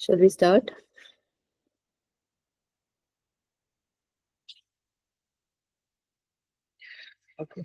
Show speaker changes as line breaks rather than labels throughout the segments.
Shall we start? Okay.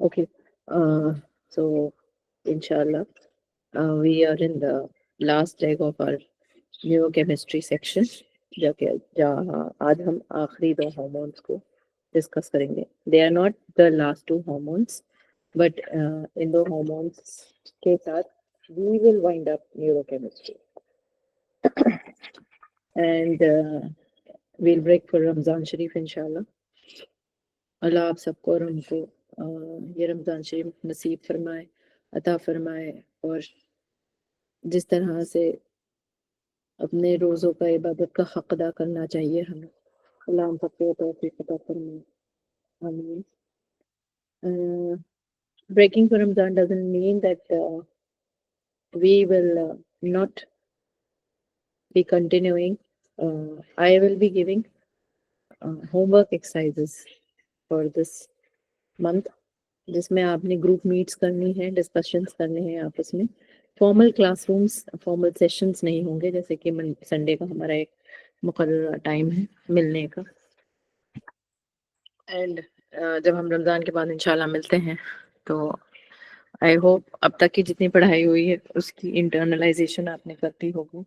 Okay. So inshallah, we are in the last leg of our neurochemistry section जहाँ आज हम आखिरी दो hormones को डिस्कस करेंगे. They are not the last two hormones but इन दो हार्मोन्स के साथ we will wind up neurochemistry and we'll break for Ramzan शरीफ इंशाल्लाह. अल्लाह आप सबको और उनको ये रमजान शरीफ नसीब फरमाए, अता फरमाए और जिस तरह से अपने रोज़ों का इबादत का हक अदा करना चाहिए हमें, अल्लाह हम सबको तौफीक अता फरमाए. आमीन. Breaking for Ramadan doesn't mean that we will not be continuing. I will be giving homework exercises for this month, जिसमें आपने ग्रुप मीट्स करनी है, डिस्कशंस करने हैं आपस में. फॉर्मल क्लासरूम्स, फॉर्मल सेशंस नहीं होंगे, जैसे कि संडे का हमारा एक मुकर्रर टाइम है मिलने का. एंड जब हम रमज़ान के बाद इंशाल्लाह मिलते हैं तो आई होप अब तक की जितनी पढ़ाई हुई है उसकी इंटरनलाइजेशन आपने कर दी होगी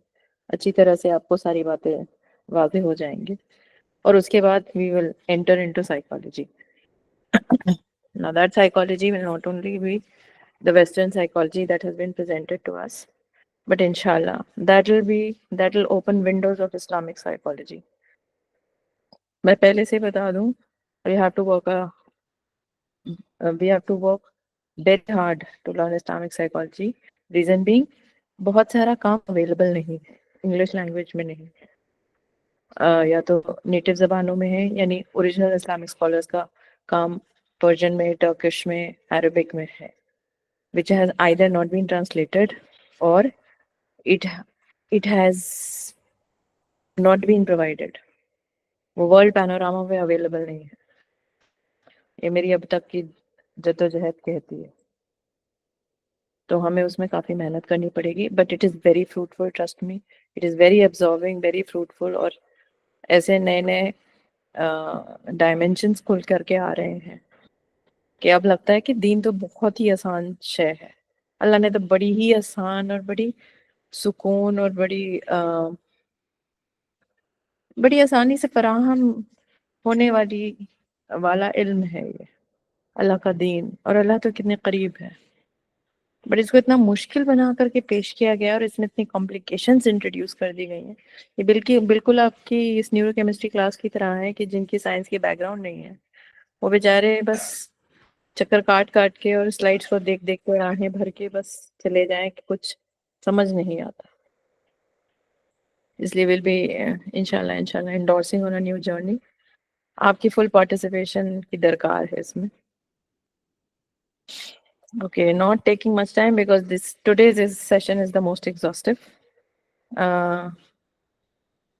अच्छी तरह से, आपको सारी बातें वाज़ेह हो जाएंगी और उसके बाद we will enter into psychology. Now that psychology will not only be the Western psychology that has been presented to us, but inshallah that will open windows of Islamic psychology. मैं पहले से बता दूं, we have to work very hard to learn Islamic psychology. Reason being, बहुत सारा काम available नहीं है इंग्लिश लैंग्वेज में नहीं, या तो नेटिव ज़बानों में है, यानी ओरिजिनल इस्लामिक स्कॉलर्स का काम पर्शियन में, टर्किश में, अरबिक में है, which has either not been translated or it has not been provided. वो वर्ल्ड पैनोरामा में अवेलेबल नहीं है. ये मेरी अब तक की जद्दोजहद कहती है, तो हमें उसमें काफ़ी मेहनत करनी पड़ेगी. But it is very fruitful, trust me, it is very absorbing, very fruitful. और ऐसे नए नए डायमेंशंस खुल करके आ रहे हैं कि अब लगता है कि दीन तो बहुत ही आसान शय है. अल्लाह ने तो बड़ी ही आसान और बड़ी सुकून और बड़ी आसानी से फराहम होने वाला इल्म है ये अल्लाह का दीन. और अल्लाह तो कितने करीब है, बट इसको इतना मुश्किल बना करके पेश किया गया और इसमें इतनी कॉम्प्लिकेशंस इंट्रोड्यूस कर दी गई हैं. ये बिल्कुल आपकी इस न्यूरोकेमिस्ट्री क्लास की तरह है कि जिनकी साइंस की बैकग्राउंड नहीं है वो बेचारे बस चक्कर काट काट के और स्लाइड्स को देख देख के आंखें भर के बस चले जाएं कि कुछ समझ नहीं आता. इसलिए विल बी इंशाल्लाह endorsing on a new journey. आपकी फुल पार्टिसिपेशन की दरकार है इसमें. Okay, not taking much time because today's session is the most exhaustive.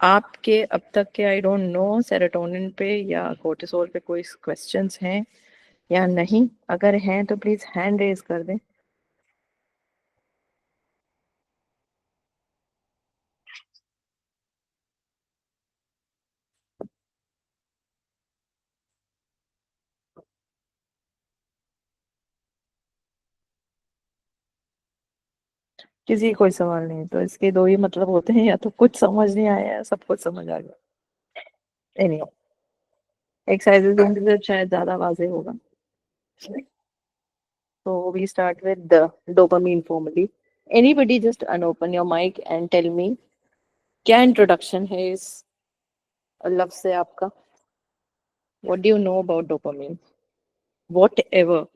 आपके अब तक के आई डोंट नो सेरोटोनिन पे या कोर्टिसोल पे कोई क्वेश्चंस हैं या नहीं. अगर हैं तो प्लीज हैंड रेज कर दें. किसी कोई सवाल नहीं तो इसके दो ही मतलब होते हैं, या तो कुछ समझ नहीं आया या सब कुछ समझ आ गया. एनी एक्सरसाइजेज होंगे तो शायद ज्यादा वाजे होगा. So we start with the dopamine formally. Anybody just unopen your mic and tell me क्या इंट्रोडक्शन है इस लफ्ज से आपका. What do you know about dopamine? Whatever.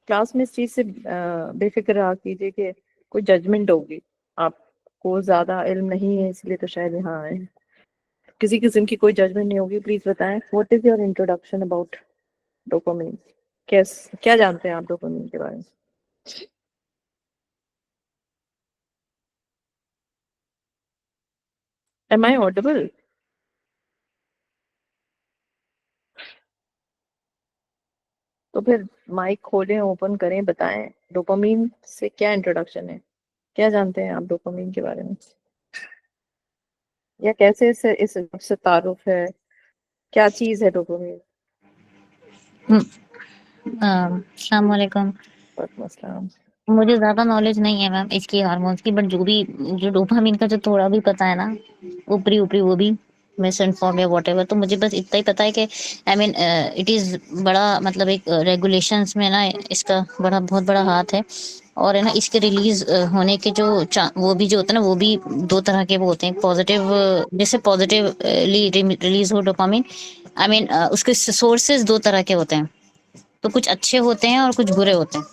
Class में इस चीज से बेफिक्र रहा कीजिए कि कोई जजमेंट होगी. आप को ज्यादा इल्म नहीं है, इसलिए तो शायद यहाँ आए। किसी किस्म की कोई जजमेंट नहीं होगी। प्लीज बताएं, what is your introduction about dopamine? क्या जानते हैं आप डोपामिन के बारे में? Am I audible? तो फिर माइक खोलें, ओपन करें, बताएं डोपामिन से क्या इंट्रोडक्शन है, क्या जानते हैं आप डोपामिन के बारे में, या कैसे इससे तारुफ है, क्या चीज है डोपामिन?
अस्सलाम वालेकुम।
मसला।
मुझे ज़्यादा नॉलेज नहीं है मैम इसकी हार्मोन्स की, बट जो भी जो डोपामिन का जो थोड़ा भी पता है ना, ऊपरी ऊपरी, वो भी मिस इन्फॉर्म या वॉटेवर, तो मुझे बस इतना ही पता है कि आई मीन इट इज़ बड़ा, मतलब एक रेगुलेशंस में ना इसका बड़ा बहुत बड़ा हाथ है। और है ना, इसके रिलीज होने के जो वो भी जो होता है ना, वो भी दो तरह के वो होते हैं। पॉजिटिव, जैसे पॉजिटिवली रिलीज हो डोपामिन, आई मीन उसके सोर्सेज दो तरह के होते हैं। तो कुछ अच्छे होते हैं और कुछ बुरे होते हैं।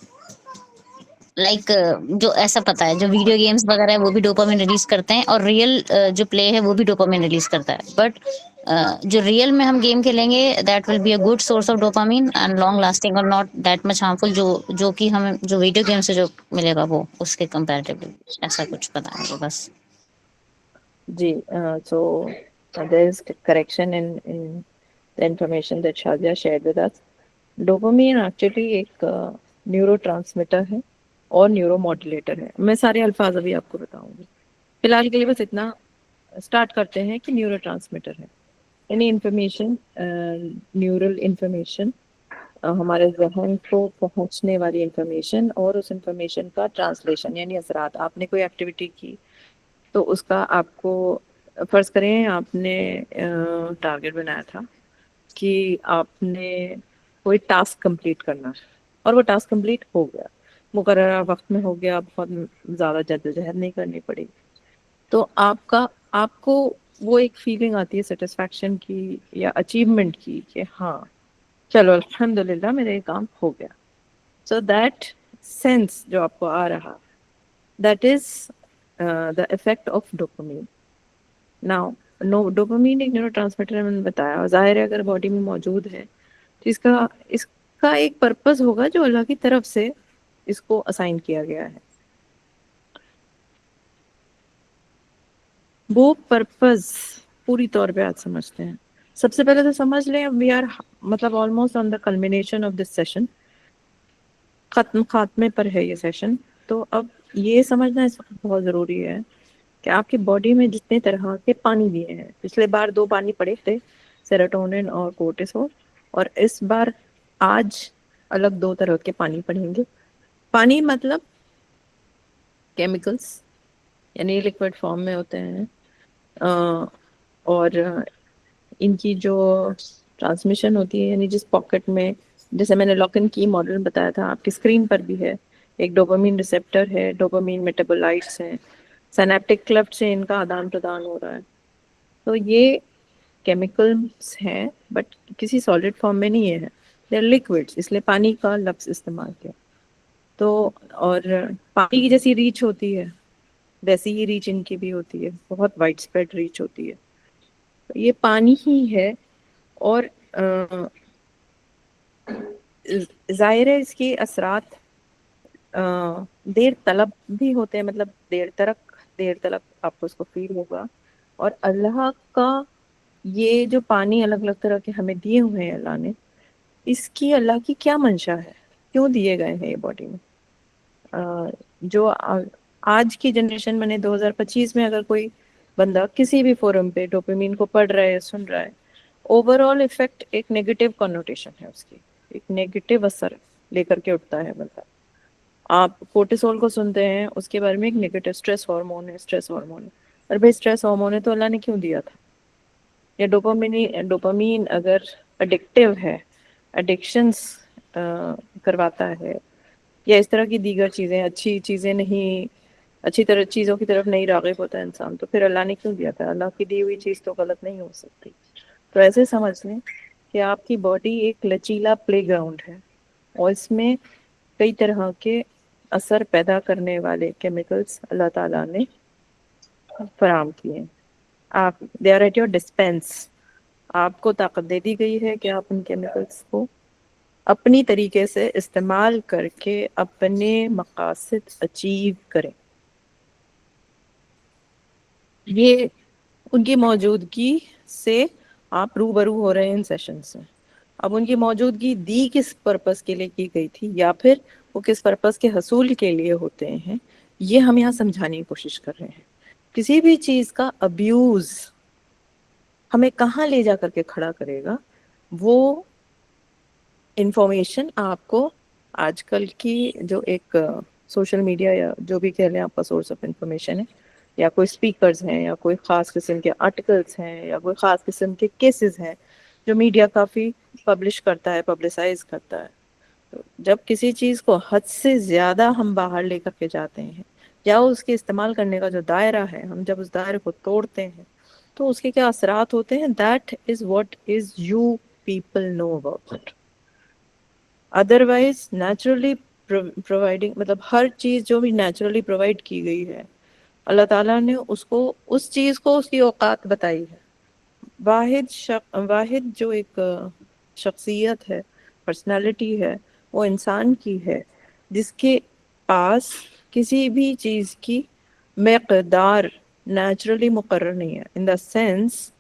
लाइक जो ऐसा पता है, जो वीडियो गेम्स वगैरह है वो भी डोपामिन रिलीज करते हैं, और रियल जो प्ले है वो भी डोपामिन रिलीज करता है। बट जो रियल में हम गेम खेलेंगे, that will be a good source of dopamine and long lasting और नॉट दैट मच हार्मफुल, जो कि हमें जो वीडियो गेम से जो मिलेगा वो उसके कंपैरेटिवली। ऐसा कुछ पता है वो बस।
जी, so there is correction in the information that Shazia shared with us. Dopamine actually एक न्यूरोट्रांसमीटर है और न्यूरोमॉड्यूलेटर है। मैं सारे अल्फाज अभी आपको बताऊंगी। फिलहाल के लिए बस इतना स्टार्ट करते हैं कि न्यूरोट्रांसमीटर है यानी इंफॉर्मेशन, न्यूरल इंफॉर्मेशन, हमारे जहन को पहुंचने वाली इंफॉर्मेशन और उस इंफॉर्मेशन का ट्रांसलेशन यानी असरात। आपने कोई एक्टिविटी की तो उसका आपको, फर्ज करें आपने टारगेट बनाया था कि आपने कोई टास्क कंप्लीट करना है और वो टास्क कंप्लीट हो गया, मुकर्ररा वक्त में हो गया, बहुत ज़्यादा जद्दोजहद नहीं करनी पड़ी, तो आपको वो एक फीलिंग आती है सेटिस्फैक्शन की या अचीवमेंट की कि हाँ चलो अल्हम्दुलिल्लाह मेरा ये काम हो गया। सो दैट सेंस जो आपको आ रहा, that is the effect of dopamine. Now no dopamine एक न्यूरोट्रांसमीटर मैंने बताया, और जाहिर है अगर बॉडी में मौजूद है तो इसका एक पर्पस होगा जो अल्लाह की तरफ से इसको असाइन किया गया है। वो पर्पस पूरी तौर पे आज समझते हैं। सबसे पहले तो समझ लें वी आर मतलब almost on the culmination of this session, खात्मे पर है ये सेशन। तो अब ये समझना इस वक्त बहुत ज़रूरी है कि आपकी बॉडी में जितने तरह के पानी दिए हैं, पिछले बार दो पानी पड़े थे, सेरोटोनिन और कोर्टिसोल, और इस बार आज अलग दो तरह के पानी पड़ेंगे। पानी मतलब केमिकल्स, यानी लिक्विड फॉर्म में होते हैं, और इनकी जो ट्रांसमिशन होती है यानी जिस पॉकेट में, जैसे मैंने लॉक इन की मॉडल बताया था आपकी स्क्रीन पर भी है, एक डोपामीन रिसेप्टर है, डोपामीन मेटाबोलाइट्स हैं, सिनेप्टिक क्लेफ्ट से इनका आदान प्रदान हो रहा है। तो ये केमिकल्स हैं बट किसी सॉलिड फॉर्म में नहीं है, दे आर लिक्विड्स, इसलिए पानी का लफ्ज इस्तेमाल किया। तो और पानी की जैसी रीच होती है वैसी ही रीच इनकी भी होती है, बहुत वाइड स्प्रेड रीच होती है। तो ये पानी ही है, और जाहिर है इसके असरात देर तलब भी होते हैं, मतलब देर तलक आपको उसको फील होगा। और अल्लाह का ये जो पानी अलग अलग तरह के हमें दिए हुए हैं अल्लाह ने, इसकी अल्लाह की क्या मंशा है, क्यों दिए गए हैं ये बॉडी में? जो आज की जनरेशन मैंने 2025 में अगर कोई बंदा किसी भी फोरम पे डोपामिन को पढ़ रहा है, सुन रहा है, ओवरऑल इफेक्ट एक नेगेटिव कॉनोटेशन है उसकी, एक नेगेटिव असर लेकर के उठता है बंदा। आप कोर्टिसोल को सुनते हैं, उसके बारे में एक नेगेटिव, स्ट्रेस हार्मोन है, स्ट्रेस हार्मोन है। और भाई स्ट्रेस हार्मोन है तो अल्लाह ने क्यों दिया था? या डोपामिन, डोपामिन अगर एडिक्टिव है, एडिक्शंस करवाता है, या इस तरह की दीगर चीज़ें, अच्छी चीज़ें नहीं, अच्छी तरह चीज़ों की तरफ नहीं राग़िब होता है इंसान, तो फिर अल्लाह ने क्यों दिया था? अल्लाह की दी हुई चीज़ तो गलत नहीं हो सकती। तो ऐसे समझ लें कि आपकी बॉडी एक लचीला प्लेग्राउंड है, और इसमें कई तरह के असर पैदा करने वाले केमिकल्स अल्लाह ताला ने फराहम किए। आप they are at your dispense. आपको ताकत दे दी गई है कि आप उन केमिकल्स को अपनी तरीके से इस्तेमाल करके अपने मकासद अचीव करें। ये उनकी मौजूदगी से आप रूबरू हो रहे हैं इन सेशन से। अब उनकी मौजूदगी दी किस पर्पस के लिए की गई थी या फिर वो किस पर्पस के हसूल के लिए होते हैं, ये हम यहाँ समझाने की कोशिश कर रहे हैं। किसी भी चीज का अब्यूज हमें कहाँ ले जा करके खड़ा करेगा, वो इंफॉर्मेशन आपको आजकल की जो एक सोशल मीडिया या जो भी कह लें आपका सोर्स ऑफ इंफॉर्मेशन है, या कोई स्पीकर्स हैं या कोई ख़ास किस्म के आर्टिकल्स हैं या कोई ख़ास किस्म के केसेस हैं जो मीडिया काफ़ी पब्लिश करता है, पब्लिसाइज करता है। तो जब किसी चीज़ को हद से ज़्यादा हम बाहर लेकर के जाते हैं या उसके इस्तेमाल करने का जो दायरा है, हम जब उस दायरे को तोड़ते हैं तो उसके क्या असरात होते हैं, that is what is you people know about it. Otherwise naturally providing मतलब हर चीज़ जो भी नेचुरली प्रोवाइड की गई है, अल्लाह ताला ने उसको उस चीज़ को उसकी औकात बताई है। वाहिद जो एक शख्सियत है, पर्सनालिटी है, वो इंसान की है जिसके पास किसी भी चीज़ की मकदार नेचुरली मुकर्रर नहीं है। इन द सेंस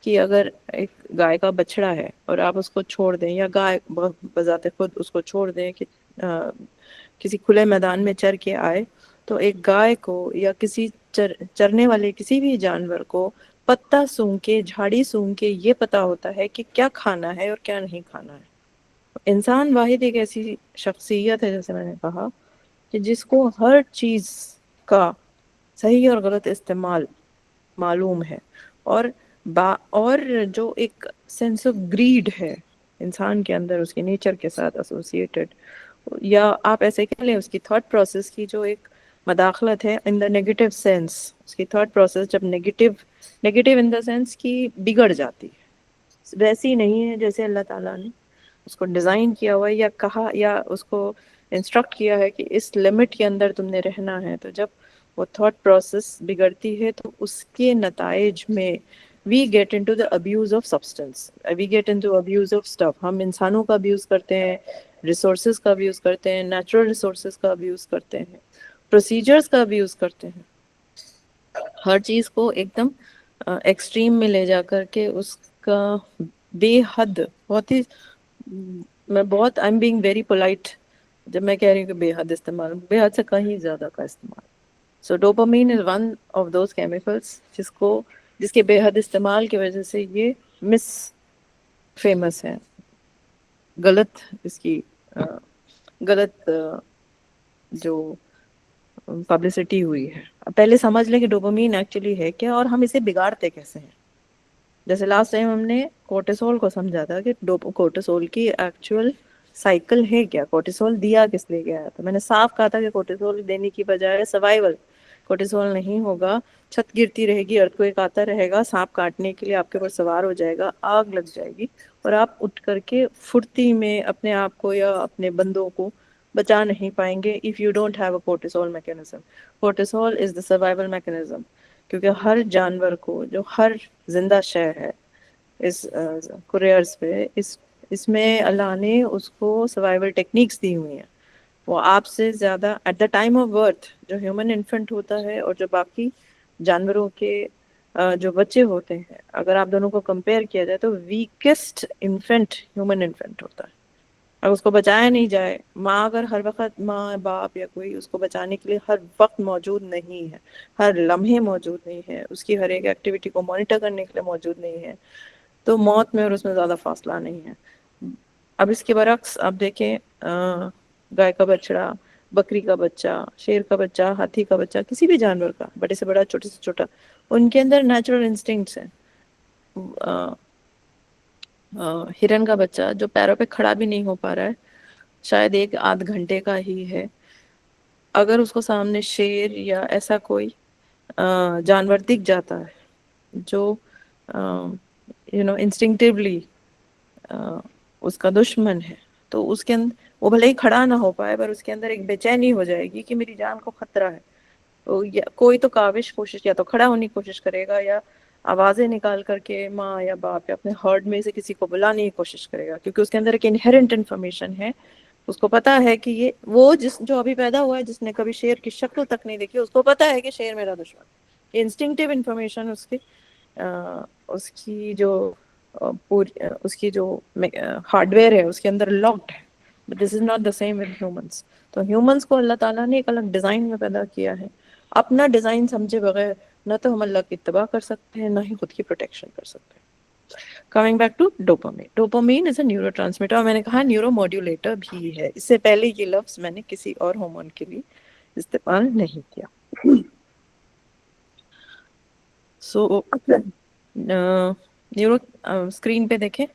कि अगर एक गाय का बछड़ा है और आप उसको छोड़ दें या गाय बजाते खुद उसको छोड़ दें कि किसी खुले मैदान में चर के आए, तो एक गाय को या किसी चरने वाले किसी भी जानवर को पत्ता सूंघ के, झाड़ी सूंघ के ये पता होता है कि क्या खाना है और क्या नहीं खाना है। इंसान वाहिद एक ऐसी शख्सियत है, जैसे मैंने कहा, कि जिसको हर चीज़ का सही और गलत इस्तेमाल मालूम है। और और जो एक सेंस ऑफ ग्रीड है इंसान के अंदर उसके नेचर के साथ एसोसिएटेड, या आप ऐसे कह लें उसकी थॉट प्रोसेस की जो एक मदाखलत है इन द नेगेटिव सेंस, उसकी थॉट प्रोसेस जब negative negative in the sense की बिगड़ जाती है, वैसी नहीं है जैसे अल्लाह ताला ने उसको डिज़ाइन किया हुआ है या कहा या उसको इंस्ट्रक्ट किया है कि इस लिमिट के अंदर तुमने रहना है। तो जब वो थॉट प्रोसेस बिगड़ती है तो उसके नताइज में we get into the abuse of substance, we get into abuse of stuff. हम इंसानों का अब्यूज़ करते हैं, रिसोर्सेज का अब्यूज़ करते हैं, नेचुरल रिसोर्सेज का अब्यूज़ करते हैं, प्रोसीजर्स का अब्यूज़ करते हैं। हर चीज़ को एकदम एक्सट्रीम में ले जा करके उसका बेहद, बहुत ही, मैं बहुत I am being very polite जब मैं कह रही हूँ कि बेहद इस्तेमाल, बेहद से कहीं ज़्यादा का इस्तेमाल। So dopamine is one of those chemicals जिसके बेहद इस्तेमाल की वजह से ये मिस फेमस है, गलत इसकी गलत जो पब्लिसिटी हुई है। अब पहले समझ लें कि डोपामीन एक्चुअली है क्या और हम इसे बिगाड़ते कैसे हैं। जैसे लास्ट टाइम हमने कोर्टिसोल को समझा था कि कोर्टिसोल की एक्चुअल साइकिल है क्या, कोर्टिसोल दिया किस लिए गया है। तो मैंने साफ कहा था कि कोर्टिसोल देने की बजाय सर्वाइवल, कोर्टिसोल नहीं होगा, छत गिरती रहेगी, अर्थक्वेक आता रहेगा, सांप काटने के लिए आपके ऊपर सवार हो जाएगा, आग लग जाएगी और आप उठ करके फुर्ती में अपने आप को या अपने बंदों को बचा नहीं पाएंगे if you don't have a cortisol mechanism. Cortisol is the survival mechanism, क्योंकि हर जानवर को, जो हर जिंदा शय है इस कुरियर्स पे, इसमें अल्लाह ने उसको सर्वाइवल टेक्निक्स दी हुई हैं। वो आपसे ज़्यादा at the time of birth जो ह्यूमन इन्फेंट होता है और जो बाकी जानवरों के जो बच्चे होते हैं, अगर आप दोनों को कंपेयर किया जाए तो वीकेस्ट इन्फेंट ह्यूमन इन्फेंट होता है। अगर उसको बचाया नहीं जाए, माँ अगर हर वक्त, माँ बाप या कोई उसको बचाने के लिए हर वक्त मौजूद नहीं है, हर लम्हे मौजूद नहीं है, उसकी हर एक एक्टिविटी को मॉनिटर करने के लिए मौजूद नहीं है, तो मौत में और उसमें ज़्यादा फासला नहीं है। अब इसके बरक्स आप देखें, गाय का बछड़ा, बकरी का बच्चा, शेर का बच्चा, हाथी का बच्चा, किसी भी जानवर का, बड़े से बड़ा, छोटे से छोटा, उनके अंदर नेचुरल इंस्टिंक्ट्स हैं। हिरन का बच्चा जो पैरों पे खड़ा भी नहीं हो पा रहा है, शायद एक आध घंटे का ही है, अगर उसको सामने शेर या ऐसा कोई जानवर दिख जाता है जो इंस्टिंक्टिवली उसका दुश्मन है, तो उसके अंदर वो भले ही खड़ा ना हो पाए पर उसके अंदर एक बेचैनी हो जाएगी कि मेरी जान को खतरा है। कोई तो काविश कोशिश, या तो खड़ा होने की कोशिश करेगा, या आवाजें निकाल करके माँ या बाप या अपने हर्ड में से किसी को बुलाने की कोशिश करेगा, क्योंकि उसके अंदर एक इनहेरेंट इन्फॉर्मेशन है। उसको पता है कि ये वो जो अभी पैदा हुआ है, जिसने कभी शेर की शक्ल तक नहीं देखी, उसको पता है कि शेर मेरा दुश्मन। इंस्टिंक्टिव इन्फॉर्मेशन उसकी जो उसकी जो हार्डवेयर है उसके अंदर लॉक्ड है। But this is not the same with humans. तो ह्यूमंस को अल्लाह ताला ने एक अलग डिजाइन में पैदा किया है। अपना डिजाइन समझे बगैर न तो हम अल्लाह की इत्तबा कर सकते हैं, ना ही खुद की प्रोटेक्शन कर सकते हैं। Coming back to dopamine, dopamine is a neurotransmitter, और मैंने कहा न्यूरोमॉड्यूलेटर भी है। इससे पहले ये लफ्ज मैंने किसी और हार्मोन के लिए इस्तेमाल नहीं किया। सो न्यूरो स्क्रीन पे देखें,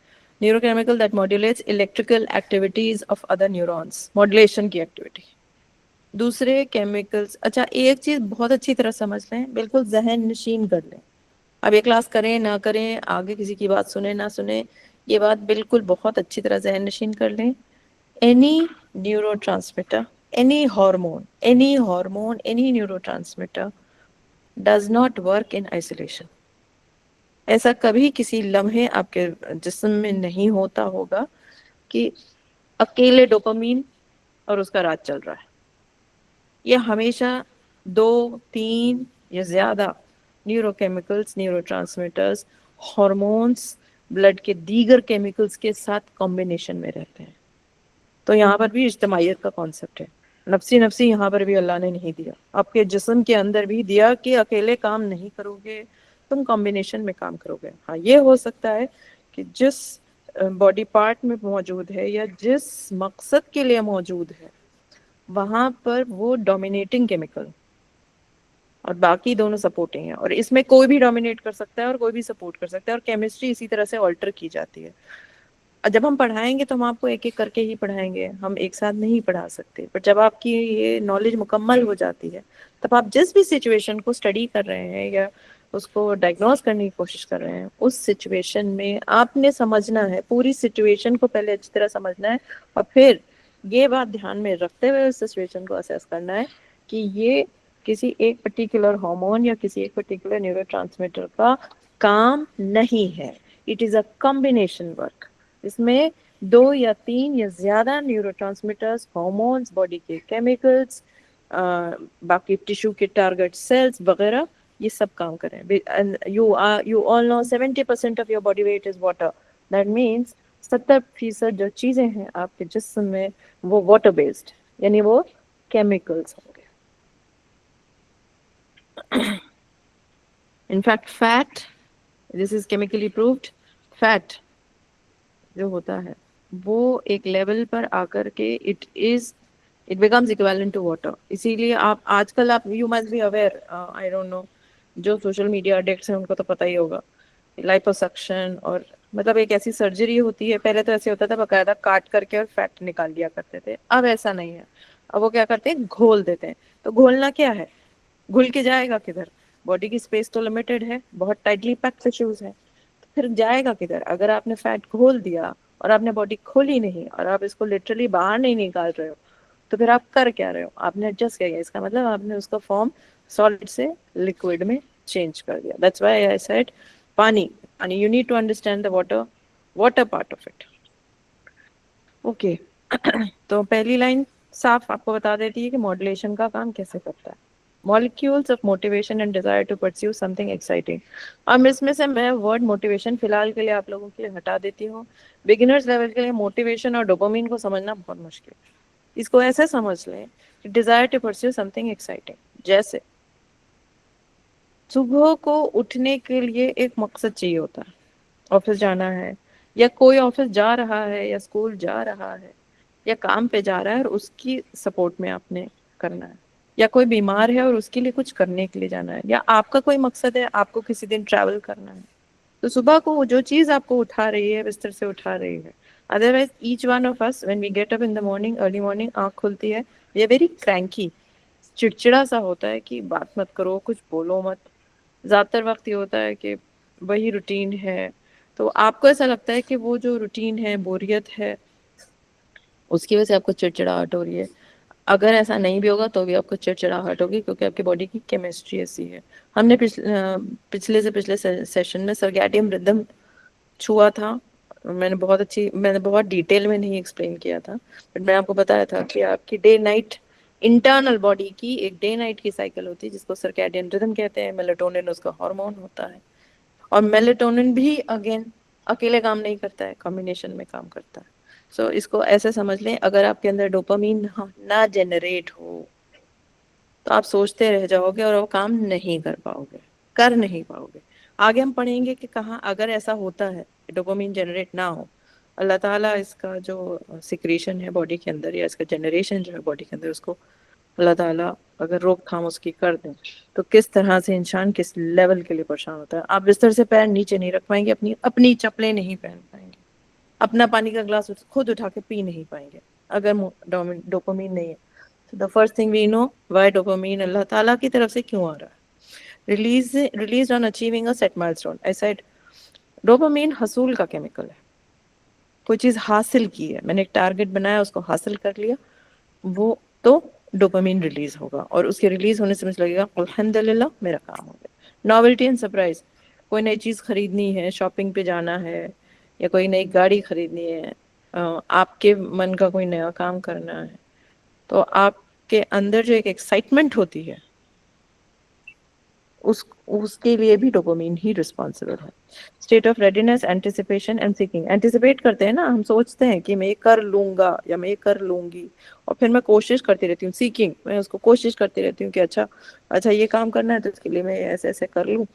neurochemical that modulates electrical activities of other neurons, modulation की एक्टिविटी। दूसरे केमिकल्स, अच्छा एक चीज बहुत अच्छी तरह समझ लें, बिल्कुल जहन नशीन कर लें। अब ये क्लास करें ना करें, आगे किसी की बात सुने ना सुने, ये बात बिल्कुल बहुत अच्छी तरह जहन नशीन कर लें। Any neurotransmitter, any neurotransmitter does not work in isolation. ऐसा कभी किसी लम्हे आपके जिस्म में नहीं होता होगा कि अकेले डोपामीन और उसका राज चल रहा है। ये हमेशा 2, 3 या ज्यादा न्यूरोकेमिकल्स, न्यूरोट्रांसमीटर्स, हॉर्मोन्स, ब्लड के दीगर केमिकल्स के साथ कॉम्बिनेशन में रहते हैं। तो यहाँ पर भी इज्तमाइयत का कॉन्सेप्ट है। नफसी नफसी यहाँ पर भी अल्लाह ने नहीं दिया, आपके जिस्म के अंदर भी दिया कि अकेले काम नहीं करोगे, तुम कॉम्बिनेशन में काम करोगे। हाँ, ये हो सकता है कि जिस बॉडी पार्ट में मौजूद है या जिस मकसद के लिए मौजूद है, वहां पर वो डोमिनेटिंग केमिकल और बाकी दोनों सपोर्टिंग है, और इसमें कोई भी डोमिनेट कर सकता है और कोई भी सपोर्ट कर सकता है, और केमिस्ट्री इसी तरह से ऑल्टर की जाती है। जब हम पढ़ाएंगे तो हम आपको एक एक करके ही पढ़ाएंगे, हम एक साथ नहीं पढ़ा सकते। पर जब आपकी ये नॉलेज मुकम्मल हो जाती है, तब आप जिस भी सिचुएशन को स्टडी कर रहे हैं या उसको डायग्नोज करने की कोशिश कर रहे हैं, उस सिचुएशन में आपने समझना है, पूरी सिचुएशन को पहले अच्छी तरह समझना है, और फिर ये बात ध्यान में रखते हुए उस सिचुएशन को असेस करना है कि ये किसी एक पर्टिकुलर हार्मोन या किसी एक पर्टिकुलर न्यूरोट्रांसमीटर का काम नहीं है। It is a combination work. इसमें 2 या 3 या ज्यादा न्यूरोट्रांसमीटर्स, हार्मोन्स, बॉडी के केमिकल्स, बाकी टिश्यू के टारगेट सेल्स वगैरह, ये सब काम करें। You all know 70% of your body weight is water. That means 70% जो चीजें हैं आपके जिस्म में वो वाटर बेस्ड, यानी वो केमिकल्स होंगे। In fact fat, this is chemically proved, fat जो होता है वो एक लेवल पर आकर के it becomes equivalent to water. इसीलिए आप आजकल आप you must be aware, I don't know, जो सोशल मीडिया एडिक्ट्स हैं उनको तो पता ही होगा, लाइपोसक्शन, और मतलब एक ऐसी सर्जरी होती है। पहले तो ऐसे होता था बकायदा काट करके और फैट निकाल लिया करते थे, अब ऐसा नहीं है। अब वो क्या करते हैं, घोल देते हैं। तो घोलना क्या है, घुल के जाएगा किधर? बॉडी की स्पेस तो लिमिटेड है, बहुत टाइटली पैक्ड टिश्यूज है, तो फिर जाएगा किधर? अगर आपने फैट घोल दिया और आपने बॉडी खोली नहीं और आप इसको लिटरली बाहर नहीं निकाल रहे हो, तो फिर आप कर क्या रहे हो? आपने एडजस्ट किया गया, इसका मतलब आपने उसका फॉर्म सॉलिड से लिक्विड में चेंज कर दिया। That's why I said pani, pani, you need to understand the water, water part of it. Okay, तो पहली लाइन साफ आपको बता देती है कि मॉड्यूलेशन का काम कैसे करता है। Molecules of motivation and desire to pursue something exciting. अब इसमें से मैं वर्ड मोटिवेशन फिलहाल के लिए आप लोगों के लिए हटा देती हूँ। बिगिनर्स लेवल के लिए मोटिवेशन और डोपामिन को समझना बहुत मुश्किल है। इसको ऐसे समझ लें कि desire to pursue something exciting, जैसे सुबह को उठने के लिए एक मकसद चाहिए होता है, ऑफिस जाना है, या कोई ऑफिस जा रहा है या स्कूल जा रहा है या काम पे जा रहा है और उसकी सपोर्ट में आपने करना है, या कोई बीमार है और उसके लिए कुछ करने के लिए जाना है, या आपका कोई मकसद है, आपको किसी दिन ट्रैवल करना है। तो सुबह को जो चीज आपको उठा रही है, बिस्तर से उठा रही है। Otherwise each one of us when we get up in the morning, early morning, आंख खुलती है, वी आर वेरी क्रैंकी, चिड़चिड़ा सा होता है कि बात मत करो, कुछ बोलो मत। ज्यादातर वक्त ये होता है कि वही रूटीन है। तो आपको ऐसा लगता है कि वो जो रूटीन है, बोरियत है, उसकी वजह से आपको चिड़चिड़ाहट हो रही है। अगर ऐसा नहीं भी होगा तो भी आपको चिड़चिड़ाहट होगी, क्योंकि आपकी बॉडी की केमिस्ट्री ऐसी है। हमने पिछले से पिछले सेशन में सर्गेडियम रिदम छुआ था। मैंने बहुत डिटेल में नहीं एक्सप्लेन किया था, बट मैं आपको बताया था कि आपकी डे नाइट इंटरनल बॉडी की एक डे नाइट की साइकिल होती है, जिसको सर्कैडियन रिदम कहते हैं। मेलाटोनिन उसका हार्मोन होता है, और मेलाटोनिन भी अगेन अकेले काम नहीं करता है, कॉम्बिनेशन में काम करता है। सो इसको ऐसे समझ लें, अगर आपके अंदर डोपामीन ना जनरेट हो तो आप सोचते रह जाओगे और वो काम नहीं कर पाओगे, कर नहीं पाओगे। आगे हम पढ़ेंगे कि कहाँ अगर ऐसा होता है, डोपामीन जनरेट ना हो, अल्लाह ताला इसका जो सिक्रीशन है बॉडी के अंदर, या इसका जनरेशन जो है बॉडी के अंदर, उसको अल्लाह ताला अगर रोकथाम उसकी कर दें तो किस तरह से इंसान किस लेवल के लिए परेशान होता है। आप बिस्तर से पैर नीचे नहीं रख पाएंगे, अपनी अपनी चप्पलें नहीं पहन पाएंगे, अपना पानी का ग्लास खुद उठा के पी नहीं पाएंगे अगर डोपामीन नहीं है। So the first thing we know why dopamine अल्लाह ताला की तरफ से क्यों आ रहा है। Released on achieving a set milestone. I said dopamine हसूल का केमिकल है। कोई चीज हासिल की है, मैंने एक टारगेट बनाया, उसको हासिल कर लिया, वो तो डोपामीन रिलीज होगा, और उसके रिलीज होने से मुझे लगेगा अल्हम्दुलिल्लाह मेरा काम हो गया। नॉवेल्टी एंड सरप्राइज, कोई नई चीज खरीदनी है, शॉपिंग पे जाना है, या कोई नई गाड़ी खरीदनी है, आपके मन का कोई नया काम करना है, तो आपके अंदर जो एक एक्साइटमेंट होती है, उसके लिए भी डोपामीन ही रिस्पॉन्सिबल है। State of readiness, anticipation and seeking. Anticipate करते हैं ना, हम सोचते हैं कि मैं ये कर लूंगा या मैं ये कर लूंगी, और फिर मैं कोशिश करती रहती हूँ। सीकिंग, मैं उसको कोशिश करती रहती हूँ कि अच्छा अच्छा ये काम करना है तो इसके लिए मैं ऐसे ऐसे कर लूँ।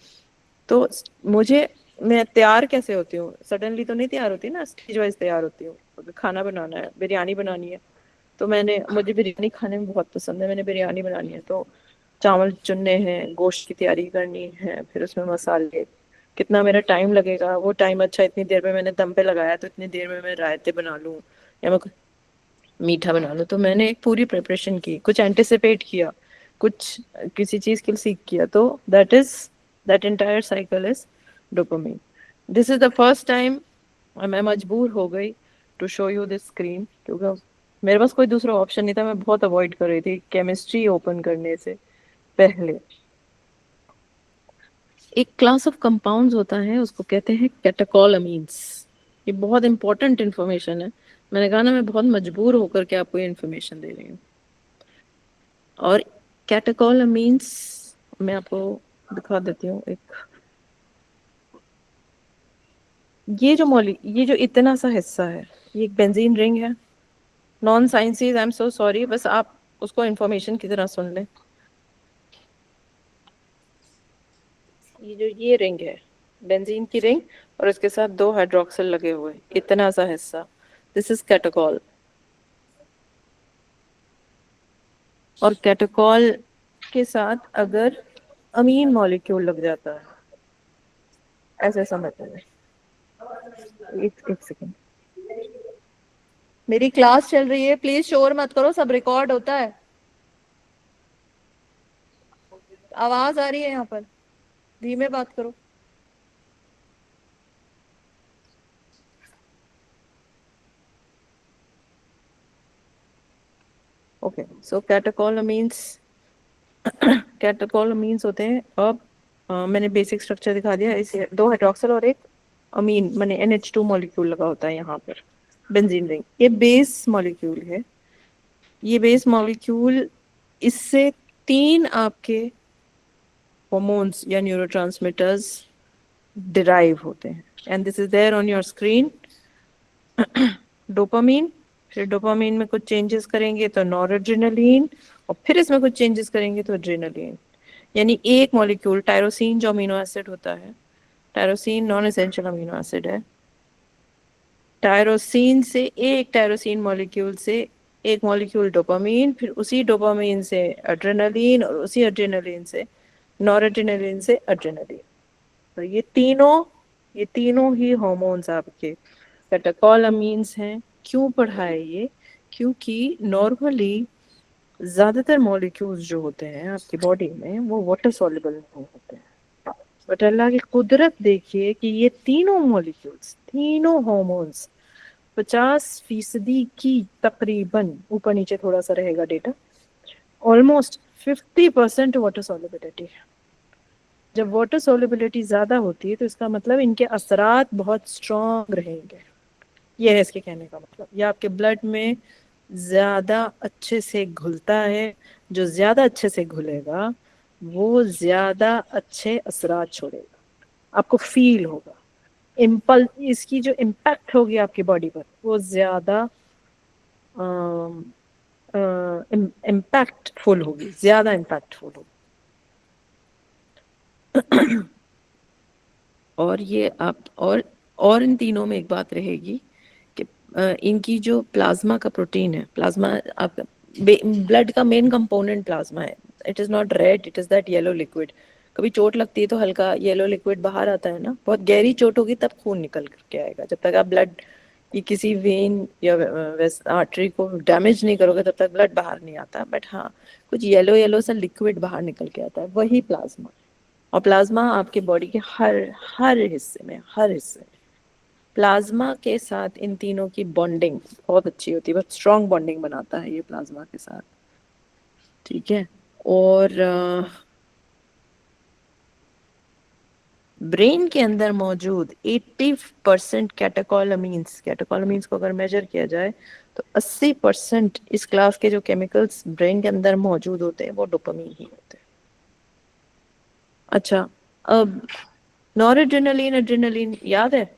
तो मैं तैयार कैसे होती हूँ, सडनली तो नहीं तैयार होती ना, स्टेज वाइज तैयार होती हूँ। खाना बनाना है, बिरयानी बनानी है, तो मुझे बिरयानी खाने में बहुत पसंद है, मैंने बिरयानी बनानी है, तो चावल चुनने हैं, गोश्त की तैयारी करनी है, फिर उसमें मसाले, कितना मेरा टाइम लगेगा वो टाइम, अच्छा इतनी देर में मैंने दम पे लगाया तो इतनी देर में मैं रायते बना लूँ या मैं मीठा बना लूँ। तो मैंने एक पूरी प्रिपरेशन की, कुछ एंटिसिपेट किया, कुछ किसी चीज के लिए सीख किया, तो that entire cycle is dopamine. This is the first time मैं मजबूर हो गई to show you this screen, क्योंकि मेरे पास कोई दूसरा ऑप्शन नहीं था। मैं बहुत अवॉइड कर रही थी केमिस्ट्री ओपन करने से पहले। एक क्लास ऑफ कंपाउंड्स होता है, उसको कहते हैं कैटेकोलामीन्स। ये बहुत इंपॉर्टेंट इंफॉर्मेशन है। मैंने कहा ना, मैं बहुत मजबूर होकर के आपको ये इंफॉर्मेशन दे रही हूँ। और कैटेकोलामीन्स मैं आपको दिखा देती हूँ एक, ये जो इतना सा हिस्सा है, ये एक बेंजीन रिंग है। Non sciences, I am so sorry, बस आप उसको इंफॉर्मेशन की तरह सुन लें। ये रिंग है, बेंजीन की रिंग, और इसके साथ 2 हाइड्रोक्सिल लगे हुए, इतना सा हिस्सा, दिस इज कैटेकोल। और कैटेकोल के साथ अगर अमीन मॉलिक्यूल लग जाता है, ऐसे समझते हैं। एक सेकेंड, मेरी क्लास चल रही है, प्लीज शोर मत करो, सब रिकॉर्ड होता है। आवाज आ रही है यहाँ पर, धीमे बात करो। ओके, सो कैटेकोलामीन्स, कैटेकोलामीन्स होते हैं। अब मैंने बेसिक स्ट्रक्चर दिखा दिया। इसे 2 हाइड्रोक्सिल और एक अमीन माने NH2 मॉलिक्यूल लगा होता है यहाँ पर, बेंजीन रिंग। ये बेस मॉलिक्यूल है। ये बेस मॉलिक्यूल, इससे 3 आपके hormones या न्यूरोट्रांसमीटर्स डिराइव होते हैं, and this is there on your screen. Dopamine, फिर डोपामीन में कुछ चेंजेस करेंगे तो नॉरएड्रेनालिन, और फिर इसमें कुछ चेंजेस करेंगे तो एड्रेनालिन। यानी एक मॉलिक्यूल टायरोसिन जो अमीनो एसिड होता है, tyrosine non essential amino acid है, टायरोसिन मॉलिक्यूल से एक मॉलिक्यूल डोपामीन, फिर उसी डोपामीन से एड्रेनालिन, और उसी एड्रेनालिन से नॉरएड्रेनालिन से एड्रेनालिन। तो ये तीनों ही हार्मोन्स आपके कैटेकोलामीन्स हैं। क्यों पढ़ाए ये? क्योंकि नॉर्मली ज्यादातर मॉलिक्यूल्स जो होते हैं आपकी बॉडी में वो वाटर सॉल्युबल नहीं होते हैं, बट अल्लाह की कुदरत देखिए कि ये तीनों मॉलिक्यूल्स, तीनों हार्मोन्स 50% की तकरीबन, ऊपर नीचे थोड़ा सा रहेगा डेटा, ऑलमोस्ट 50% वाटर सॉल्युबिलिटी। जब वाटर सॉल्युबिलिटी ज्यादा होती है तो इसका मतलब इनके असरात बहुत स्ट्रॉन्ग रहेंगे। ये है इसके कहने का मतलब। ये आपके ब्लड में ज्यादा अच्छे से घुलता है, जो ज्यादा अच्छे से घुलेगा वो ज्यादा अच्छे असरात छोड़ेगा, आपको फील होगा। इम्पल इसकी जो इम्पैक्ट होगी आपकी बॉडी पर वो ज्यादा इम्पैक्टफुल होगी, ज्यादा इम्पैक्टफुल होगी। और ये आप और इन तीनों में एक बात रहेगी कि इनकी जो प्लाज्मा का प्रोटीन है, प्लाज्मा आपका ब्लड का मेन कंपोनेंट प्लाज्मा है। It is not red, it is that yellow liquid. कभी चोट लगती है तो हल्का येलो लिक्विड बाहर आता है ना, बहुत गहरी चोट होगी तब खून निकल के आएगा। जब तक आप ब्लड की किसी वेन या आर्टरी को डैमेज नहीं करोगे तब तक ब्लड बाहर नहीं आता। बट हाँ, कुछ येलो येलो सा लिक्विड बाहर निकल के आता है, वही प्लाज्मा। और प्लाज्मा आपके बॉडी के हर हर हिस्से में, हर हिस्से में प्लाज्मा के साथ इन तीनों की बॉन्डिंग बहुत अच्छी होती है, बहुत स्ट्रॉन्ग बॉन्डिंग बनाता है ये प्लाज्मा के साथ। ठीक है। और ब्रेन के अंदर मौजूद 80% कैटेकोलामीन्स, कैटेकोलामीन्स को अगर मेजर किया जाए तो 80% इस क्लास के जो केमिकल्स ब्रेन के अंदर मौजूद होते हैं वो डोपामीन ही होते हैं। अच्छा, अब नॉरएड्रेनालिन, एड्रेनालिन याद है?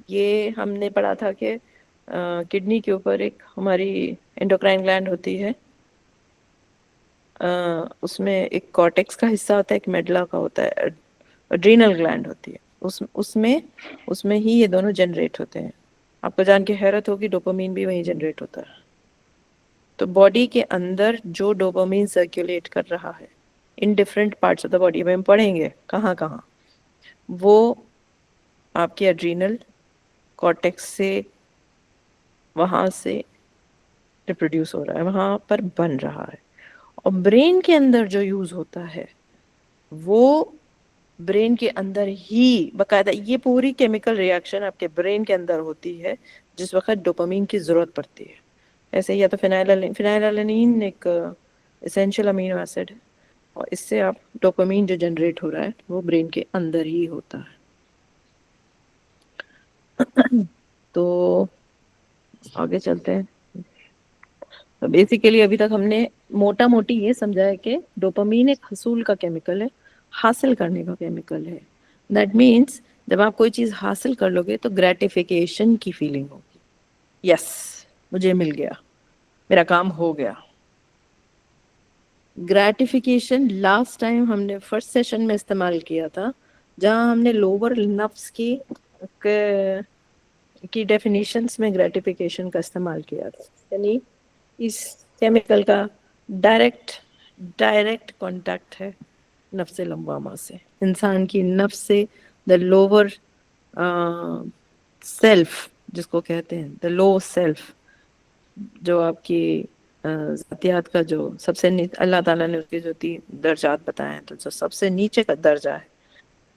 ये हमने पढ़ा था कि किडनी के ऊपर एक हमारी एंडोक्राइन ग्लैंड होती है, उसमें एक कॉर्टेक्स का हिस्सा होता है, एक मेडला का होता है, एड्रीनल ग्लैंड होती है। उसमें उसमें ही ये दोनों जनरेट होते हैं। आपको जान के हैरत होगी, डोपामीन भी वहीं जनरेट होता है। तो बॉडी के अंदर जो डोपामीन सर्कुलेट कर रहा है in different parts of the body में, हम पढ़ेंगे कहाँ कहाँ, वो आपके एड्रीनल कॉर्टेक्स से, वहां से रिप्रोड्यूस हो रहा है, वहां पर बन रहा है। और ब्रेन के अंदर जो यूज होता है वो ब्रेन के अंदर ही बकायदा, ये पूरी केमिकल रिएक्शन आपके ब्रेन के अंदर होती है जिस वक्त डोपामीन की जरूरत पड़ती है। ऐसे ही या तो फिनाइलएलानिन एक एसेंशियल अमीनो एसिड है, और इससे आप डोपामीन जो जनरेट हो रहा है वो ब्रेन के अंदर ही होता है। तो आगे चलते हैं। तो बेसिकली अभी तक हमने मोटा मोटी ये समझा है कि डोपामीन एक हसूल का केमिकल है, हासिल करने का केमिकल है। दैट मीन्स जब आप कोई चीज हासिल कर लोगे तो ग्रेटिफिकेशन की फीलिंग होगी। यस, मुझे मिल गया, मेरा काम हो गया। ग्रेटिफिकेशन लास्ट टाइम हमने फर्स्ट सेशन में इस्तेमाल किया था, जहां हमने लोअर नफ्स की डेफिनेशंस में ग्रेटिफिकेशन का इस्तेमाल किया था। यानी इस केमिकल का डायरेक्ट डायरेक्ट कांटेक्ट है नफ्स लवामा से, इंसान की नफ्स से। द लोअर सेल्फ जिसको कहते हैं, द लो सेल्फ, जो आपकी ज़ातियात का जो सबसे अल्लाह ताला ने उसके जो 3 दर्जात बताए हैं, तो जो सबसे नीचे का दर्जा है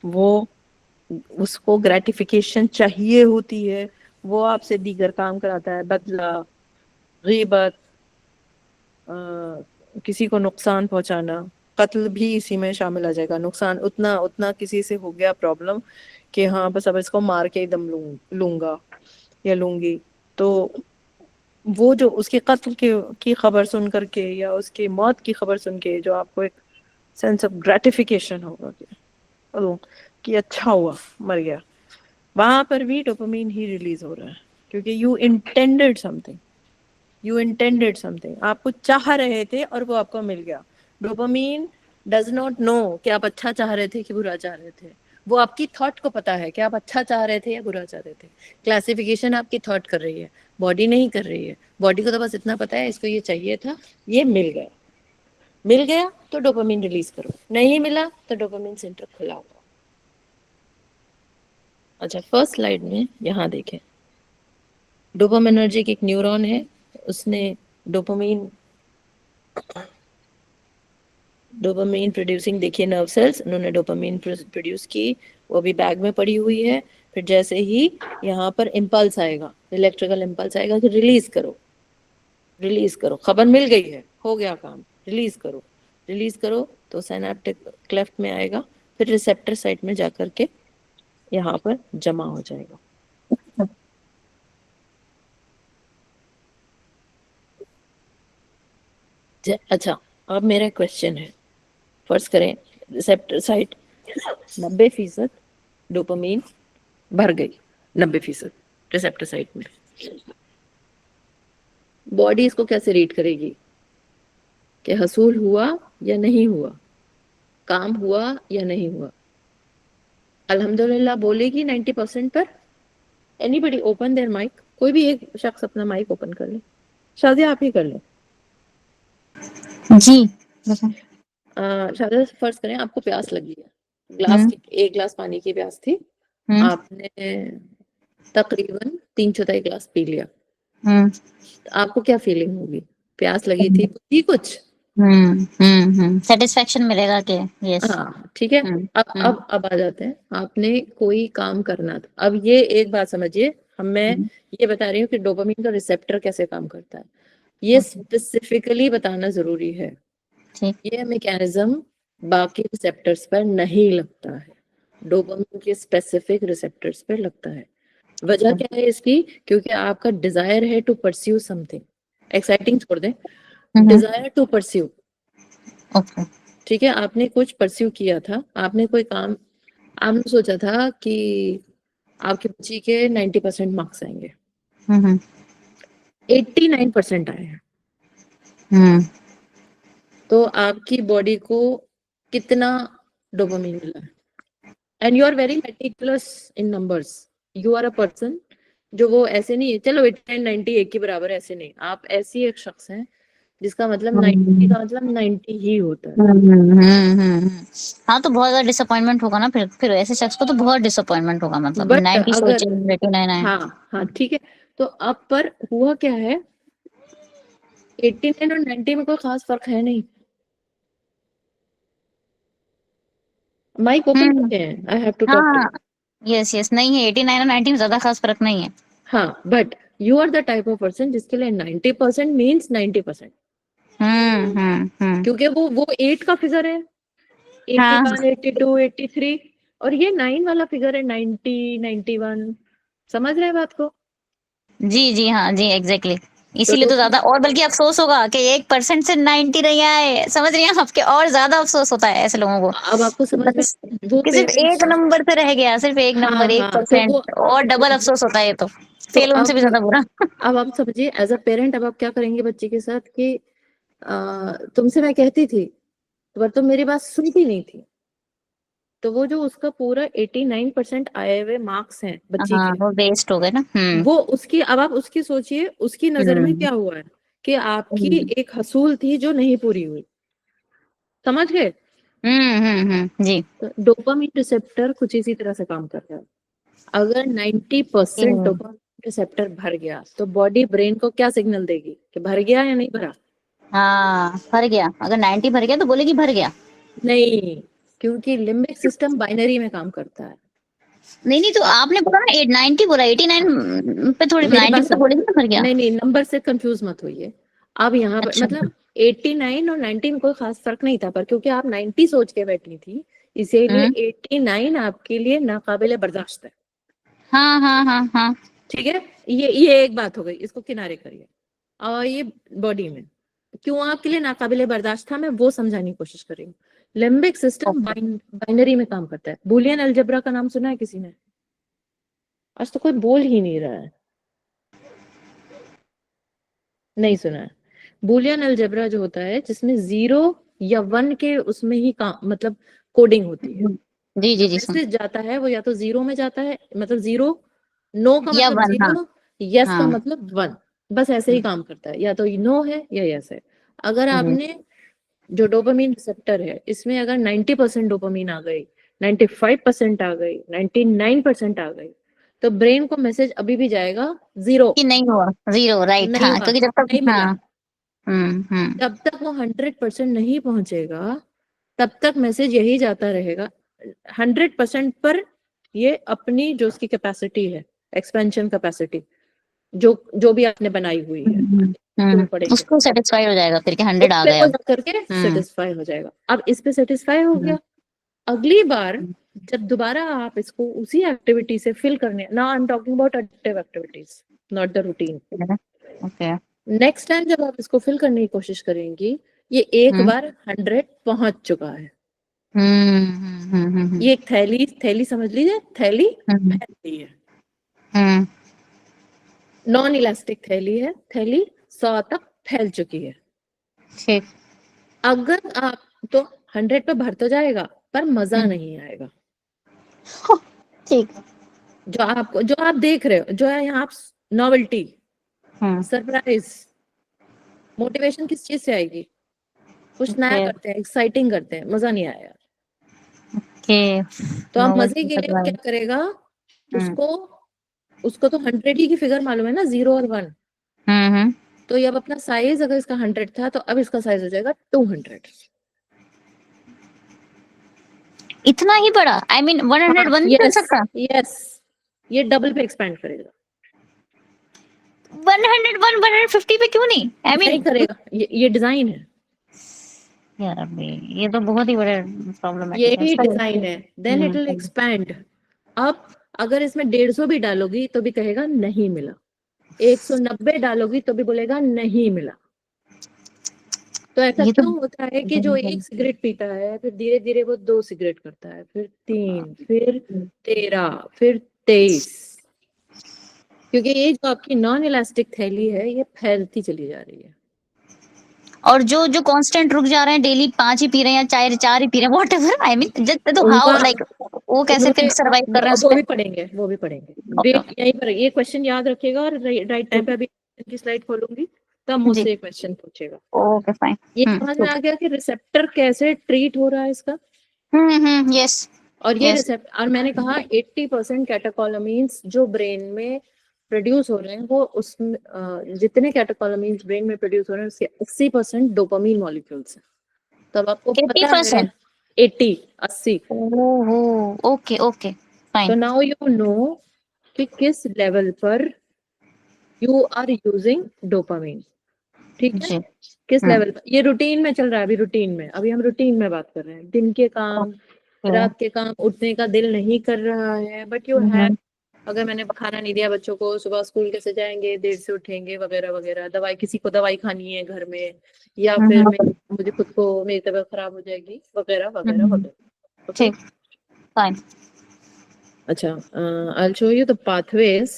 वो, उसको ग्रेटिफिकेशन चाहिए होती है। वो आपसे दीगर काम कराता है, बदला, गीबत, किसी को नुकसान पहुंचाना, कत्ल भी इसी में शामिल आ जाएगा। नुकसान उतना उतना किसी से हो गया प्रॉब्लम कि हाँ बस अब इसको मार के ही दम लूंगा या लूंगी, तो वो जो उसके कत्ल की खबर सुन करके या उसकी मौत की खबर सुन के जो आपको एक सेंस ऑफ ग्रेटिफिकेशन होगा कि ओह, कि अच्छा हुआ, मर गया, वहां पर भी डोपामीन ही रिलीज हो रहा है, क्योंकि यू इंटेंडेड समथिंग, आप कुछ चाह रहे थे और वो आपको मिल गया। डोपामीन डज नॉट नो कि आप अच्छा चाह रहे थे कि बुरा चाह रहे थे, वो आपकी थॉट को पता है कि आप अच्छा चाह रहे थे या बुरा चाह रहे थे। क्लासिफिकेशन आपकी थॉट कर रही है, बॉडी नहीं कर रही है। बॉडी को तो बस इतना पता है इसको ये चाहिए था, ये मिल गया। मिल गया तो डोपामीन रिलीज करो, नहीं मिला तो डोपामीन सेंटर खुला होगा। अच्छा, फर्स्ट स्लाइड में यहाँ देखें, डोपामिनर्जिक एक न्यूरॉन है, उसने डोपामीन डोपामीन प्रोड्यूसिंग, देखिए नर्व सेल्स, उन्होंने डोपामीन प्रोड्यूस की वो अभी बैग में पड़ी हुई है। फिर जैसे ही यहाँ पर इम्पल्स आएगा, इलेक्ट्रिकल इम्पल्स आएगा कि रिलीज करो, रिलीज करो, खबर मिल गई है, हो गया काम, रिलीज करो, रिलीज करो, तो सिनेप्टिक क्लेफ्ट में आएगा, फिर रिसेप्टर साइट में जाकर के यहाँ पर जमा हो जाएगा। अच्छा, अब मेरा क्वेश्चन है, फर्ज करें रिसेप्टर साइट 90% डोपामीन भर गई, 90% रिसेप्टर साइट में, बॉडी इसको कैसे रीड करेगी कि हसूल हुआ या नहीं हुआ, काम हुआ या नहीं हुआ? अल्हम्दुलिल्लाह बोलेगी 90% पर। एनीबडी ओपन देयर माइक, कोई भी एक शख्स अपना माइक ओपन कर ले। शादिया आप ही कर ले।
जी
शादिया फर्ज करें आपको प्यास लगी है, ग्लास की, एक ग्लास पानी की प्यास थी, आपने तकरीबन 3/4 गिलास पी लिया, तो आपको क्या फीलिंग होगी? प्यास लगी थी, बुद्धि कुछ,
सेटिस्फेक्शन मिलेगा कि यस।
हाँ ठीक है। अब आ जाते हैं, आपने कोई काम करना था। अब ये एक बात समझिए, मैं ये बता रही हूँ कि डोपामिन का रिसेप्टर कैसे काम करता है, ये स्पेसिफिकली बताना जरूरी है। ये मैकेनिज्म बाकी रिसेप्टर्स पर नहीं लगता है, डोपामिन के स्पेसिफिक रिसेप्टर्स पर लगता है। वजह क्या है इसकी? क्योंकि आपका डिजायर है टू परस्यू समथिंग, एक्साइटिंग छोड़ दें, डिजायर टू परस्यू, ठीक है, आपने कुछ परस्यू किया था, आपने कोई काम, आपने सोचा था कि आपकी बच्ची के 90% मार्क्स आएंगे, 89% आए हैं, तो आपकी बॉडी को कितना डोपामिन मिला है? And you are very meticulous in numbers, you are a person जो, वो ऐसे नहीं है चलो 89 90 एक के बराबर, ऐसे नहीं, आप ऐसी एक शख्स हैं जिसका मतलब 90 का मतलब 90 ही होता है।
हाँ तो बहुत ज्यादा डिसअपॉइंटमेंट होगा ना, फिर ऐसे शख्स को तो बहुत डिसअपॉइंटमेंट होगा, मतलब
बट
90
अगर,
सोचे 89 आए।
हाँ हाँ ठीक है, तो अब पर हुआ क्या है, 89 और 90 में कोई खास फर्क है नहीं। माइक ओपन करते हैं, I have to talk to.
हाँ यस यस, नहीं है 89 और 90 में ज्यादा खास फर्क नहीं है।
हाँ but you are the type of person जिसके लिए 90% मीन्स 90%, क्योंकि वो 8 का फिगर है, 81 82 83, और ये 9 वाला फिगर है, 90 91, समझ रहे हैं बात को?
जी जी हाँ जी एग्जैक्टली, इसीलिए
तो
तो ज्यादा, और बल्कि अफसोस होगा कि 1% से 90 नहीं आए, समझ रही हैं आपके, और ज्यादा अफसोस होता है ऐसे लोगों को।
अब आपको समझ में, वो
कि सिर्फ
पेरेंट्स,
एक नंबर से रह गया, सिर्फ एक
हाँ
नंबर, एक
हाँ, तो वो,
परसेंट, और डबल अफसोस होता है ये तो,
तो
फेल उनसे भी ज्यादा बुरा।
अब आप समझिए एज अ पेरेंट, अब आप क्या करेंगे बच्चे के साथ कि तुमसे मैं कहती थी पर तुम मेरी बात सुनती नहीं थी, तो वो जो उसका पूरा 89% आए हुए मार्क्स हैं बच्ची
हाँ
के,
वो वेस्ट हो गए ना।
वो उसकी, अब आप उसकी सोचिए, उसकी नजर में
हम्म
क्या हुआ है कि आपकी एक हसूल थी जो नहीं पूरी हुई, समझ गए?
जी।
तो डोपामिन रिसेप्टर कुछ इसी तरह से काम कर रहा है। अगर 90% डोपामिन रिसेप्टर भर गया तो बॉडी ब्रेन को क्या सिग्नल देगी कि भर गया या नहीं भरा?
हाँ भर गया, अगर 90 भर गया तो बोलेगी भर गया।
नहीं, क्योंकि लिम्बिक सिस्टम बाइनरी में काम करता है।
नहीं नहीं, तो आपने बोला ना 90 बोला, 89 पे थोड़ी,
मेरी
90
बात
पे तो
सुन,
बोलेगी ना भर गया।
नहीं नहीं, नंबर से कंफ्यूज मत होइए। अब यहाँ पर
अच्छा।
मतलब 89 और 90 में कोई खास फर्क नहीं था, पर क्योंकि आप 90 सोच के बैठी थी, इसीलिए 89 आपके लिए नाकाबिले बर्दाश्त है।
हाँ हाँ हाँ हाँ।
ठीक है, ये एक बात हो गई, इसको किनारे करिए। और ये बॉडी में क्यों आपके लिए नाकाबिले बर्दाश्त था, मैं वो समझाने की कोशिश कर रही हूँ। लिम्बिक सिस्टम बाइनरी में काम करता है। बूलियन अलजेब्रा का नाम सुना है किसी ने? आज तो कोई बोल ही नहीं रहा है, नहीं सुना है। बूलियन अलजेब्रा जो होता है जिसमें 0 या 1 के उसमें ही काम, मतलब कोडिंग होती है,
जी
जो
जी जी सुन।
मैसेज जाता है वो या तो 0 में जाता है, मतलब 0, नो का
या
मतलब
वन, हाँ
0, यस का
हाँ।
मतलब 1, बस ऐसे ही काम करता है, या तो नो है या यस है। अगर
जी।
आपने, जो डोपामीन रिसेप्टर है इसमें अगर 90% डोपामीन आ गई, 95% आ गई, 99% आ गई, तो ब्रेन को मैसेज अभी भी जाएगा 0,
कि नहीं हुआ, जीरो, राइट,
नहीं
हाँ
हुआ,
क्योंकि जब तक,
नहीं मिला।
हाँ। हम्म।
जब तक वो 100% नहीं पहुंचेगा तब तक मैसेज यही जाता रहेगा, 100% पर ये अपनी जो उसकी कैपेसिटी है, एक्सपेंशन कैपेसिटी, जो भी आपने बनाई हुई है, तो पढ़ेंगे
उसको सेटिस्फाई हो जाएगा फिर कि 100 आ
उस पे
गए
वो
अब।
जा करके सेटिस्फाई हो जाएगा। अब इस पे सेटिस्फाई हो गया, अगली बार जब दोबारा आप इसको उसी एक्टिविटी से फिल करने, now I am talking about additive activities, not the routine.
Okay.
Next time जब आप इसको फिल करने की कोशिश करेंगी, ये एक बार 100 पहुंच चुका है। ये एक थैली समझ लीजिए, थैली फैल गई है, नॉन इलास्टिक थैली है, थैली 100 तक फैल चुकी है।
ठीक।
अगर आप तो 100 पे भर तो जाएगा पर मजा नहीं आएगा।
ठीक।
जो आप देख रहे हो, जो है यहाँ आप नॉवेल्टी, सरप्राइज, मोटिवेशन किस चीज से आएगी? कुछ नया करते हैं, एक्साइटिंग करते हैं, मजा नहीं आया। तो आप मजे के लिए क्या करेगा, उसको तो 100 ही की फिगर मालूम है ना, 0 और 1। तो ये अब अपना साइज, अगर इसका 100 था तो अब इसका साइज हो जाएगा 200।
इतना ही बड़ा? आई मीन 101 नहीं कर सकता?
यस, ये डबल पे एक्सपेंड करेगा।
101 150 पे क्यों नहीं? आई मीन
नहीं करेगा, ये डिजाइन है,
यार अभी ये तो बहुत ही बड़े प्रॉब्लमेटिक
ये
है
ही
इसका।
डिजाइन है। Then it will expand. अब अगर इसमें 150 भी डालोगी तो भी कहेगा नहीं मिला, 190 डालोगी तो भी बोलेगा नहीं मिला। तो ऐसा
ये तो
क्यों होता है कि जो एक सिगरेट पीता है, फिर धीरे धीरे वो 2 सिगरेट करता है, फिर 3, फिर 13, फिर 23, क्योंकि ये जो आपकी नॉन इलास्टिक थैली है, ये फैलती चली जा रही है।
और जो जो कांस्टेंट रुक जा रहे हैं, डेली 5 ही पी रहे हैं या 4 ही पी रहे हैं, व्हाटएवर, आई मीन जस्ट तो हाउ लाइक वो कैसे फिर सरवाइव कर रहे हैं उस
वो
पे?
भी पढ़ेंगे, वो भी पढ़ेंगे।
ओके
वेट, यहीं पर ये क्वेश्चन याद रखिएगा, और राइट टाइम पे अभी की स्लाइड खोलूंगी तब
जी।
मुझसे क्वेश्चन पूछेगा।
Okay fine.
ये समझ में आ गया कि रिसेप्टर कैसे ट्रीट हो रहा है इसका।
यस।
और ये
यस।
रिसेप्टर, और मैंने कहा 80% कैटेकोलामीन्स जो ब्रेन में प्रोड्यूस हो रहे हैं, वो उसमें जितने कैटेकोलामीन्स ब्रेन में प्रोड्यूस हो रहे हैं उसके 80% डोपामीन मॉलिक्यूल्स हैं। तब आपको पता है
80%?
80।
ओहो। ओके ओके
तो
फाइन।
नाउ यू नो कि किस लेवल पर यू आर यूजिंग डोपामीन। ठीक है,
जी।
किस लेवल पर। ये रूटीन में चल रहा है, अभी हम रूटीन में बात कर रहे हैं। दिन के काम, रात के काम, उठने का दिल नहीं कर रहा है, बट यू हैव, अगर मैंने खाना नहीं दिया बच्चों को, सुबह स्कूल कैसे जाएंगे, देर से उठेंगे, वगैरह वगैरह, दवाई, किसी को दवाई खानी है घर में, या फिर मुझे खुद को, मेरी तबीयत खराब हो जाएगी, वगैरह वगैरह वगैरह। ओके,
ठीक फाइन।
अच्छा, I will show you the pathways.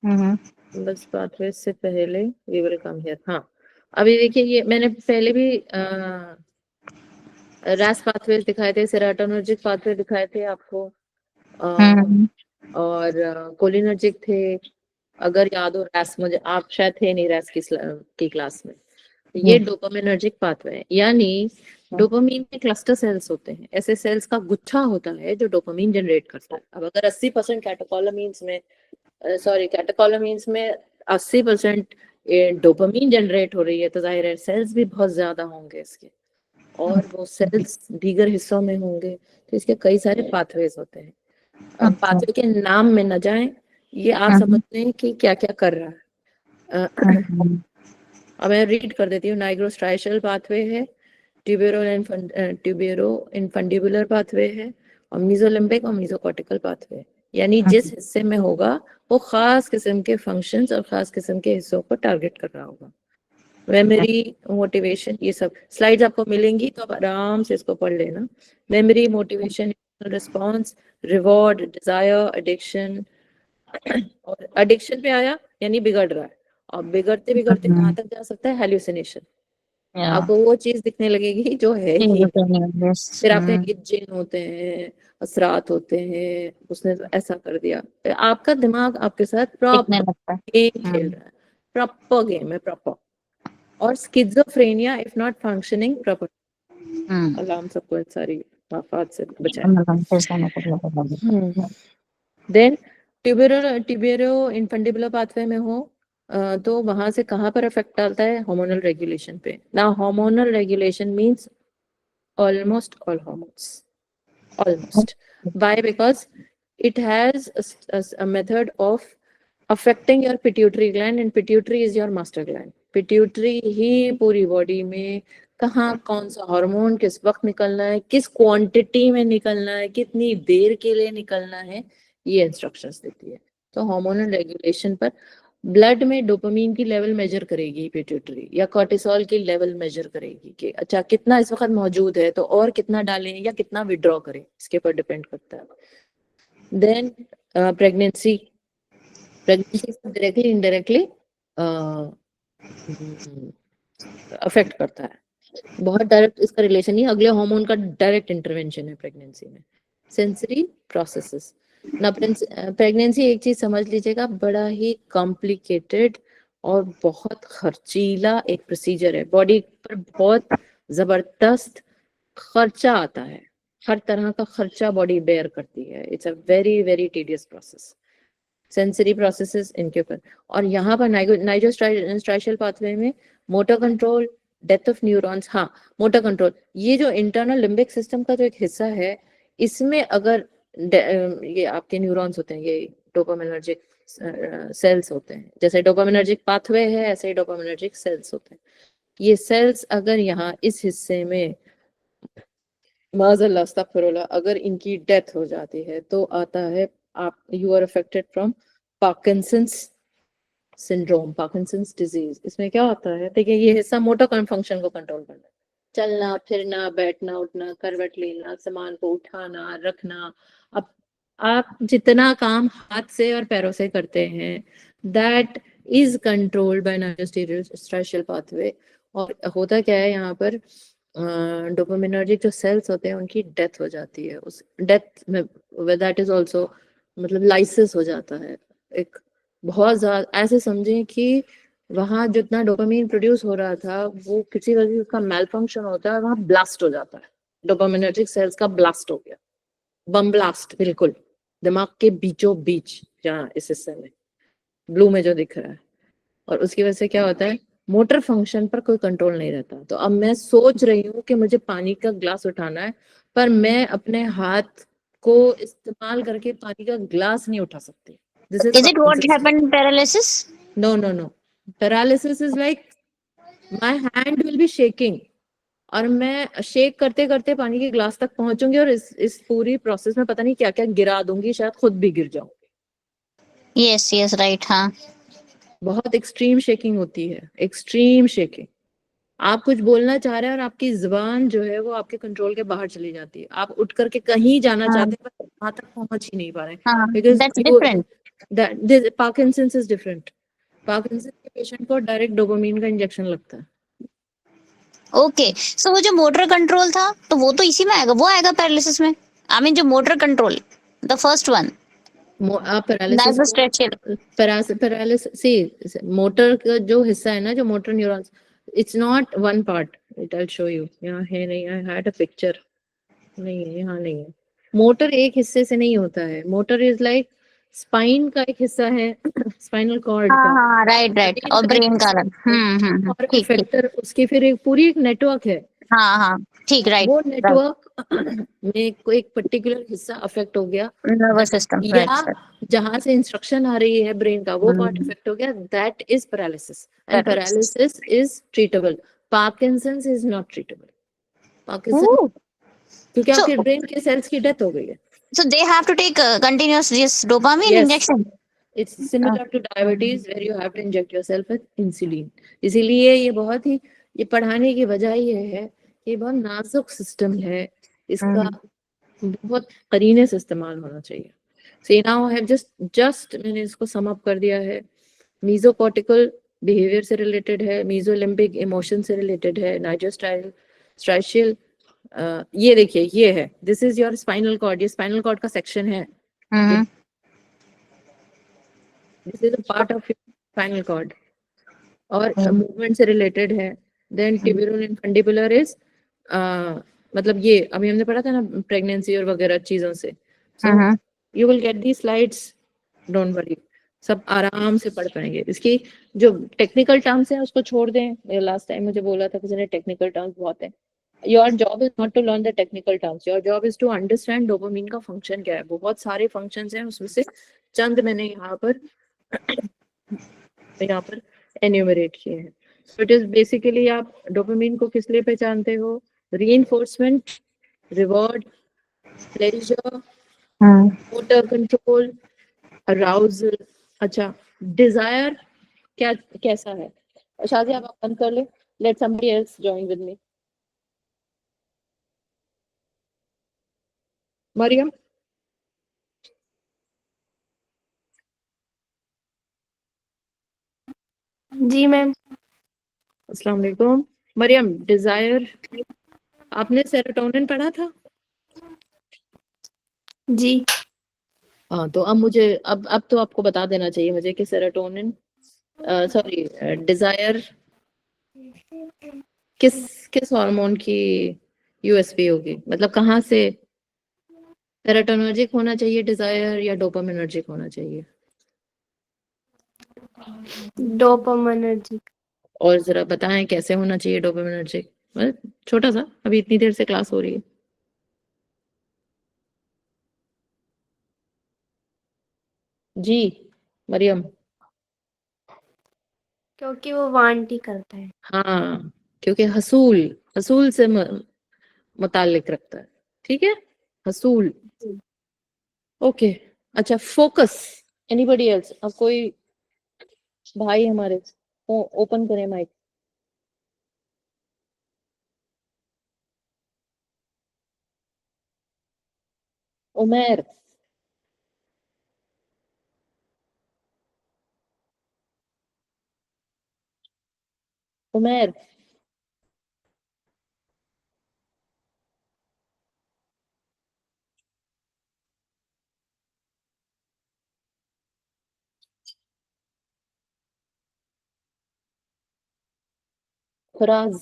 बस पाथवेज से पहले वी विल कम हियर। हाँ, अभी देखिए, ये मैंने पहले भी रैस पाथवेज दिखाए थे, सेरोटोनर्जिक पाथवे दिखाए थे आपको, और कोलिनर्जिक थे। अगर याद हो रैस, मुझे, आप शायद थे नहीं रैस की क्लास में। ये डोपामिनर्जिक पाथवे है, यानी डोपामीन में क्लस्टर सेल्स होते हैं, ऐसे सेल्स का गुच्छा होता है जो डोपामीन जनरेट करता है। अब अगर 80% कैटेकोलामीन्स में, सॉरी, कैटेकोलामीन्स में 80% डोपामीन जनरेट हो रही है, तो जाहिर है सेल्स भी बहुत ज्यादा होंगे इसके, और वो सेल्स दीगर हिस्सों में होंगे, तो इसके कई सारे पाथवेज होते हैं। अब पाथवे के नाम में न जाएं, ये आप समझते हैं कि क्या क्या कर रहा है। अब मैं रीड कर देती हूँ। नाइग्रोस्ट्राइशल पाथवे है, ट्यूबेरो इनफंडिबुलर पाथवे है, और मीजोलिम्बिक और मीजोकॉर्टिकल पाथवे, यानी जिस हिस्से में होगा वो खास किस्म के फंक्शंस और खास किस्म के हिस्सों को टारगेट कर रहा होगा। मेमोरी, मोटिवेशन, ये सब स्लाइड्स आपको मिलेंगी तो आप आराम से इसको पढ़ लेना। Memory, motivation, response, reward, desire, addiction. और एडिक्शन पे आया यानी बिगड़ रहा है, और बिगड़ते बिगड़ते कहाँ तक जा सकता है, हेल्यूसिनेशन। आपको वो चीज दिखने लगेगी जो है ही नहीं। फिर आपके जिन होते हैं, असरात होते हैं, उसने तो ऐसा कर दिया। तो आपका दिमाग आपके साथ प्रॉपर गेम खेल रहा है, प्रॉपर गेम है, प्रॉपर। और schizophrenia if not functioning proper. Alarm सबको इन सारी आफात से बचाए। देन ट्यूबेरो इनफंडिबुलर पाथवे में हो, तो वहां से कहाँ पर इफेक्ट डालता है, हार्मोनल रेगुलेशन पे। ना hormonal regulation means almost all hormones, almost. Why? Because it has a method of affecting your pituitary gland, and pituitary is your master gland. pituitary ही पूरी बॉडी में कहाँ कौन सा हार्मोन किस वक्त निकलना है, किस क्वांटिटी में निकलना है, कितनी देर के लिए निकलना है, ये इंस्ट्रक्शंस देती है। तो हार्मोनल रेगुलेशन पर ब्लड में डोपामीन की लेवल मेजर करेगी पिट्यूटरी, या कॉर्टिसोल की लेवल मेजर करेगी कि अच्छा कितना इस वक्त मौजूद है तो और कितना डालें या कितना विड्रॉ करें, इसके ऊपर डिपेंड करता है। Then pregnancy directly indirectly affect करता है। बहुत डायरेक्ट इसका रिलेशन नहीं, अगले हार्मोन का डायरेक्ट इंटरवेंशन है प्रेगनेंसी में। सेंसरी प्रोसेसेस ना, प्रेगनेंसी एक चीज समझ लीजिएगा, बड़ा ही कॉम्प्लिकेटेड और बहुत खर्चीला एक प्रोसीजर है। बॉडी पर बहुत जबरदस्त खर्चा आता है, हर तरह का खर्चा बॉडी बेयर करती है। It's a very very tedious process, sensory processes इनके ऊपर। और यहाँ पर नाइजोस्ट्राइशियल पाथवे में motor control, death of neurons, हाँ मोटर कंट्रोल, ये जो इंटरनल लिम्बिक सिस्टम का जो एक हिस्सा है, इसमें अगर ये आपके न्यूरॉन्स होते हैं, ये डोपामिनर्जिक सेल्स होते हैं, जैसे डोपामिनर्जिक पाथवे है ऐसे ही डोपामिनर्जिक सेल्स होते हैं। ये सेल्स अगर यहाँ इस हिस्से में माज़अल्लाह अस्तगफिरुल्लाह अगर इनकी डेथ हो जाती है तो आता है आप, you are affected from Parkinson's syndrome, Parkinson's disease. इसमें क्या होता है, देखिए ये हिस्सा मोटर फंक्शन को कंट्रोल करना है, चलना फिरना बैठना उठना, करवट लेना, सामान को उठाना रखना। अब आप जितना काम हाथ से और पैरों से करते हैं, that is controlled by nigrostriatal pathway. और होता क्या है यहाँ पर, डोपामिनर्जिक जो सेल्स होते हैं उनकी डेथ हो जाती है। उस डेथ में दैट इज ऑल्सो मतलब लाइसिस हो जाता है एक, बहुत ज्यादा ऐसे समझें कि वहां जितना डोपामीन प्रोड्यूस हो रहा था वो किसी वजह से उसका मेल फंक्शन होता है, वहां ब्लास्ट हो जाता है, डोपामिनर्जिक सेल्स का ब्लास्ट हो गया, बम ब्लास्ट, बिल्कुल दिमाग के बीचों बीच, जहाँ इस हिस्से में ब्लू में जो दिख रहा है। और उसकी वजह से क्या होता है, मोटर फंक्शन पर कोई कंट्रोल नहीं रहता। तो अब मैं सोच रही हूँ कि मुझे पानी का ग्लास उठाना है, पर मैं अपने हाथ को इस्तेमाल करके पानी का ग्लास नहीं उठा सकती। This is
Is it what happened in paralysis?
No. Paralysis is like my hand will be shaking, और मैं शेक करते करते पानी के ग्लास तक पहुंचूंगी और इस पूरी प्रोसेस में पता नहीं क्या क्या गिरा दूंगी, शायद खुद भी गिर जाऊंगी।
Yes, right, हाँ।
बहुत एक्सट्रीम शेकिंग होती है, एक्सट्रीम शेकिंग। आप कुछ बोलना चाह रहे हैं और आपकी जुबान जो है वो आपके कंट्रोल के बाहर चली जाती है, आप उठ करके कहीं जाना चाहते हैं पर वहां तक पहुंच ही नहीं पा रहे, because
That's different.
Parkinson's is different. Parkinson's के पेशेंट को डायरेक्ट डोपामीन का इंजेक्शन लगता है।
ओके, सो वो जो मोटर कंट्रोल था तो वो तो इसी में आएगा, वो आएगा पैरालिसिस में। आई मीन जो motor control, the first one,
paralysis motor का जो हिस्सा है ना, जो motor neurons, it's not one part. It I show you, यहाँ है नहीं, आई हैड अ पिक्चर, नहीं है यहाँ नहीं है। मोटर एक हिस्से से नहीं होता है, मोटर इज लाइक स्पाइन का एक हिस्सा है, स्पाइनल कॉर्ड का,
हाँ, राइट, और ब्रेन का अलग।
और
ठीक,
इफेक्टर उसकी फिर एक पूरी एक नेटवर्क है।
हाँ, ठीक, राइट।
वो नेटवर्क में कोई एक पर्टिकुलर हिस्सा अफेक्ट हो गया,
नर्वस सिस्टम,
या जहां से इंस्ट्रक्शन आ रही है ब्रेन का वो पार्ट इफेक्ट हो गया, that is paralysis, and paralysis is treatable. Parkinson's is not treatable. Parkinson क्योंकि आपके ब्रेन के सेल्स की डेथ हो गई है।
So they have to take continuous this dopamine injection.
It's similar to diabetes where you have to inject yourself with insulin. इसीलिए ये बहुत ही, ये पढ़ाने की वजह ये है कि बहुत नाजुक सिस्टम है, इसका बहुत करीने से इस्तेमाल होना चाहिए। So now I have just मैंने इसको सम अप कर दिया है। मीजोकॉर्टिकल बिहेवियर से रिलेटेड है, मीजोलिम्बिक इमोशन से रिलेटेड है, नाइजोस्ट्राशियल ये देखिए ये है, this is your spinal cord, ये स्पाइनल कॉर्ड का सेक्शन है, this is a part of spinal cord और मूवमेंट से रिलेटेड है। Then tuberoinfundibular is मतलब ये अभी हमने पढ़ा था ना प्रेगनेंसी और वगैरह चीजों से। So you will get the slides, don't worry, सब आराम से पढ़ पाएंगे। इसकी जो टेक्निकल टर्म्स हैं उसको छोड़ दें, लास्ट टाइम मुझे बोला था किसी ने टेक्निकल टर्म्स बहुत है, your job is not to learn the technical terms, your job is to understand dopamine का फंक्शन क्या है। बहुत सारे फंक्शंस हैं, उसमें से चंद मैंने यहाँ पर एन्यूमरेट किए हैं। सो इट इज बेसिकली, आप डोपामिन को किस लिए पहचानते हो? Reinforcement, reward, pleasure, motor control, arousal. अच्छा, डिजायर क्या कैसा है? शादी आप बंद कर ले, let somebody else join with me. Mariam,
जी मैम।
अस्सलाम वालेकुम। मरियम, डिजायर, आपने सेरोटोनिन पढ़ा था?
जी।
हाँ, तो अब मुझे अब तो आपको बता देना चाहिए मुझे कि सेरोटोनिन, सॉरी, डिजायर किस किस हार्मोन की यूएसपी होगी, मतलब कहाँ से? सेरोटोनर्जिक होना चाहिए डिजायर या डोपामिनर्जिक होना चाहिए?
डोपामिनर्जिक।
और जरा बताएं कैसे होना चाहिए डोपामिनर्जिक? मतलब छोटा सा, अभी इतनी देर से क्लास हो रही है। जी मरियम।
क्योंकि वो वांट ही करता है।
हाँ, क्योंकि हसूल हसूल से मुताल्लिक रखता है, ठीक है, हसूल। ओके। अच्छा, फोकस, एनीबॉडी एल्स? अब कोई भाई हमारे ओपन करें माइक। उमेर, उमेर। फराज,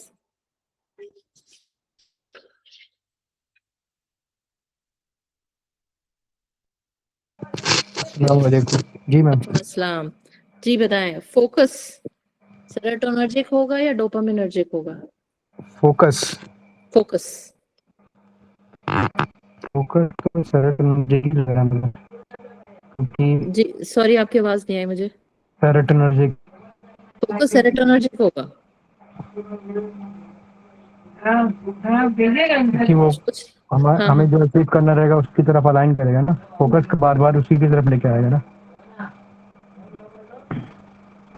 अस्सलाम वालेकुम। जी मैम।
अस्सलाम। जी बताएं, फोकस सेरोटोनर्जिक होगा या डोपामिनर्जिक होगा?
Focus
focus.
फोकस तो सेरोटोनर्जिक ही लग रहा है मुझे, क्योंकि
जी सॉरी, आपकी आवाज नहीं आई मुझे।
सेरोटोनर्जिक
फोकस सेरोटोनर्जिक होगा?
क्योंकि वो
कुछ,
हमें
हाँ
हमें
हाँ,
जो अचीव करना रहेगा उसकी तरफ अलाइन करेगा ना, फोकस को बार बार उसी की तरफ लेके आएगा ना।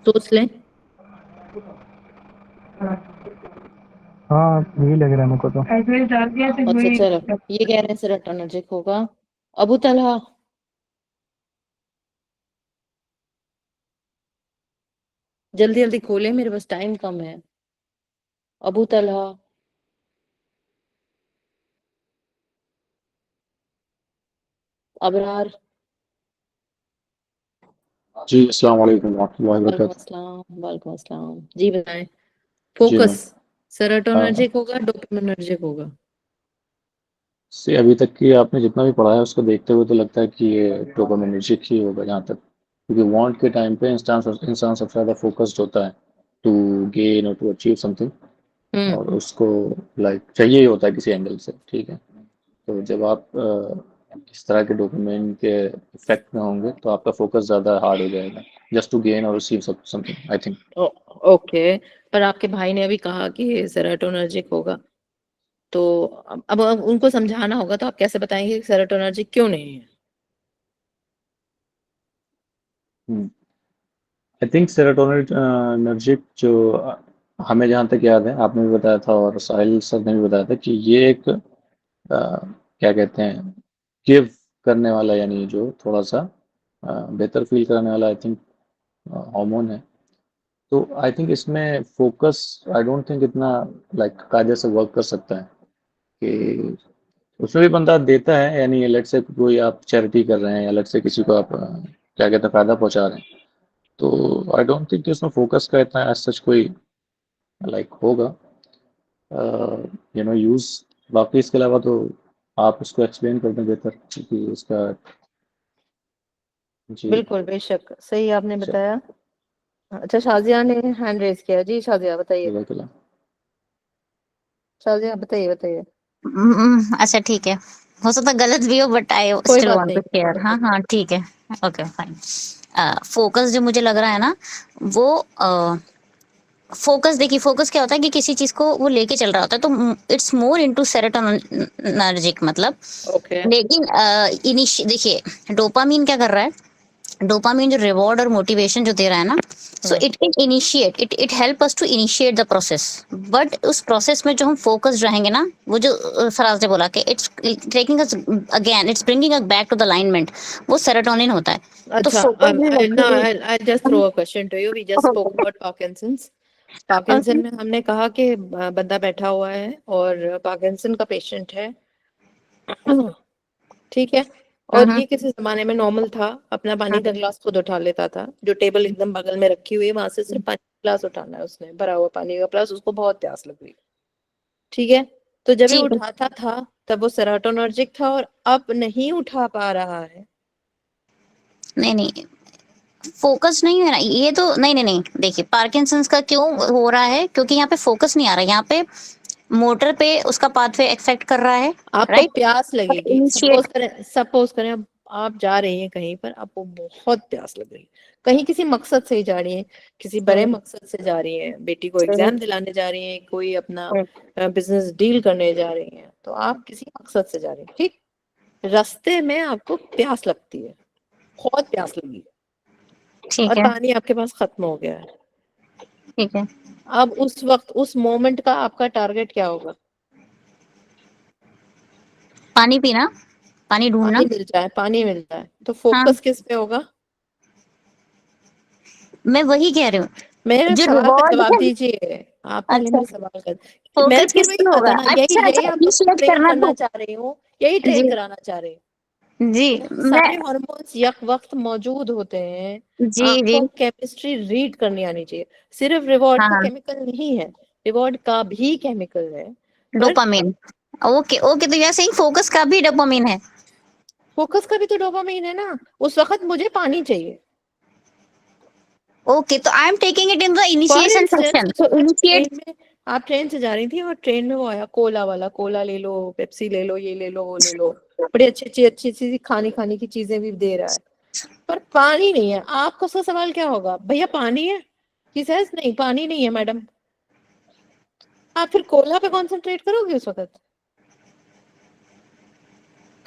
सोच लें।
हाँ यही लग रहा है मेरे को तो।
अच्छा चलो, ये कह रहे हैं सेरोटोनर्जिक होगा। अबू तलहा, जल्दी जल्दी खोले, मेरे पास टाइम कम है। अबू तलहा, अबरार।
जी अस्सलाम वालेकुम रहमतुल्लाहि व
वालेकुम
बरकातहू।
अस्सलाम, वालेकुम अस्सलाम। जी बताएं,
जी
फोकस
मैम।
सेरोटोनर्जिक होगा डोपामिनर्जिक होगा?
से अभी तक की आपने जितना भी पढ़ा है उसको देखते हुए तो लगता है कि ये डोपामिनर्जिक ही होगा जहाँ तक, क्योंकि वांट के टाइम पे इंसान सबसे ज़्यादा फोकस्ड होता है टू गेन और टू अचीव समथिंग, और उसको लाइक चाहिए ही होता है किसी एंगल से, ठीक है। तो जब आप इस तरह के डोपामिन के इफेक्ट में होंगे तो आपका फोकस ज़्यादा हार्ड हो जाएगा जस्ट टू गेन और receive something, I think.
Okay, पर आपके भाई ने अभी कहा कि सेरोटोनर्जिक होगा, तो अब उनको समझाना होगा, तो आप कैसे बताएंगे कि सेरोटोनर्जिक क्यों नहीं है?
आई थिंक सेरोटोनिनर्जिक जो हमें जहाँ तक याद है आपने भी बताया था और साहिल सर ने भी बताया था कि ये एक क्या कहते हैं, गिव करने वाला, यानी जो थोड़ा सा बेहतर फील कराने वाला आई थिंक हार्मोन है। तो आई थिंक इसमें फोकस आई डोंट थिंक इतना लाइक कायदे से वर्क कर सकता है कि उसमें भी बंदा देता है, यानी लेट से कोई आप चैरिटी कर रहे हैं या लेट से किसी को आप क्या कहते हैं फायदा पहुंचा रहे हैं, तो आई डोंट थिंक कि उसमें फोकस का इतना एज सच कोई लाइक होगा यूज। बाकी इसके अलावा तो आप उसको एक्सप्लेन कर दें बेहतर, क्योंकि इसका। जी।
बिल्कुल, बेशक सही आपने
अच्छा,
बताया। अच्छा, शाजिया ने हैंड रेज किया। जी शाजिया बताइए।
जज़ाकल्लाह।
चलिए, बताइए बताइए।
अच्छा ठीक है, हो सकता है गलत भी हो बट आई
कोई
स्टिल
बात
वांट टू
नहीं,
शेयर। हाँ हाँ ठीक है, ओके फाइन। फोकस जो मुझे लग रहा है ना, वो फोकस, देखिए फोकस क्या होता है कि किसी चीज को वो लेके चल रहा होता है, तो इट्स मोर इनटू सेरोटोनर्जिक मतलब।
ओके।
लेकिन देखिए डोपामीन क्या कर रहा है, डोपामीन जो रिवॉर्ड और मोटिवेशन जो दे रहा है ना, so it can initiate, it help us to initiate the process. But उस प्रोसेस में जो हम फोकस्ड रहेंगे ना, वो जो फराज ने बोला कि it's taking us again, it's bringing us back to the alignment, वो सेरोटोनिन होता है। तो
अच्छा,
focus is
now
actually
I'll just throw a question to you. We just spoke about Parkinson's. Parkinson में हमने कहा कि बंदा बैठा हुआ है और पार्किंसन का पेशेंट है, ठीक है, और ये किसी जमाने में नॉर्मल था, अपना पानी का ग्लास खुद उठा लेता था, जो टेबल एकदम बगल में रखी हुई है वहां से सिर्फ पानी का ग्लास उठाना है उसने, भरा हुआ पानी का ग्लास, उसको बहुत प्यास लग रही, ठीक है। तो जब ये
ठीक है।
उठाता था तब वो सेरोटोनर्जिक था, और अब नहीं उठा पा रहा है।
नहीं नहीं, फोकस नहीं है ना ये तो, नहीं नहीं नहीं, देखिए पार्किंसंस का क्यों हो रहा है, क्योंकि यहाँ पे फोकस नहीं आ रहा है, यहाँ पे मोटर पे उसका पाथवे इफेक्ट कर रहा है,
आपको
राइट।
प्यास लगेगी,
इनिशिएट,
सपोज करें अब आप जा रही हैं कहीं पर, आपको बहुत प्यास लग रही है, कहीं किसी मकसद से ही जा रही हैं, किसी बड़े मकसद से जा रही हैं, बेटी को एग्जाम दिलाने जा रही हैं, कोई अपना बिजनेस डील करने जा रही हैं, तो आप किसी मकसद से जा रही हैं, ठीक। रास्ते में आपको प्यास लगती है, बहुत प्यास लगी
ठीक
और
है
पानी आपके पास खत्म हो गया है।
ठीक है।
अब उस वक्त उस मोमेंट का आपका टारगेट क्या होगा?
पानी पीना, पानी ढूंढना।
पानी मिल जाए, पानी मिल जाए, तो
हाँ,
फोकस किस पे होगा?
मैं वही कह रही हूँ,
मेरे
जो
सवाल का
रिवॉर्ड
जवाब
है।
दीजिए, आप पहले
अच्छा,
मेरे सवाल का। मैं
फोकस
फिर
किस
वही
पे
कहा
होगा?
था ना, यही
अच्छा
यही
अच्छा,
आपको
इनिशिएट
ट्रेन
करना
करना
तो।
चाह रही हूँ, यही ट्रेन
जी
कराना चाह रही हूँ।
जी, मैं,
सारे हार्मोन्स यक वक्त मौजूद होते हैं,
जी जी,
आपको केमिस्ट्री रीड करनी आनी चाहिए। सिर्फ रिवॉर्ड
हाँ
का
हाँ,
केमिकल नहीं है, रिवॉर्ड का भी केमिकल है, पर
डोपामिन। ओके ओके, तो यह सही, फोकस का भी डोपामिन है।
फोकस का भी तो डोपामाइन है ना। उस वक्त मुझे पानी चाहिए।
ओके, तो I am taking it in the
for
initiation
instance
section,
उस
तो
वक्त
इनिशिएट।
ट्रेन में, आप ट्रेन से जा रही थी और ट्रेन में वो आया कोला वाला, कोला ले लो, पेप्सी ले लो, ये ले लो, वो ले लो, बड़ी अच्छी अच्छी खाने खाने की चीजें भी दे रहा है, पर पानी नहीं है। आपका उसका सवाल क्या होगा? भैया पानी है? ही सेज नहीं, पानी नहीं है मैडम। आप फिर कोला पे कॉन्सेंट्रेट करोगे उस वक्त?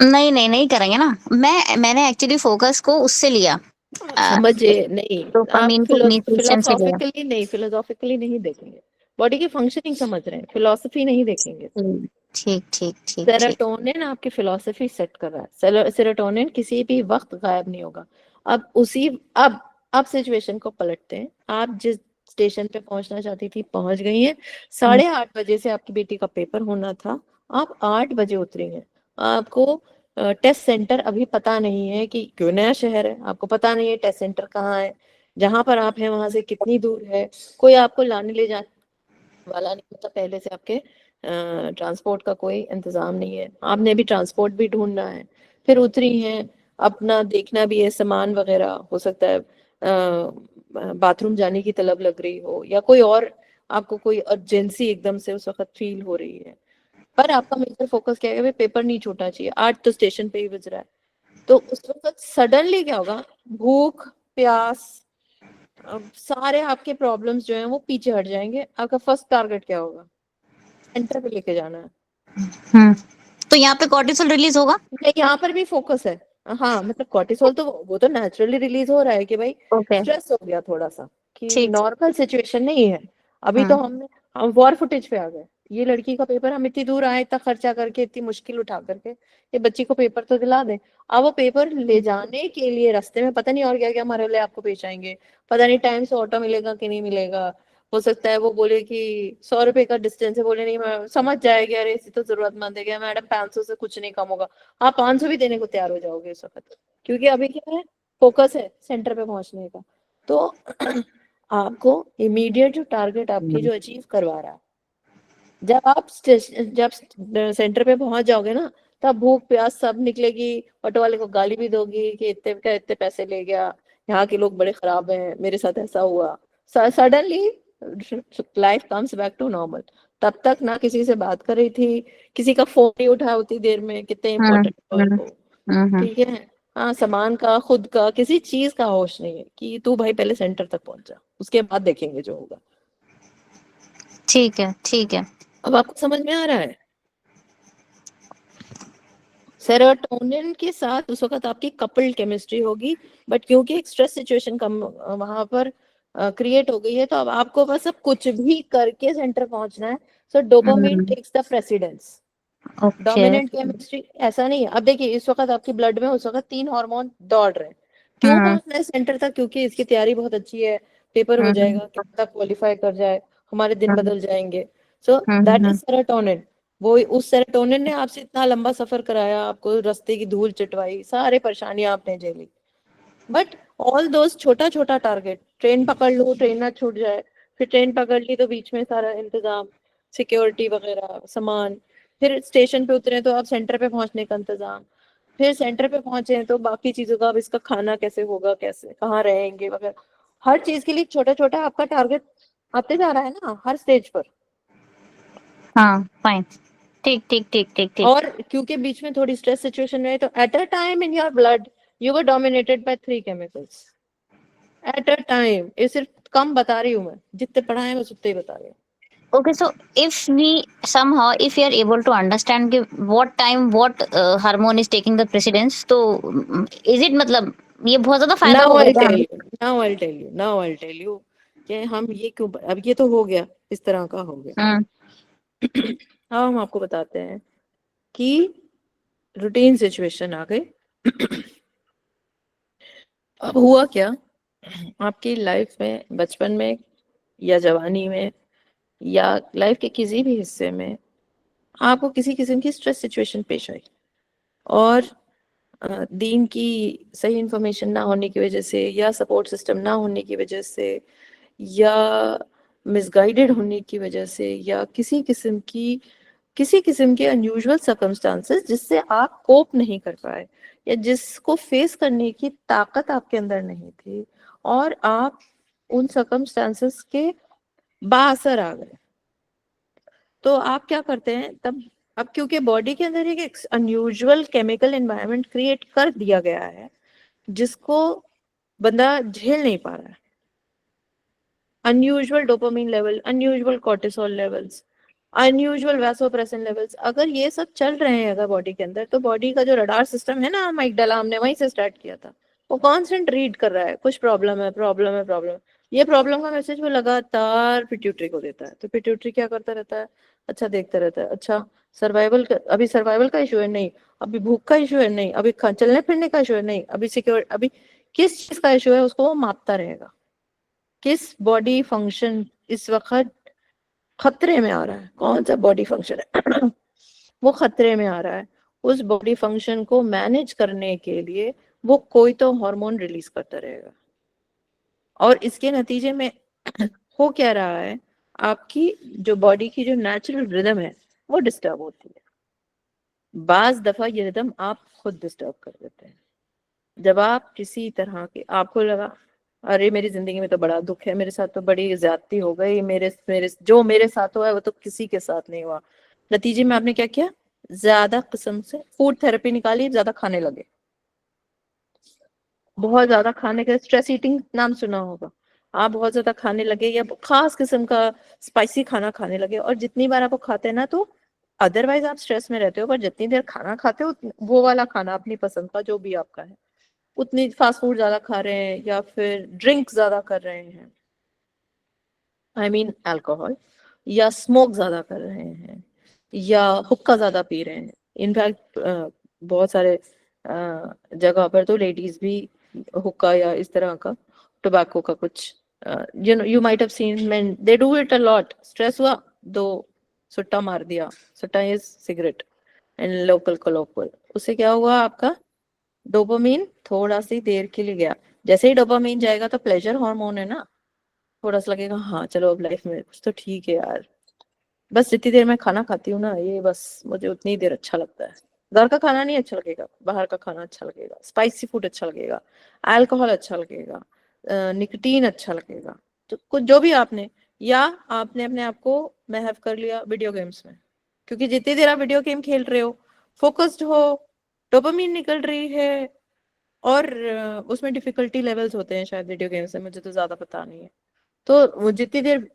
नहीं नहीं नहीं करेंगे ना, मैंने एक्चुअली फोकस को उससे लिया,
आप समझे नहीं, आप
डोपामिन को इनिशिएशन से लिया।
फिलोसॉफिकली नहीं देखेंगे, बॉडी की फंक्शनिंग समझ रहे हैं, फिलोसफी नहीं देखेंगे।
ठीक ठीक ठीक ठीक।
सेरोटोनिन आपकी फिलॉसफी सेट कर रहा है, सेरोटोनिन किसी भी वक्त गायब नहीं होगा। अब उसी अब सिचुएशन को पलटते हैं, आप जिस स्टेशन पे पहुंचना चाहती थी पहुंच गई हैं, 8:30 बजे से आपकी बेटी का पेपर होना था, आप 8 बजे उतरी हैं। आपको टेस्ट सेंटर अभी पता नहीं है, कि क्यों नया शहर है, आपको पता नहीं है टेस्ट सेंटर कहाँ है, जहां पर आप हैं वहां से कितनी दूर है, कोई आपको लाने ले जाने वाला नहीं, मतलब पहले से आपके ट्रांसपोर्ट का कोई इंतजाम नहीं है, आपने भी ट्रांसपोर्ट भी ढूंढना है, फिर उतरी हैं, अपना देखना भी है सामान वगैरह, हो सकता है बाथरूम जाने की तलब लग रही हो, या कोई और आपको कोई अर्जेंसी एकदम से उस वक्त फील हो रही है, पर आपका मेजर फोकस क्या है? भाई पेपर नहीं छूटना चाहिए, 8 तो स्टेशन पे ही बज रहा है। तो उस वक्त सडनली क्या होगा? भूख, प्यास, अब सारे आपके प्रॉब्लम्स जो हैं वो पीछे हट जाएंगे। आपका फर्स्ट टारगेट क्या होगा? सेंटर पे लेके जाना है।
हम्म, तो यहाँ पे कॉर्टिसोल रिलीज होगा।
नहीं, यहाँ पर भी फोकस है। हाँ, मतलब कॉर्टिसोल तो वो तो नेचुरली रिलीज हो रहा है कि भाई
ओके,
स्ट्रेस हो गया थोड़ा सा, कि
ठीक।
नॉर्मल सिचुएशन नहीं है। अभी तो हम वॉर फुटेज पे आ गए। ये लड़की का पेपर, हम इतनी दूर आए, इतना खर्चा करके, इतनी मुश्किल उठा करके, ये बच्ची को पेपर तो दिला दें। अब वो पेपर ले जाने के लिए रास्ते में पता नहीं और क्या क्या हमारे लिए आपको पेश आएंगे, पता नहीं टाइम से ऑटो मिलेगा कि नहीं मिलेगा, हो सकता है वो बोले कि 100 रुपए का डिस्टेंस है, बोले नहीं, मैं समझ जाएगी, अरे इसी तो जरूरतमंद है, क्या मैडम 500 से कुछ नहीं कम होगा। आप 500 भी देने को तैयार हो जाओगे इस वक्त, क्योंकि अभी क्या है, फोकस है सेंटर पे पहुंचने का। तो आपको इमीडिएट जो टारगेट आपकी जो अचीव करवा रहा है, जब सेंटर पे पहुंच जाओगे ना, तब भूख प्यास सब निकलेगी, ऑटो वाले को गाली भी दोगी कि इतने पैसे ले गया, यहाँ के लोग बड़े खराब हैं, मेरे साथ ऐसा हुआ। Suddenly life comes back to normal. तब तक ना किसी से बात कर रही थी, किसी का फोन नहीं उठाया उतनी देर में, कितने इम्पोर्टेंट कॉल हो, ठीक है। हाँ, सामान का, खुद का, किसी चीज का होश नहीं है कि तू भाई पहले सेंटर तक पहुंच जा, उसके बाद देखेंगे जो होगा।
ठीक है, ठीक है।
अब आपको समझ में आ रहा है? सेरोटोनिन के साथ उस वक्त आपकी कपल्ड केमिस्ट्री होगी, बट क्योंकि एक स्ट्रेस सिचुएशन कम वहां पर क्रिएट हो गई है, तो अब आपको बस अब कुछ भी करके सेंटर पहुंचना है। So dopamine takes the precedence.
Okay.
Dominant chemistry ऐसा नहीं है। अब देखिए, इस वक्त आपकी ब्लड में उस वक्त 3 हार्मोन दौड़ रहे हैं। क्यों पहुंचना है सेंटर तक? क्योंकि इसकी तैयारी बहुत अच्छी है, पेपर हो जाएगा, कितना क्वालिफाई कर जाए, हमारे दिन बदल जाएंगे। सो दैट इज सेरोटोनिन। वो उस सेरोटोनिन ने आपसे इतना लंबा सफर कराया, आपको रास्ते की धूल चटवाई, सारे परेशानियां आपने झेली। बट ऑल दोस छोटा छोटा टारगेट, ट्रेन पकड़ लो, ट्रेन ना छूट जाए, फिर ट्रेन पकड़ ली तो बीच में सारा इंतजाम, सिक्योरिटी वगैरह, सामान, फिर स्टेशन पे उतरे तो अब सेंटर पे पहुंचने का इंतजाम, फिर सेंटर पे पहुंचे तो बाकी चीजों का, अब इसका खाना कैसे होगा, कैसे कहाँ रहेंगे वगैरह, हर चीज के लिए छोटा छोटा आपका टारगेट आते जा रहा है ना हर स्टेज पर।
हाँ, फाइन। ठीक ठीक ठीक ठीक ठीक।
और क्योंकि बीच में थोड़ी स्ट्रेस सिचुएशन में है, तो at a time in your blood you were dominated by 3 chemicals at a time. ये सिर्फ कम बता रही हूँ मैं, जितने पढ़ा है बस उतने ही बता रही हूँ।
Okay, so if we somehow, if we are able to understand कि what time what hormone is taking the precedence, तो is it मतलब ये बहुत ज्यादा फायदा
नाउ
होगा
आई
क्या
टेल
हमें?
You now I tell you now I tell you कि हम ये क्यों, अब ये तो हो गया, इस तरह का हो गया।
हम्म।
अब हम आपको बताते हैं कि रूटीन सिचुएशन आ गई। अब हुआ क्या, आपकी लाइफ में, बचपन में या जवानी में या लाइफ के किसी भी हिस्से में आपको किसी किस्म की स्ट्रेस सिचुएशन पेश आई, और दीन की सही इंफॉर्मेशन ना होने की वजह से, या सपोर्ट सिस्टम ना होने की वजह से, या मिसगाइडेड होने की वजह से, या किसी किस्म के अनयूजुअल सर्कमस्टांसेस जिससे आप कोप नहीं कर पाए, या जिसको फेस करने की ताकत आपके अंदर नहीं थी, और आप उन सर्कमस्टांसेस के बाअसर आ गए, तो आप क्या करते हैं तब? अब क्योंकि बॉडी के अंदर एक अनयूजुअल केमिकल एनवायरनमेंट क्रिएट कर दिया गया है जिसको बंदा झेल नहीं पा रहा है, unusual dopamine level, unusual cortisol levels, unusual vasopressin levels, अगर ये सब चल रहे हैं अगर बॉडी के अंदर, तो बॉडी का जो रडार सिस्टम है ना, अमिगडाला, हमने वहीं से स्टार्ट किया था, वो कांस्टेंट रीड कर रहा है कुछ प्रॉब्लम है, प्रॉब्लम है, प्रॉब्लम। ये प्रॉब्लम का मैसेज वो लगातार पिट्यूटरी को देता है, तो पिट्यूटरी क्या करता रहता है? अच्छा देखता रहता है, अच्छा सर्वाइवल का, अभी सर्वाइवल का इशू है नहीं, अभी भूख का इशू है नहीं, अभी चलने फिरने का इशू है नहीं, अभी सिक्योर, अभी किस चीज का इशू है उसको वो मापता रहेगा। किस बॉडी फंक्शन इस वक्त खतरे में आ रहा है, कौन सा बॉडी फंक्शन है वो खतरे में आ रहा है, उस बॉडी फंक्शन को मैनेज करने के लिए वो कोई तो हार्मोन रिलीज करता रहेगा, और इसके नतीजे में हो क्या रहा है, आपकी जो बॉडी की जो नेचुरल रिदम है वो डिस्टर्ब होती है। बाज दफा ये रिदम आप खुद डिस्टर्ब कर देते हैं। जब आप किसी तरह के, आपको लगा अरे मेरी जिंदगी में तो बड़ा दुख है, मेरे साथ तो बड़ी ज्यादती हो गई, मेरे मेरे जो मेरे साथ हुआ है वो तो किसी के साथ नहीं हुआ, नतीजे में आपने क्या किया? ज्यादा किस्म से फूड थेरेपी निकाली, ज्यादा खाने लगे, बहुत ज्यादा खाने का, स्ट्रेस ईटिंग नाम सुना होगा, आप बहुत ज्यादा खाने लगे, या खास किस्म का स्पाइसी खाना खाने लगे, और जितनी बार आप वो खाते हैं ना, तो अदरवाइज आप स्ट्रेस में रहते हो, पर जितनी देर खाना खाते हो वो वाला खाना अपनी पसंद का जो भी आपका है, उतनी फास्ट फूड ज्यादा खा रहे हैं, या फिर ड्रिंक ज्यादा कर रहे हैं, आई मीन अल्कोहल, या स्मोक ज्यादा कर रहे हैं, या हुक्का ज्यादा पी रहे हैं। इनफैक्ट बहुत सारे जगह पर तो लेडीज भी हुक्का या इस तरह का टोबैको का कुछ, you might have seen main they do it a lot. Stress हुआ, 2 सुट्टा मार दिया, सुट्टा इज सिगरेट इन लोकल कोलोक्वल, उससे क्या हुआ? आपका डोपामीन थोड़ा सी देर के लिए गया, जैसे ही डोपामीन जाएगा तो प्लेजर हार्मोन है ना, थोड़ा सा लगेगा हाँ चलो अब लाइफ में कुछ तो ठीक है यार, बस जितनी देर मैं खाना खाती हूँ ना, ये बस मुझे उतनी देर अच्छा लगता है, घर का खाना नहीं अच्छा लगेगा, बाहर का खाना अच्छा लगेगा, स्पाइसी फूड अच्छा लगेगा, अल्कोहल अच्छा लगेगा, निकोटीन अच्छा लगेगा, तो कुछ जो भी आपने या आपने अपने आप को महव कर लिया वीडियो गेम्स में, क्योंकि जितनी देर आप वीडियो गेम खेल रहे हो, फोकस्ड हो, डोपामिन निकल रही है, और उसमें डिफिकल्टी लेवल्स होते हैं शायद वीडियो गेम्स में, मुझे तो ज्यादा पता नहीं है। तो वो जितनी देर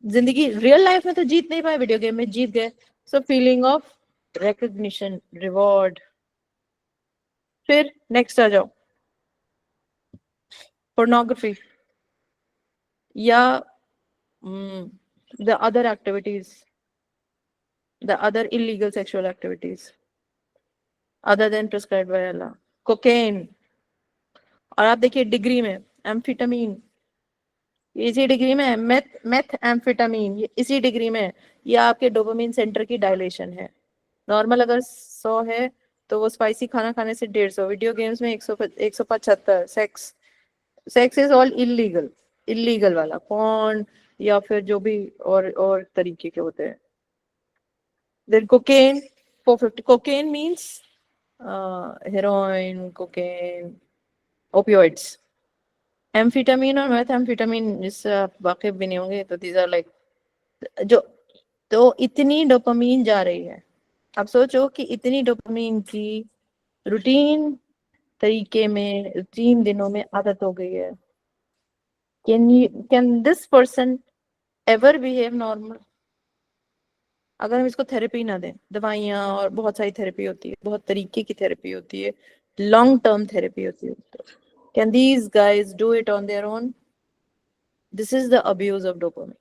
जिंदगी रियल लाइफ में तो जीत नहीं पाए, वीडियो गेम में जीत गए। So feeling of recognition, reward. फिर नेक्स्ट आ जाओ, पोर्नोग्राफी या the other activities, the other illegal sexual activities other than prescribed bye Allah, cocaine. और आप देखिए डिग्री में एम्फिटामीन, इसी डिग्री में मेथ मेथ एम्फिटामीन, ये इसी डिग्री में है। ये आपके डोपामिन सेंटर की डायलेशन है। नॉर्मल अगर 100 है तो वो स्पाइसी खाना खाने से 150, वीडियो गेम्स में 175। Sex, sex is all illegal, illegal वाला पॉर्न या फिर जो भी और तरीके के होते हैं। Then cocaine 450, cocaine means heroin, cocaine, opioids. Amphetamine और मेथाम्फिटामिन जिससे आप वाकिफ भी नहीं होंगे, तो दीज आर लाइक जो, तो इतनी डोपामीन जा रही है। अब सोचो कि इतनी डोपामीन की रूटीन तरीके में, रूटीन दिनों में आदत हो गई है। Can this person ever behave normal? अगर हम इसको थेरेपी ना दें, दवाइयाँ और बहुत सारी थेरेपी होती है, बहुत तरीके की थेरेपी होती है, लॉन्ग टर्म थेरेपी होती है, तो can these guys do it on their own? This is the abuse of dopamine.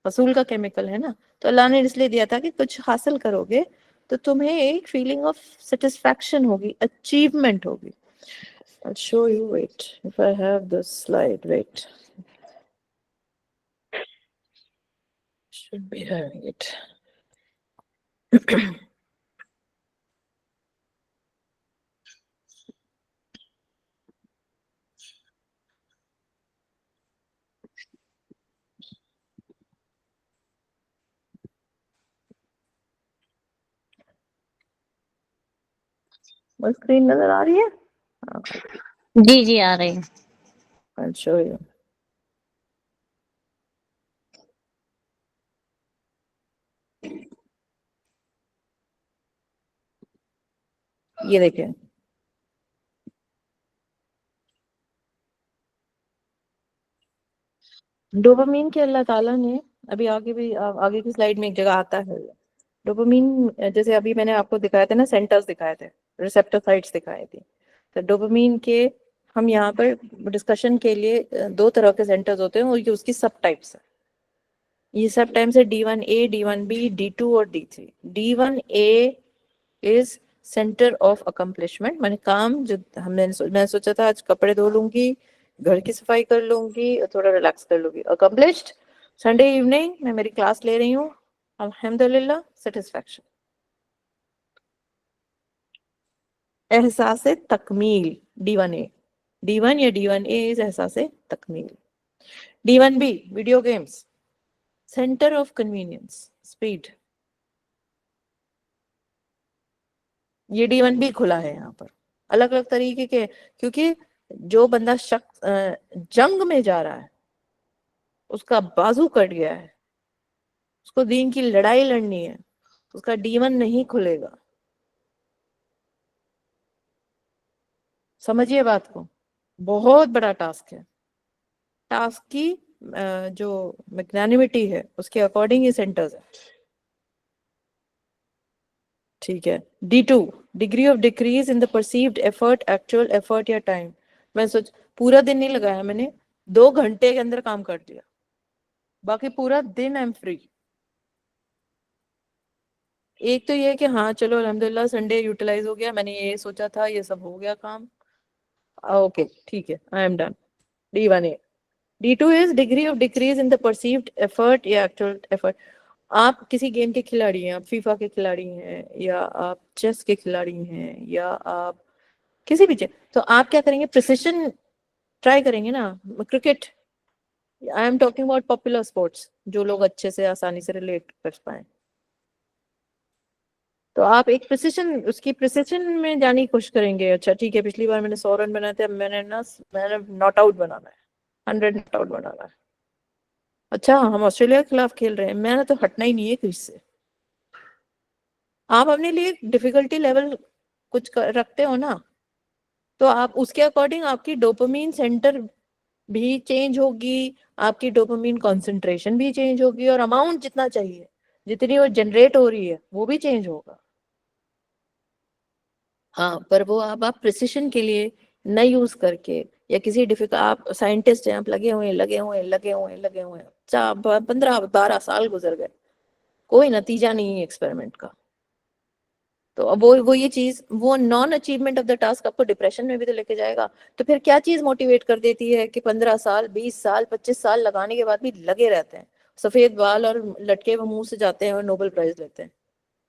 फसूल का केमिकल है ना, तो अल्लाह ने इसलिए दिया था कि कुछ हासिल करोगे तो तुम्हें एक फीलिंग ऑफ सेटिस्फैक्शन होगी, अचीवमेंट होगी। I'll show you, wait, if I have this slide, wait. Should be having it. वो स्क्रीन नजर आ रही है? हाँ,
जी जी आ रही है।
I'll show you. ये देखिए, डोपामीन के अल्लाह ताला ने अभी आगे भी आगे की स्लाइड में एक जगह आता है डोपामीन। जैसे अभी मैंने आपको दिखाए थे ना, सेंटर्स दिखाए थे, रिसेप्टर साइट्स दिखाए थे, तो डोपामीन के हम यहाँ पर डिस्कशन के लिए दो तरह के सेंटर्स होते हैं और ये उसकी सब टाइप्स है। ये सब टाइप्स है D1A, D1B, D2 और D3। D1A is centre of accomplishment, मैंने काम जो मैं सोचा था आज कपड़े धो लूंगी, घर की सफाई कर लूंगी और थोड़ा रिलैक्स कर लूंगी, अकम्पलिश्ड। संडे इवनिंग मैं मेरी क्लास ले रही हूँ, अल्हम्दुलिल्लाह, सेटिस्फैक्शन। एहसास तकमील, D1A, D1 या D1A इज एहसास तकमील। D1B video games, centre of convenience, speed. ये D1B खुला है यहाँ पर, अलग अलग तरीके के, क्योंकि जो बंदा शख्स जंग में जा रहा है, उसका बाजू कट गया है, उसको दीन की लड़ाई लड़नी है, उसका D1 नहीं खुलेगा। समझिए बात को, बहुत बड़ा टास्क है। टास्क की जो मैग्नानिमिटी है उसके अकॉर्डिंग ये सेंटर्स है, ठीक है। D2 degree of decrease in the perceived effort, actual effort या टाइम। मैं सोच पूरा दिन नहीं लगाया मैंने, 2 घंटे के अंदर काम कर दिया, बाकी पूरा दिन आई एम फ्री। एक तो ये है कि हाँ चलो अल्हम्दुलिल्लाह संडे यूटिलाइज हो गया, मैंने ये सोचा था, ये सब हो गया काम, ओके ठीक है, I am done. D1A। D2 is degree of decrease in the perceived effort या एक्चुअल एफर्ट। आप किसी गेम के खिलाड़ी हैं, आप फीफा के खिलाड़ी हैं, या आप चेस के खिलाड़ी हैं, या आप किसी भी चीज, तो आप क्या करेंगे, प्रिसिशन ट्राई करेंगे ना। Cricket, I am talking about popular sports, जो लोग अच्छे से आसानी से रिलेट कर पाए, तो आप एक प्रिसिशन, उसकी प्रिसिशन में जाने की कोशिश करेंगे। अच्छा ठीक है, पिछली बार मैंने 100 रन बनाए थे, अब मैंने नॉट आउट बनाना है, 100 नॉट आउट बनाना है। अच्छा हम ऑस्ट्रेलिया के खिलाफ खेल रहे हैं, मैंने तो हटना ही नहीं है क्रीज से। आप अपने लिए डिफिकल्टी लेवल कुछ रखते हो ना, तो आप उसके अकॉर्डिंग आपकी डोपामीन सेंटर भी चेंज होगी, आपकी डोपामीन कंसंट्रेशन भी चेंज होगी, और अमाउंट जितना चाहिए, जितनी वो जनरेट हो रही है वो भी चेंज होगा। हाँ, पर वो आप प्रिसिशन के लिए न यूज करके, या किसी डिफिकल्ट, आप साइंटिस्ट हैं, आप लगे हुए हैं 15-12 साल गुजर गए, कोई नतीजा नहीं है एक्सपेरिमेंट का। तो अब वो ये चीज, वो non achievement of the task आपको डिप्रेशन में भी तो लेके जाएगा। तो फिर क्या चीज मोटिवेट कर देती है कि 15 साल, 20 साल, 25 साल लगाने के बाद भी लगे रहते हैं, सफेद बाल और लटके हुए मुंह से जाते हैं और नोबेल प्राइज लेते हैं?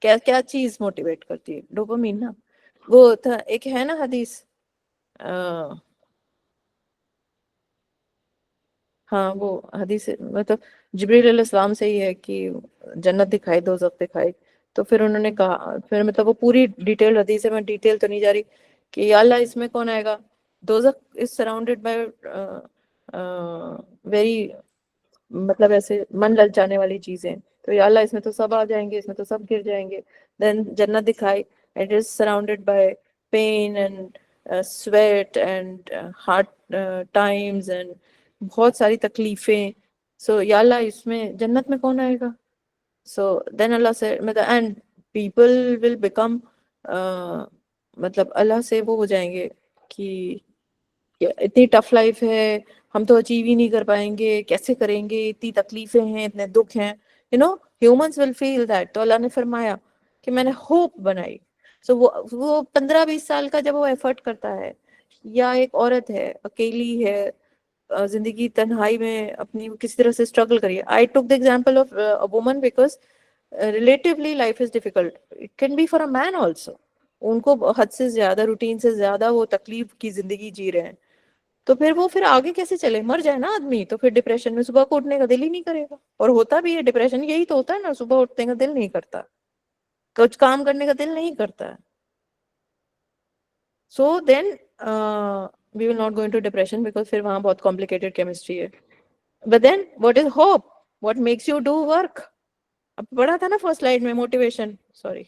क्या क्या चीज मोटिवेट करती है? डोपामीन ना। वो था, एक है ना हदीस, आ, हाँ वो हदीस मतलब जिब्रील अलैहिस्सलाम से ही है कि जन्नत दिखाई, दोज़ख दिखाई। तो फिर उन्होंने कहा, फिर मतलब वो पूरी डिटेल हदीस है, मैं डिटेल तो नहीं जा रही, कि या अल्लाह इसमें कौन आएगा, दोज़ख इज सराउंडेड बाय वेरी, मतलब ऐसे मन ललचाने वाली चीजें, तो या अल्लाह इसमें तो सब आ जाएंगे, इसमें तो सब गिर जाएंगे। देन जन्नत दिखाई, it is surrounded by pain and sweat and hard times and बहुत सारी तकलीफें। सो या अल्लाह इसमें जन्नत में कौन आएगा? सो देन अल्लाह से मतलब, एंड पीपल विल बिकम, मतलब अल्लाह से वो हो जाएंगे कि इतनी टफ लाइफ है, हम तो अचीव ही नहीं कर पाएंगे, कैसे करेंगे, इतनी तकलीफें हैं, इतने दुख हैं, ह्यूमंस विल फील दैट। तो अल्लाह ने फरमाया कि मैंने होप बनाई। सो वो 15-20 साल का जब वो एफर्ट करता है, या एक औरत है अकेली है, जिंदगी तन्हाई में अपनी किसी तरह से स्ट्रगल करिए। I took the example of a woman because relatively life is difficult, it can be for a man also. उनको हद से ज्यादा, रूटीन से ज्यादा वो तकलीफ की जिंदगी जी रहे हैं। तो फिर वो फिर आगे कैसे चले? मर जाए ना आदमी तो फिर डिप्रेशन में सुबह को उठने का दिल ही नहीं करेगा। और होता भी है, डिप्रेशन यही तो होता है ना, सुबह उठने का दिल नहीं करता, कुछ काम करने का दिल नहीं करता है। So then we will not go into depression because फिर वहां बहुत कॉम्प्लिकेटेड केमिस्ट्री है। But then what is hope? What makes you do work? अब पढ़ा था ना फर्स्ट स्लाइड में, मोटिवेशन, सॉरी।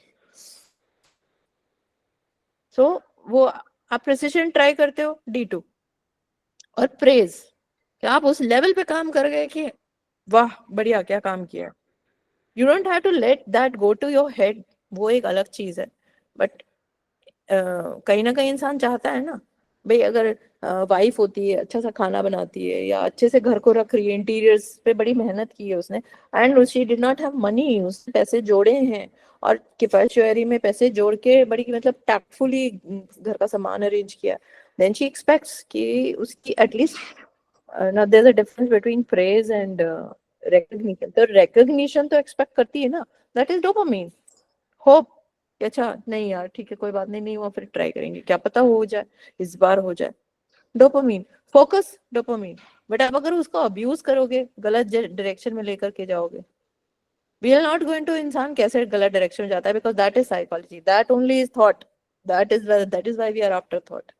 सो वो आप प्रिसिशन ट्राई करते हो, D2, और प्रेज, कि आप उस लेवल पे काम कर गए कि वाह बढ़िया क्या काम किया। You don't have to let that go to your head, वो एक अलग चीज है। बट कहीं ना कहीं इंसान चाहता है ना, भाई अगर वाइफ होती है, अच्छा सा खाना बनाती है, या अच्छे से घर को रख रही है, इंटीरियर्स पे बड़ी मेहनत की है उसने, and she did not have money, उसने पैसे जोड़े हैं, और किफायत शुअरी में पैसे जोड़ के बड़ी मतलब टैक्टफुली घर का सामान अरेंज किया, देन शी एक्सपेक्ट्स कि उसकी at least, now there's a difference between praise and recognition। तो recognition तो expect करती है ना, that is dopamine। hope, अच्छा नहीं यार ठीक है, कोई बात नहीं, नहीं हुआ फिर ट्राई करेंगे, क्या पता हो जाए, इस बार हो जाए। Dopamine, focus, dopamine. बट आप अगर उसको अब्यूज करोगे, गलत डायरेक्शन में लेकर के जाओगे, we are not going to, इंसान कैसे गलत डायरेक्शन में जाता है, because that is psychology, that only is thought, that is why we are after thought.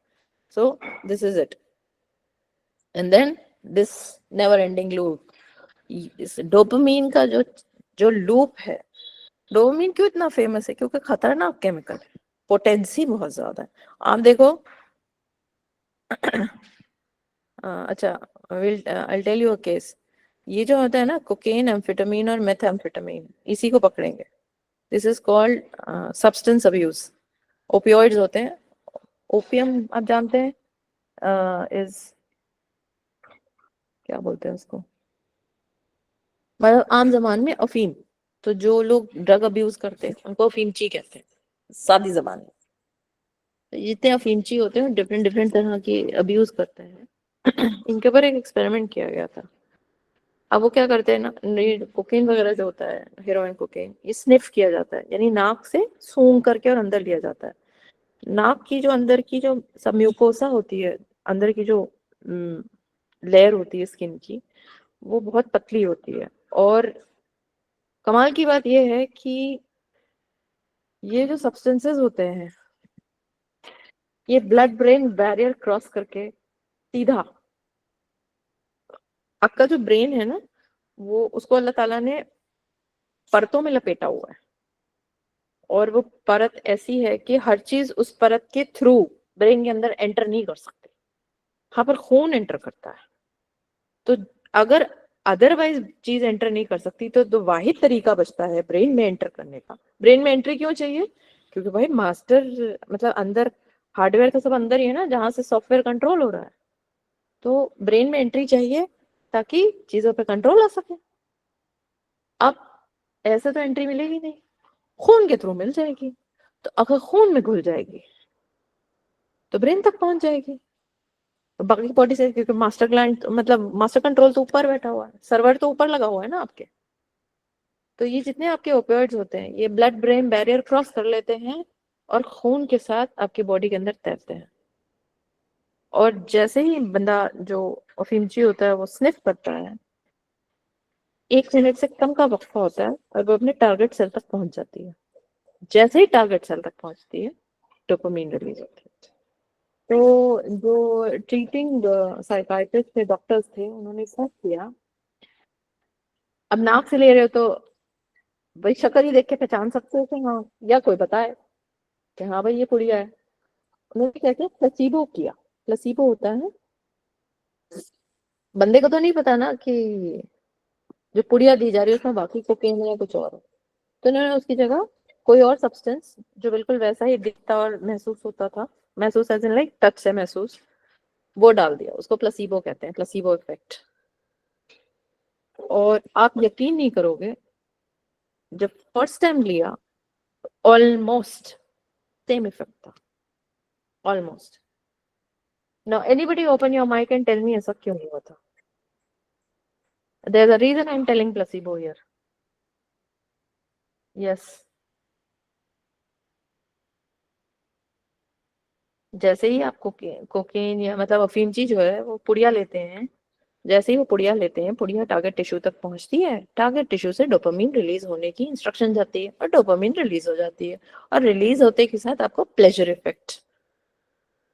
So this is it, and then this never ending loop. इस dopamine का जो जो लूप है, डोपामीन क्यों इतना फेमस है? क्योंकि खतरनाक केमिकल है, पोटेंसी बहुत ज्यादा है। आप देखो अच्छा, will I tell you a case. ये जो होता है ना कोकेन, एम्फेटामिन और मेथाम्फेटामिन, इसी को पकड़ेंगे। This is called substance abuse. Opioids होते हैं, ओपियम आप जानते हैं, इज क्या बोलते हैं उसको, मतलब आम जबान में अफीम। तो जो लोग ड्रग अब्यूज करते हैं उनको अफीमची कहते हैं, सादी जबान में। तो जितने अफीमची होते हैं डिफरेंट डिफरेंट तरह के अब्यूज करते हैं। इनके ऊपर एक एक्सपेरिमेंट किया गया था। अब वो क्या करते हैं ना, ये कोकेन वगैरह जो होता है, हेरोइन कोकेन, ये स्निफ किया जाता है, यानी नाक से सूंघ करके और अंदर लिया जाता है। नाक की जो अंदर की जो सब म्यूकोसा होती है, अंदर की जो लेयर होती है स्किन की, वो बहुत पतली होती है। और कमाल की बात यह है कि ये जो सब्सटेंसेस होते हैं, ये ब्लड ब्रेन बैरियर क्रॉस करके सीधा, आपका जो ब्रेन है ना, वो उसको अल्लाह ताला ने परतों में लपेटा हुआ है, और वो परत ऐसी है कि हर चीज उस परत के थ्रू ब्रेन के अंदर एंटर नहीं कर सकती। हाँ, पर खून एंटर करता है। तो अगर अदरवाइज चीज एंटर नहीं कर सकती तो वाहिद तरीका बचता है ब्रेन में एंटर करने का। ब्रेन में एंट्री क्यों चाहिए? क्योंकि भाई मास्टर मतलब अंदर हार्डवेयर तो सब अंदर ही है ना, जहां से सॉफ्टवेयर कंट्रोल हो रहा है। तो ब्रेन में एंट्री चाहिए ताकि चीजों पे कंट्रोल आ सके। अब ऐसे तो एंट्री मिलेगी नहीं, खून के थ्रू मिल जाएगी। तो अगर खून में घुल जाएगी तो ब्रेन तक पहुंच जाएगी। तो बाकी बॉडी से, क्योंकि मास्टर ग्लैंड मतलब मास्टर कंट्रोल तो ऊपर बैठा हुआ है, सर्वर तो ऊपर लगा हुआ है ना आपके। तो ये जितने आपके ओपियोइड्स होते हैं ये ब्लड ब्रेन बैरियर क्रॉस कर लेते हैं और खून के साथ आपकी बॉडी के अंदर तैरते हैं। और जैसे ही बंदा जो अफीमची होता है वो स्निफ करता है, 1 मिनट से कम का वक्फा होता है और वो अपने टारगेट सेल तक पहुंच जाती है। जैसे ही टारगेट सेल तक पहुंचती है डोपामिन रिलीज होती है। तो जो ट्रीटिंग साइकाइट्रिस्ट थे, डॉक्टर्स थे, उन्होंने सर्च किया। अब नाक से ले रहे हो तो भाई शक्ल ही देख के पहचान सकते हो कि हाँ, या कोई बताए कि हाँ भाई ये पुड़िया है। उन्होंने क्या किया, प्लेसिबो किया। प्लेसिबो होता है, बंदे को तो नहीं पता ना कि जो पुड़िया दी जा रही है उसमें बाकी कोकेन या कुछ और है। तो उन्होंने उसकी जगह कोई और सब्सटेंस जो बिल्कुल वैसा ही दिखता और महसूस होता था, महसूस एज इन लाइक टच से महसूस, वो डाल दिया। उसको प्लेसिबो कहते हैं, प्लेसिबो इफेक्ट। और आप यकीन नहीं करोगे, जब फर्स्ट टाइम लिया ऑलमोस्ट सेम इफेक्ट था, almost. Now anybody open your mic and tell me ऐसा क्यों नहीं हुआ था? There is a reason I am telling placebo here. Yes, जैसे ही आप कोकेन या मतलब अफीमची जो है वो पुड़िया लेते हैं, जैसे ही वो पुड़िया लेते हैं, पुड़िया टारगेट टिश्यू तक पहुंचती है, टारगेट टिश्यू से डोपामिन रिलीज होने की इंस्ट्रक्शन जाती है और डोपामिन रिलीज हो जाती है। और रिलीज होते के साथ आपको प्लेजर इफेक्ट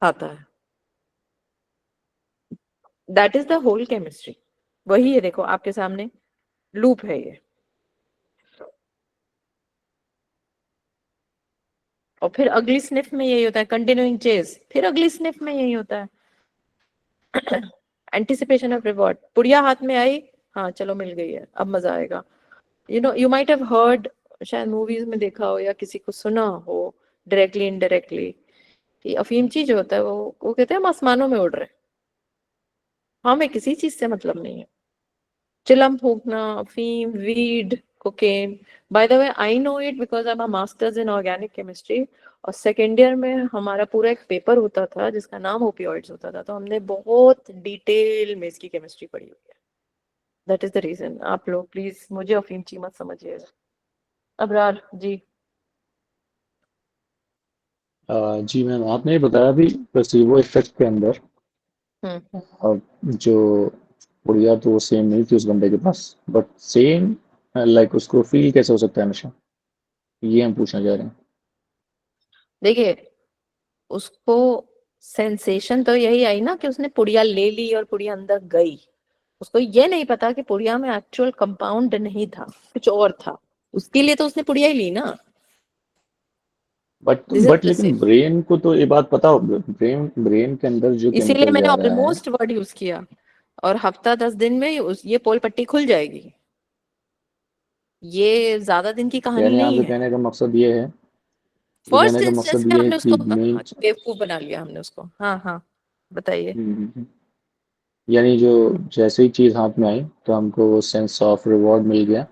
आता है। That is the whole chemistry. वही है, देखो आपके सामने लूप है ये। और फिर अगली स्निफ में यही होता है, कंटिन्यूइंग चेज, फिर अगली स्निफ में यही होता है। Anticipation of reward. पुड़िया हाथ में आई, हाँ चलो मिल गई है, अब मजा आएगा। यू माइट हैव हर्ड, शायद मूवीज में देखा हो या किसी को सुना हो डायरेक्टली इनडायरेक्टली, कि अफीमची जो होता है वो कहते हैं हम आसमानों में उड़ रहे हैं, हमें किसी चीज से मतलब नहीं है। चिलम फूकना, अफीम, weed, cocaine. By the way I know it because I am a masters in organic chemistry. और सेकेंड ईयर में हमारा पूरा एक पेपर होता था जिसका नाम ओपियोइड्स होता था, तो हमने बहुत डिटेल में इसकी केमिस्ट्री पढ़ी हुई है। That is the reason. आप लोग प्लीज मुझे अफीमची मत समझिएगा। अबरार जी।
जी मैम, आपने ये बताया भी प्लेसिबो इफेक्ट के अंदर जो पुड़िया तो वो सेम नहीं थी उस बंदे के पास, बट सेम लाइक उसको फील कैसे हो सकता है नशा, ये हम पूछना चाह रहे हैं।
देखिए, उसको सेंसेशन तो यही आई ना कि उसने पुड़िया ले ली और पुड़िया अंदर गई। उसको ये नहीं पता कि पुड़िया में एक्चुअल कंपाउंड नहीं था, कुछ और था। उसके लिए तो उसने पुड़िया ही ली ना।
बट
दिस इज
बट लेकिन
प्लेसिबो।
ब्रेन को तो ये बात पता हो, ब्रेन ब्रेन के अंदर जो
इसीलिए
केमिकल
मैंने
जा रहा है।
ऑलमोस्ट वर्ड यूज किया। और हफ्ता 10 दिन में ये पोल पट्टी खुल जाएगी। ये ज्यादा दिन की कहानी
यानी
नहीं
आपके
है।
कहने का मकसद ये है, ये कहने
फर्स्ट
का
इंस्टेंस
मकसद
में
ये है
हमने
कि
उसको
मेन,
बेवकूफ बना लिया हमने उसको। हाँ हाँ, बताइए।
यानी जो जैसे ही चीज हाथ में आई तो हमको वो सेंस ऑफ रिवॉर्ड मिल गया,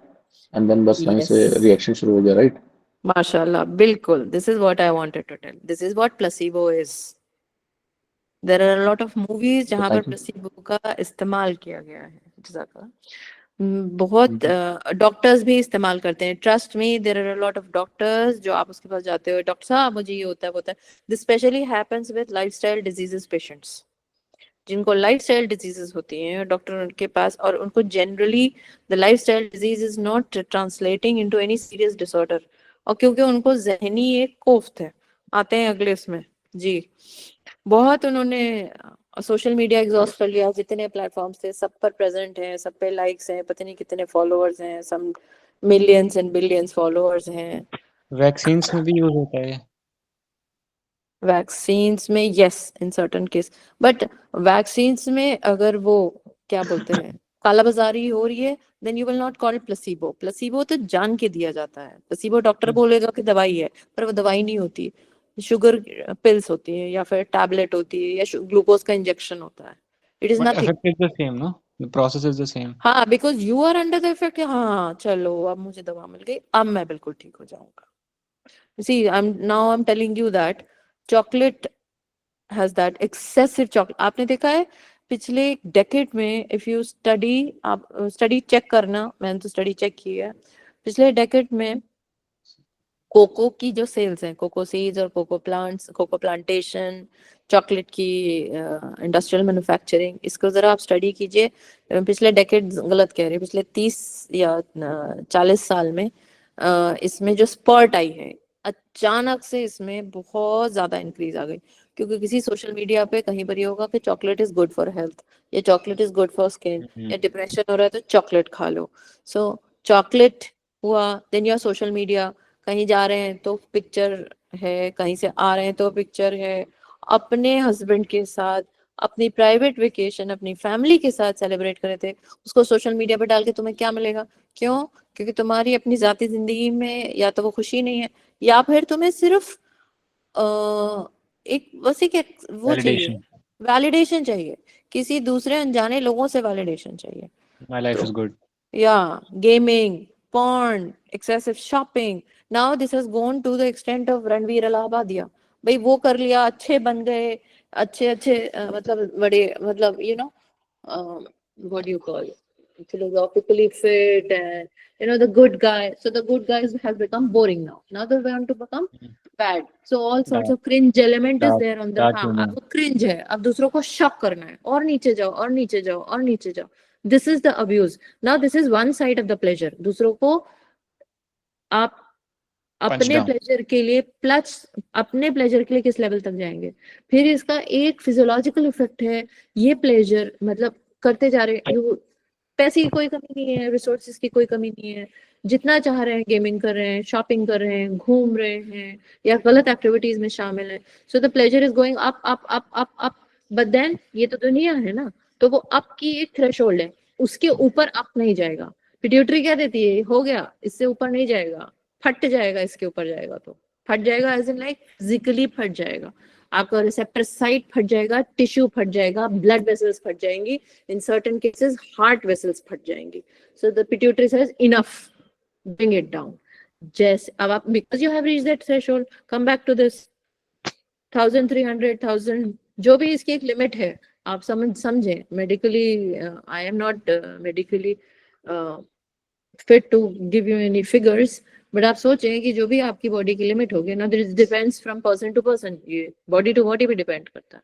एंड देन बस वहीं
यस,
से रिएक्शन शुरू हो गया, राइट?
माशाल्लाह, बिल्कुल। This is what I wanted to tell, this is what placebo is. There are a lot of movies
तो
जहां पर
थैंक यू।
प्लेसिबो का इस्तेमाल किया गया है। जज़ाकल्लाह। बहुत डॉक्टर्स भी इस्तेमाल करते हैं। Trust me, there are a lot of doctors जो आप उसके पास जाते हो, डॉक्टर साहब मुझे ये होता है वो होता है। This specially happens with lifestyle diseases patients, जिनको लाइफस्टाइल डिजीजेस होती हैं, डॉक्टर उनके पास, और उनको generally the lifestyle disease is not translating into any serious disorder. और क्योंकि उनको जहनी एक कोफ्त है, आते हैं अगले इसमें। जी, बहुत उन्होंने सोशल मीडिया एग्जॉस्ट कर लिया, जितने प्लेटफॉर्म्स थे सब पर प्रेजेंट हैं, सब पे लाइक्स हैं, पता नहीं कितने फॉलोअर्स हैं, सम मिलियंस एंड बिलियंस फॉलोअर्स हैं।
वैक्सीन्स में भी यूज होता है।
वैक्सीन्स में yes, in certain case, but vaccines में अगर वो क्या बोलते हैं कालाबाजारी हो रही है, then you will not call placebo. Placebo तो जान के दिया जाता है, प्लेसिबो डॉक्टर बोलेगा कि दवाई है, पर वो दवाई नहीं होती, शुगर पिल्स होती है या फिर टैबलेट होती है या ग्लूकोज का इंजेक्शन होता है। It is
but
nothing.
Effect is the same, no? The process is the same.
हाँ, because you are under the effect. हाँ चलो, अब मुझे दवा मिल गई, अब मैं बिल्कुल ठीक हो जाऊंगा। See, I'm telling you that chocolate has that excessive chocolate। आपने देखा है पिछले डेकेड में, इफ यू स्टडी, आप स्टडी चेक करना, मैंने तो स्टडी चेक की है, पिछले डेकेड में कोको की जो सेल्स हैं, कोको सीड्स और cocoa plants, cocoa plantation, chocolate की इंडस्ट्रियल मैन्युफैक्चरिंग, इसको जरा आप स्टडी कीजिए। पिछले डेकेड गलत कह रही हूँ, पिछले 30 या 40 साल में इसमें जो स्पर्ट आई है, अचानक से इसमें बहुत ज्यादा इंक्रीज आ गई, क्योंकि किसी सोशल मीडिया पे कहीं पर ये होगा कि chocolate is good for health, या chocolate is good for skin, या डिप्रेशन हो रहा है तो चॉकलेट खा लो। सो चॉकलेट हुआ, देन योर सोशल मीडिया, कहीं जा रहे हैं तो पिक्चर है, कहीं से आ रहे हैं तो पिक्चर है, अपने हस्बैंड के साथ अपनी प्राइवेट वेकेशन अपनी फैमिली के साथ सेलिब्रेट करे थे, उसको सोशल मीडिया पे डाल के तुम्हें क्या मिलेगा? क्यों? क्योंकि तुम्हारी अपनी जाती जिंदगी में या तो वो खुशी नहीं है, या फिर तुम्हें सिर्फ एक बस एक वो चाहिए,
वैलिडेशन।
वैलिडेशन चाहिए, किसी दूसरे अनजाने लोगों से वैलिडेशन चाहिए।
माय लाइफ
तो
is good.
yeah, gaming, porn, excessive shopping, now this has gone to the extent of Ranveer Allahbadia. भाई वो कर लिया, अच्छे बन गए, अच्छे अच्छे मतलब बड़े, मतलब what do you call it? Philosophically fit, and the good guy. So the good guys have become boring now. Now they want to become bad. So all sorts of cringe element is there on the, हाँ अब वो cringe है, अब दूसरों को शक करना है, और नीचे जाओ और नीचे जाओ और नीचे जाओ। This is the abuse. Now this is one side of the pleasure। दूसरों को आप अपने
down.
प्लेजर के लिए, प्लस अपने प्लेजर के लिए किस लेवल तक जाएंगे। फिर इसका एक फिजियोलॉजिकल इफेक्ट है, ये प्लेजर मतलब करते जा रहे हैं, पैसे की कोई कमी नहीं है, रिसोर्सेज की कोई कमी नहीं है, जितना चाह रहे हैं गेमिंग कर रहे हैं, शॉपिंग कर रहे हैं, घूम रहे हैं, या गलत एक्टिविटीज में शामिल है। So the pleasure is going up up up up up. But then ये तो दुनिया है ना, तो वो अप की एक थ्रेशोल्ड है, उसके ऊपर अप नहीं जाएगा। पिट्यूटरी क्या देती है, हो गया, इससे ऊपर नहीं जाएगा, फट जाएगा, इसके ऊपर जाएगा तो फट जाएगा, एज इन लाइक फिजिकली फट जाएगा, आपका रिसेप्टर साइट फट जाएगा, टिश्यू फट जाएगा, ब्लड वेसल्स फट जाएंगी, in certain cases heart vessels फट जाएंगी। So the pituitary says enough, bring it down। जैसे अब आप, because you have reached that threshold, come back to this 1300,000, जो भी इसकी एक लिमिट है, आप समझें medically, I am not medically fit to give you any figures, but आप सोचें कि जो भी आपकी बॉडी की लिमिट होगी ना, this depends from person to person, ये बॉडी टू बॉडी भी डिपेंड करता है।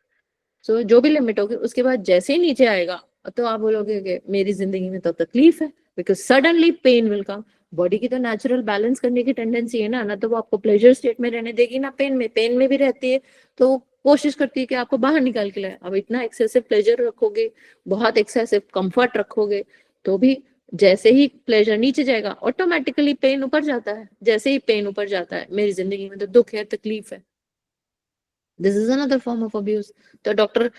सो जो भी लिमिट होगी, उसके बाद जैसे ही नीचे आएगा तो आप बोलोगे कि मेरी जिंदगी में तो तकलीफ है, because suddenly pain will come. Body की तो नेचुरल बैलेंस करने की टेंडेंसी है ना तो वो आपको प्लेजर स्टेट में रहने देगी ना पेन में भी रहती है, तो वो कोशिश करती है कि आपको बाहर निकाल के लाए। अब इतना एक्सेसिव प्लेजर रखोगे, बहुत एक्सेसिव कंफर्ट रखोगे, तो भी जैसे ही प्लेजर नीचे जाएगा ऑटोमेटिकली पेन ऊपर जाता है। जैसे ही पेन ऊपर जाता है, मेरी जिंदगी में तो दुख है, तकलीफ है, this is another form of abuse. तो डॉक्टर,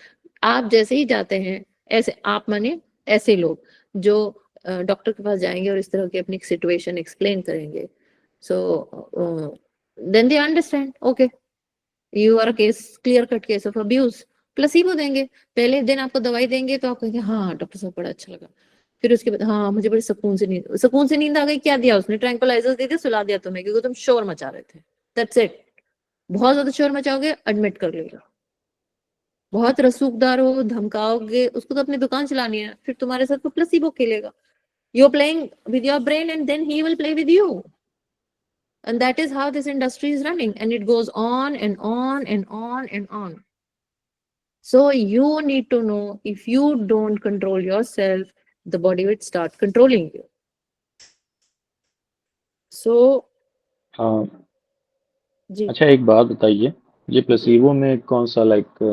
आप जैसे ही जाते हैं, ऐसे आप माने ऐसे लोग जो डॉक्टर के पास जाएंगे और इस तरह की अपनी सिचुएशन एक्सप्लेन करेंगे, so then they understand, okay you are a case, clear cut case of abuse. Placebo देंगे, पहले दिन आपको दवाई देंगे तो आप कहेंगे हाँ डॉक्टर साहब बड़ा अच्छा लगा, फिर उसके बाद हाँ मुझे बड़े सुकून से नींद आ गई। क्या दिया उसने? ट्रैंक्विलाइजर्स दे दिया, सुला दिया तुम्हें, क्योंकि तुम शोर मचा रहे थे, दैट्स इट। बहुत ज्यादा शोर मचाओगे, एडमिट कर लेगा। बहुत रसूखदार हो, धमकाओगे उसको, तो अपनी दुकान चलानी है, फिर तुम्हारे साथ वो प्लेसिबो खेलेगा। You are playing with your brain and then he will play with you, and that is how this industry is running, and it goes on and on and on and on. So you need to know, if you don't control yourself, the body will start controlling you. So
हाँ,
जी
अच्छा एक बात बताइए, ये placebo में कौन सा like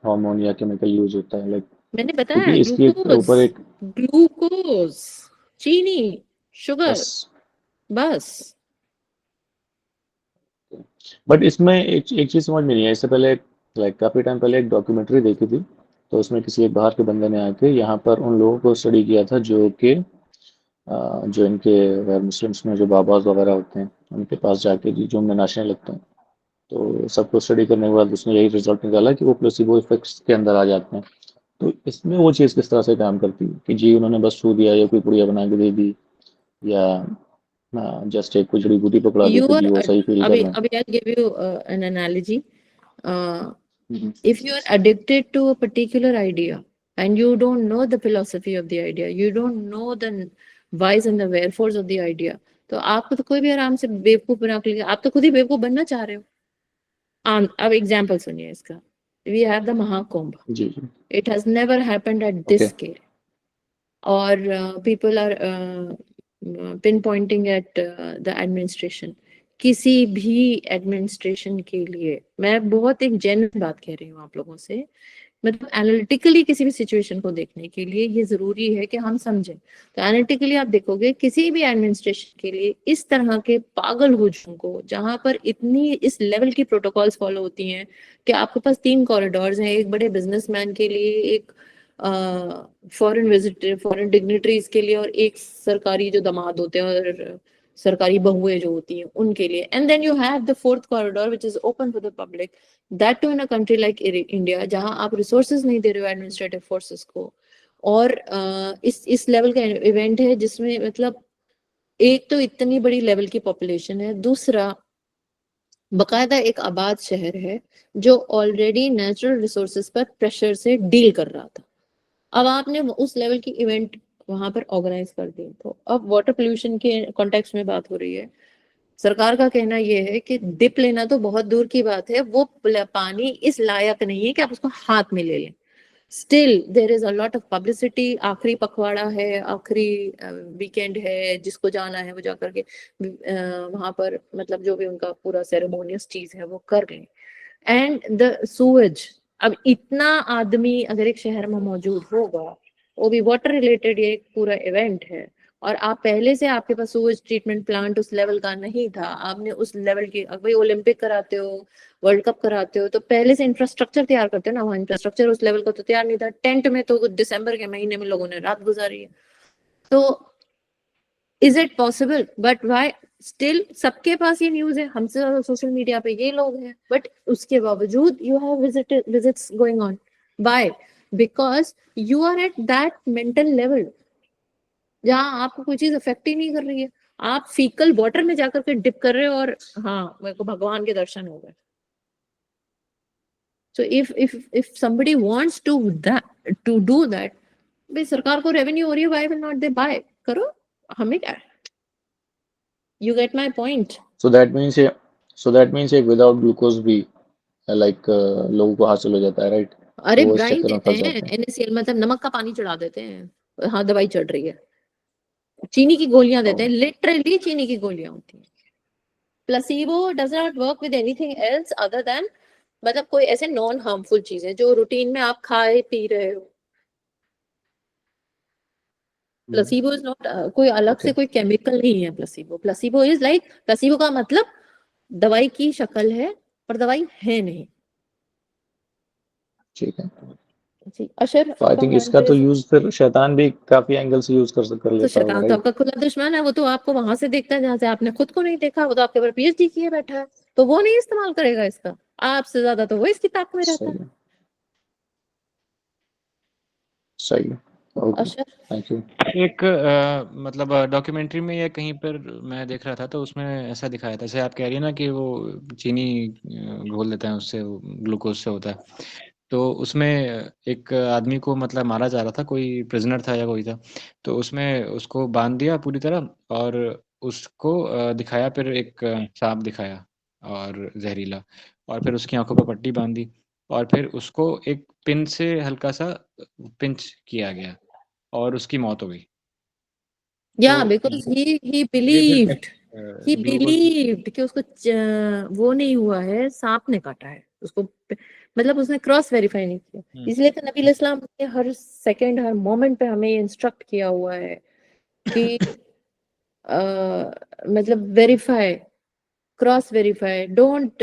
hormone या केमिकल यूज होता है लाइक,
मैंने बताया
क्योंकि इसके
ग्लूकोज,
ऊपर एक
ग्लूकोज, चीनी, शुगर,
बस।
बस।
बट इसमें एक चीज समझ में नहीं है। इससे पहले लाइक काफी टाइम पहले एक डॉक्यूमेंट्री देखी थी, तो उसमें किसी एक बाहर के बंदे ने आके यहाँ पर उन लोगों को स्टडी किया था जो कि जो इनके मुस्लिम्स में जो बाबाज वगैरह होते हैं उनके पास जाके जो उनमें नाचने लगते हैं, तो सबको स्टडी करने के बाद उसने यही रिजल्ट निकाला कि वो प्लेसिबो इफेक्ट्स के अंदर आ जाते हैं। तो इसमें वो चीज़ किस तरह से काम करती है कि जी उन्होंने बस छू दिया या कोई पुड़िया बना के दे दी, या जस्ट एक कोई जड़ी बूटी पकड़ा दी
You
तो
are
जी वो सही फील कर
अभी
रहे हैं।
अभी I'll give you an analogy.
Hmm,
If you are addicted to a particular idea and you don't know the philosophy of the idea, you don't know the whys and the wherefores of the idea, तो आपको तो कोई भी आराम से बेवकूफ बना के लेगा। आप तो खुद ही बेवकूफ बनना चाह रहे हो। अब एग्जाम्पल सुनिए इसका। We have the Mahakumbh.
जी जी
It has never happened at
okay
this scale. Or people are pinpointing at the administration. किसी भी एडमिनिस्ट्रेशन के लिए मैं बहुत एक जेन्युइन बात कह रही हूँ आप लोगों से, मतलब एनालिटिकली किसी भी सिचुएशन को देखने के लिए ये जरूरी है कि हम समझें। तो एनालिटिकली आप देखोगे किसी भी एडमिनिस्ट्रेशन के लिए इस तरह के पागल हुजूम को, जहां पर इतनी इस लेवल की प्रोटोकॉल्स फॉलो होती हैं कि आपके पास 3 कॉरिडोर्स हैं, एक बड़े बिजनेसमैन के लिए, एक फॉरेन विजिटर, फॉरेन डिग्निटरीज के लिए, और एक सरकारी जो दामाद होते हैं और सरकारी बहुएं जो होती हैं उनके लिए। And then you have the 4th corridor which is open for the public, that too in a country like India, जहां आप रिसोर्सेज नहीं दे रहे हो एडमिनिस्ट्रेटिव फोर्सेस को। और इस लेवल का इवेंट है जिसमें मतलब एक तो इतनी बड़ी लेवल की पॉपुलेशन है, दूसरा बकायदा एक आबाद शहर है जो ऑलरेडी नेचुरल रिसोर्सेज पर प्रेशर से डील कर रहा था। अब आपने उस लेवल की इवेंट वहां पर ऑर्गेनाइज कर दी। तो अब वाटर पोल्यूशन के कॉन्टेक्स्ट में बात हो रही है। सरकार का कहना यह है कि डिप लेना तो बहुत दूर की बात है, वो पानी इस लायक नहीं है कि आप उसको हाथ में ले लें। Still there is a lot of publicity. आखिरी पखवाड़ा है, आखिरी वीकेंड है, जिसको जाना है वो जाकर के वहां पर मतलब जो भी उनका पूरा सेरेमोनियस चीज है वो कर लें। एंड द सूएज, अब इतना आदमी अगर एक शहर में मौजूद होगा, वो भी वाटर रिलेटेड, ये एक पूरा इवेंट है, और आप पहले से आपके पास सूएज ट्रीटमेंट प्लांट उस लेवल का नहीं था, आपने उस लेवल की, अब भाई ओलंपिक कराते हो, वर्ल्ड कप कराते हो, तो पहले से इंफ्रास्ट्रक्चर तैयार करते हो ना। वहाँ इंफ्रास्ट्रक्चर उस लेवल का तो तैयार नहीं था। टेंट में तो दिसंबर के महीने में लोगों ने रात गुजारी है। तो is it possible? But why still सबके पास ये न्यूज है, हमसे ज्यादा सोशल मीडिया पे ये लोग हैं, बट उसके बावजूद you have visits going on. By because you are at that mental level जहां आपको कोई चीज अफेक्ट ही नहीं कर रही है। आप फीकल वाटर में जाकर के डिप कर रहे हो और हाँ मेरे को भगवान के दर्शन हो गए। So if somebody wants to do that, भाई सरकार को रेवेन्यू हो रही है, why will not they buy? करो, हमें क्या है। You get my point?
So that means एक विदाउट ग्लूकोज भी लाइक लोगों को हासिल हो जाता है, राइट?
अरे
तो वो इस
ब्राइन
चक्कर में
देते
फंस
हैं,
जाते हैं।
NaCl मतलब नमक का पानी चढ़ा देते हैं, हाँ दवाई चढ़ रही है। चीनी की गोलियां देते हैं, लिटरली चीनी की गोलियां होती हैं। Placebo does not work with anything else other than, मतलब कोई ऐसे नॉन हार्मफुल चीजें जो रूटीन में आप खाए पी रहे हो। प्लेसिबो इज नॉट कोई अलग
ओके
से कोई केमिकल नहीं है। Placebo placebo is like, placebo का मतलब दवाई की शक्ल है पर दवाई है नहीं।
ठीक है।
जी, अशर
तो आई
आपका
थिंक
हैंड
इसका तो
रेज।
यूज फिर शैतान भी काफी एंगल से यूज कर
तो
लेता होगा,
शैतान तो
राइट?
आपका खुला दुश्मन है, वो तो आपको वहां से देखता है जहां से आपने खुद को नहीं देखा। वो तो आपके ऊपर PhD किए बैठा है, तो वो नहीं इस्तेमाल करेगा इसका। आपसे ज्यादा तो वो इसकी ताक में रहता
सही
है।
है, सही है। Okay,
Ashar
thank you.
एक मतलब डॉक्यूमेंट्री में या कहीं पर मैं देख रहा था, तो उसमें ऐसा दिखाया था, जैसे आप कह रही है ना कि वो चीनी घोल देते हैं, उससे ग्लूकोज से होता है। तो उसमें एक आदमी को मतलब मारा जा रहा था, कोई प्रिजनर था या कोई था, तो उसमें उसको बांध दिया पूरी तरह, और उसको दिखाया, फिर एक सांप दिखाया और जहरीला, और फिर उसकी आंखों पर पट्टी बांधी, और फिर उसको एक पिन से हल्का सा पिंच किया गया और उसकी मौत हो गई।
या
तो
बिकॉज ही
ये फिर
बिलीव्ड he
ग्लूकोज
believed कि उसको वो नहीं हुआ है, सांप ने काटा है उसको, मतलब उसने क्रॉस वेरीफाई नहीं किया। इसलिए तो नबी इस्लाम ने हर सेकंड हर मोमेंट पे हमें इंस्ट्रक्ट किया हुआ है कि मतलब verify, cross verify, don't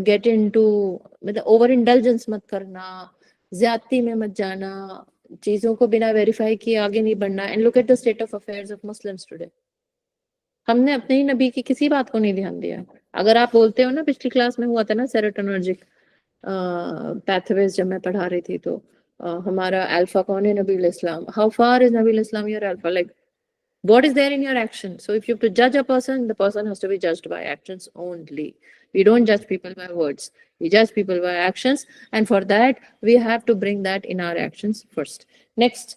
get into, मतलब ओवर इंडल्जेंस मत करना, ज्यादती में मत जाना, चीजों को बिना वेरीफाई किए आगे नहीं बढ़ना। And look at the state of affairs of Muslims today. हमने अपने ही नबी की किसी बात को नहीं ध्यान दिया। अगर आप बोलते हो ना, पिछली क्लास में हुआ था ना सेरोटोनर्जिक पैथवेज, जब मैं पढ़ा रही थी तो हमारा अल्फा कौन है? नबी इस्लाम। How far is Nabi Islam your alpha? Like what is there in your action? So if you have to judge a person, the person has to be judged by actions only. We don't judge people by words, we judge people by actions, and for that we have to bring that in our actions first. next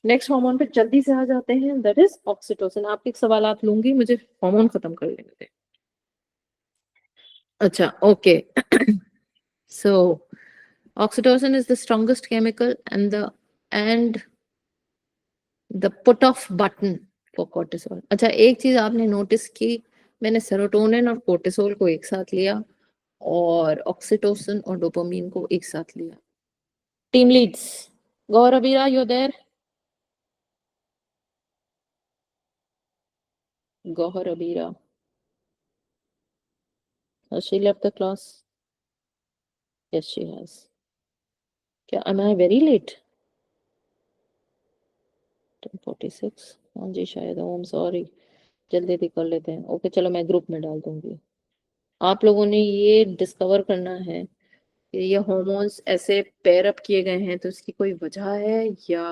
hormone पे जल्दी से आ जाते हैं, that is oxytocin. आपके सवालात लूंगी, मुझे hormone खत्म कर लेने दें। अच्छा, okay. So oxytocin is the strongest chemical and the put off button for cortisol। अच्छा, एक चीज आपने नोटिस की, मैंने सेरोटोनिन और कोर्टिसोल को एक साथ लिया और ऑक्सीटोसिन और डोपामीन को एक साथ लिया। Team leads, Gauravira, you there? Gauravira, has she left the class? Yes, she has. क्या am I very late? 10:46। हाँ जी शायद, ओम सॉरी, जल्दी कर लेते हैं। ओके चलो, मैं ग्रुप में डाल दूंगी। आप लोगों ने ये डिस्कवर करना है कि ये हॉर्मोन्स ऐसे पेयर अप किए गए हैं तो इसकी कोई वजह है या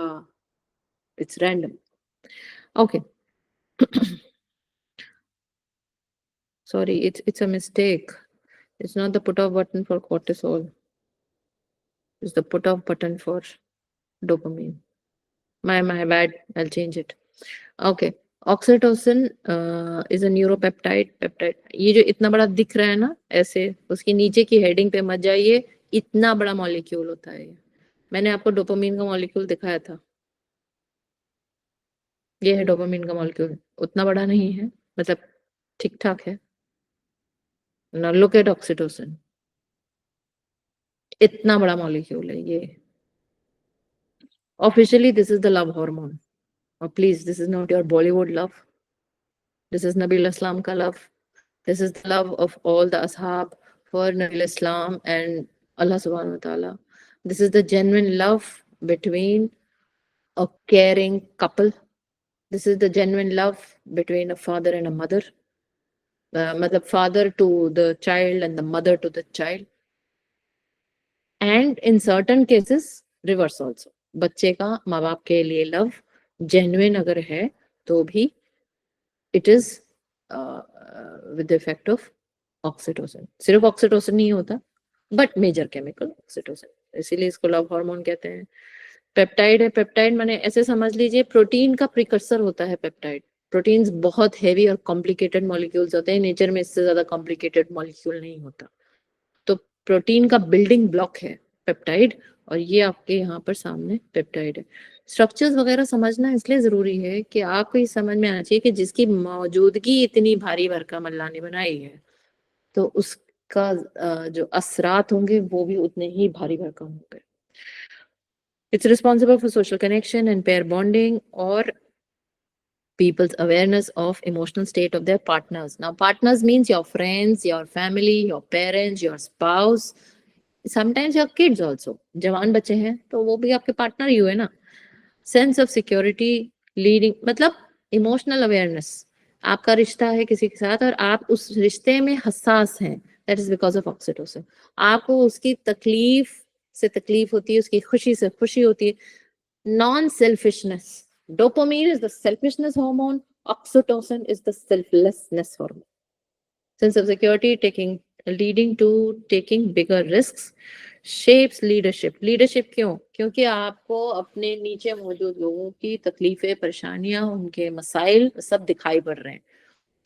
it's random? Okay, sorry, it's a mistake. It's not the put off button for cortisol, it's the put off button for dopamine. My bad, I'll change it. Okay, oxytocin is a neuropeptide peptide. ये जो इतना बड़ा दिख रहा है ना ऐसे, उसकी नीचे की हेडिंग पे मत जाइए, इतना बड़ा मॉलिक्यूल होता है ये। मैंने आपको डोपामीन का मॉलिक्यूल दिखाया था, ये है डोपामीन का मॉलिक्यूल, उतना बड़ा नहीं है, मतलब ठीक ठाक है। Now look at oxytocin, इतना बड़ा मॉलिक्यूल है ये। Officially this is the love hormone. Oh, please, this is not your Bollywood love. This is Nabil Islam ka love. This is the love of all the ashab for Nabil Islam and Allah subhanahu wa ta'ala. This is the genuine love between a caring couple. This is the genuine love between a father and a mother. Matlab father to the child and the mother to the child. And in certain cases reverse also. बच्चे का माँ बाप के लिए love genuine अगर है तो भी it is with the effect of oxytocin. सिर्फ ऑक्सीटोसिन नहीं होता, बट मेजर केमिकल ऑक्सीटोसिन, इसीलिए इसको लव हार्मोन कहते हैं। पेप्टाइड है, पेप्टाइड माने ऐसे समझ लीजिए प्रोटीन का प्रिकर्सर होता है पेप्टाइड। प्रोटीन्स बहुत हैवी और कॉम्प्लिकेटेड मॉलिक्यूल्स होते हैं, नेचर में इससे ज्यादा कॉम्प्लिकेटेड मॉलिक्यूल नहीं होता। तो प्रोटीन का बिल्डिंग ब्लॉक है पेप्टाइड, और ये आपके यहाँ पर सामने पेप्टाइड है। स्ट्रक्चर्स वगैरह समझना इसलिए जरूरी है कि आपको ये समझ में आना चाहिए कि जिसकी मौजूदगी इतनी भारी भरकम अल्लाह ने बनाई है तो उसका जो असरात होंगे वो भी उतने ही भारी भरकम होंगे। It's responsible for social connection and pair bonding और people's awareness of emotional state of their partners. Now partners means your friends, your family, your parents, your spouse, sometimes your kids also. जवान बच्चे हैं तो वो भी आपके partner ही हुए ना। सेंस ऑफ सिक्योरिटी, लीडिंग, मतलब इमोशनल अवेयरनेस। आपका रिश्ता है किसी के साथ और आप उस रिश्ते में हसास हैं, that is because of oxytocin. आपको उसकी तकलीफ से तकलीफ होती है, उसकी खुशी से खुशी होती है। Non selfishness, dopamine is the selfishness hormone, oxytocin is the selflessness hormone. Sense of security, leading to taking bigger risks, shapes leadership. Leadership क्यों? क्योंकि आपको अपने नीचे मौजूद लोगों की तकलीफें, परेशानियां, उनके मसाइल सब दिखाई पड़ रहे हैं।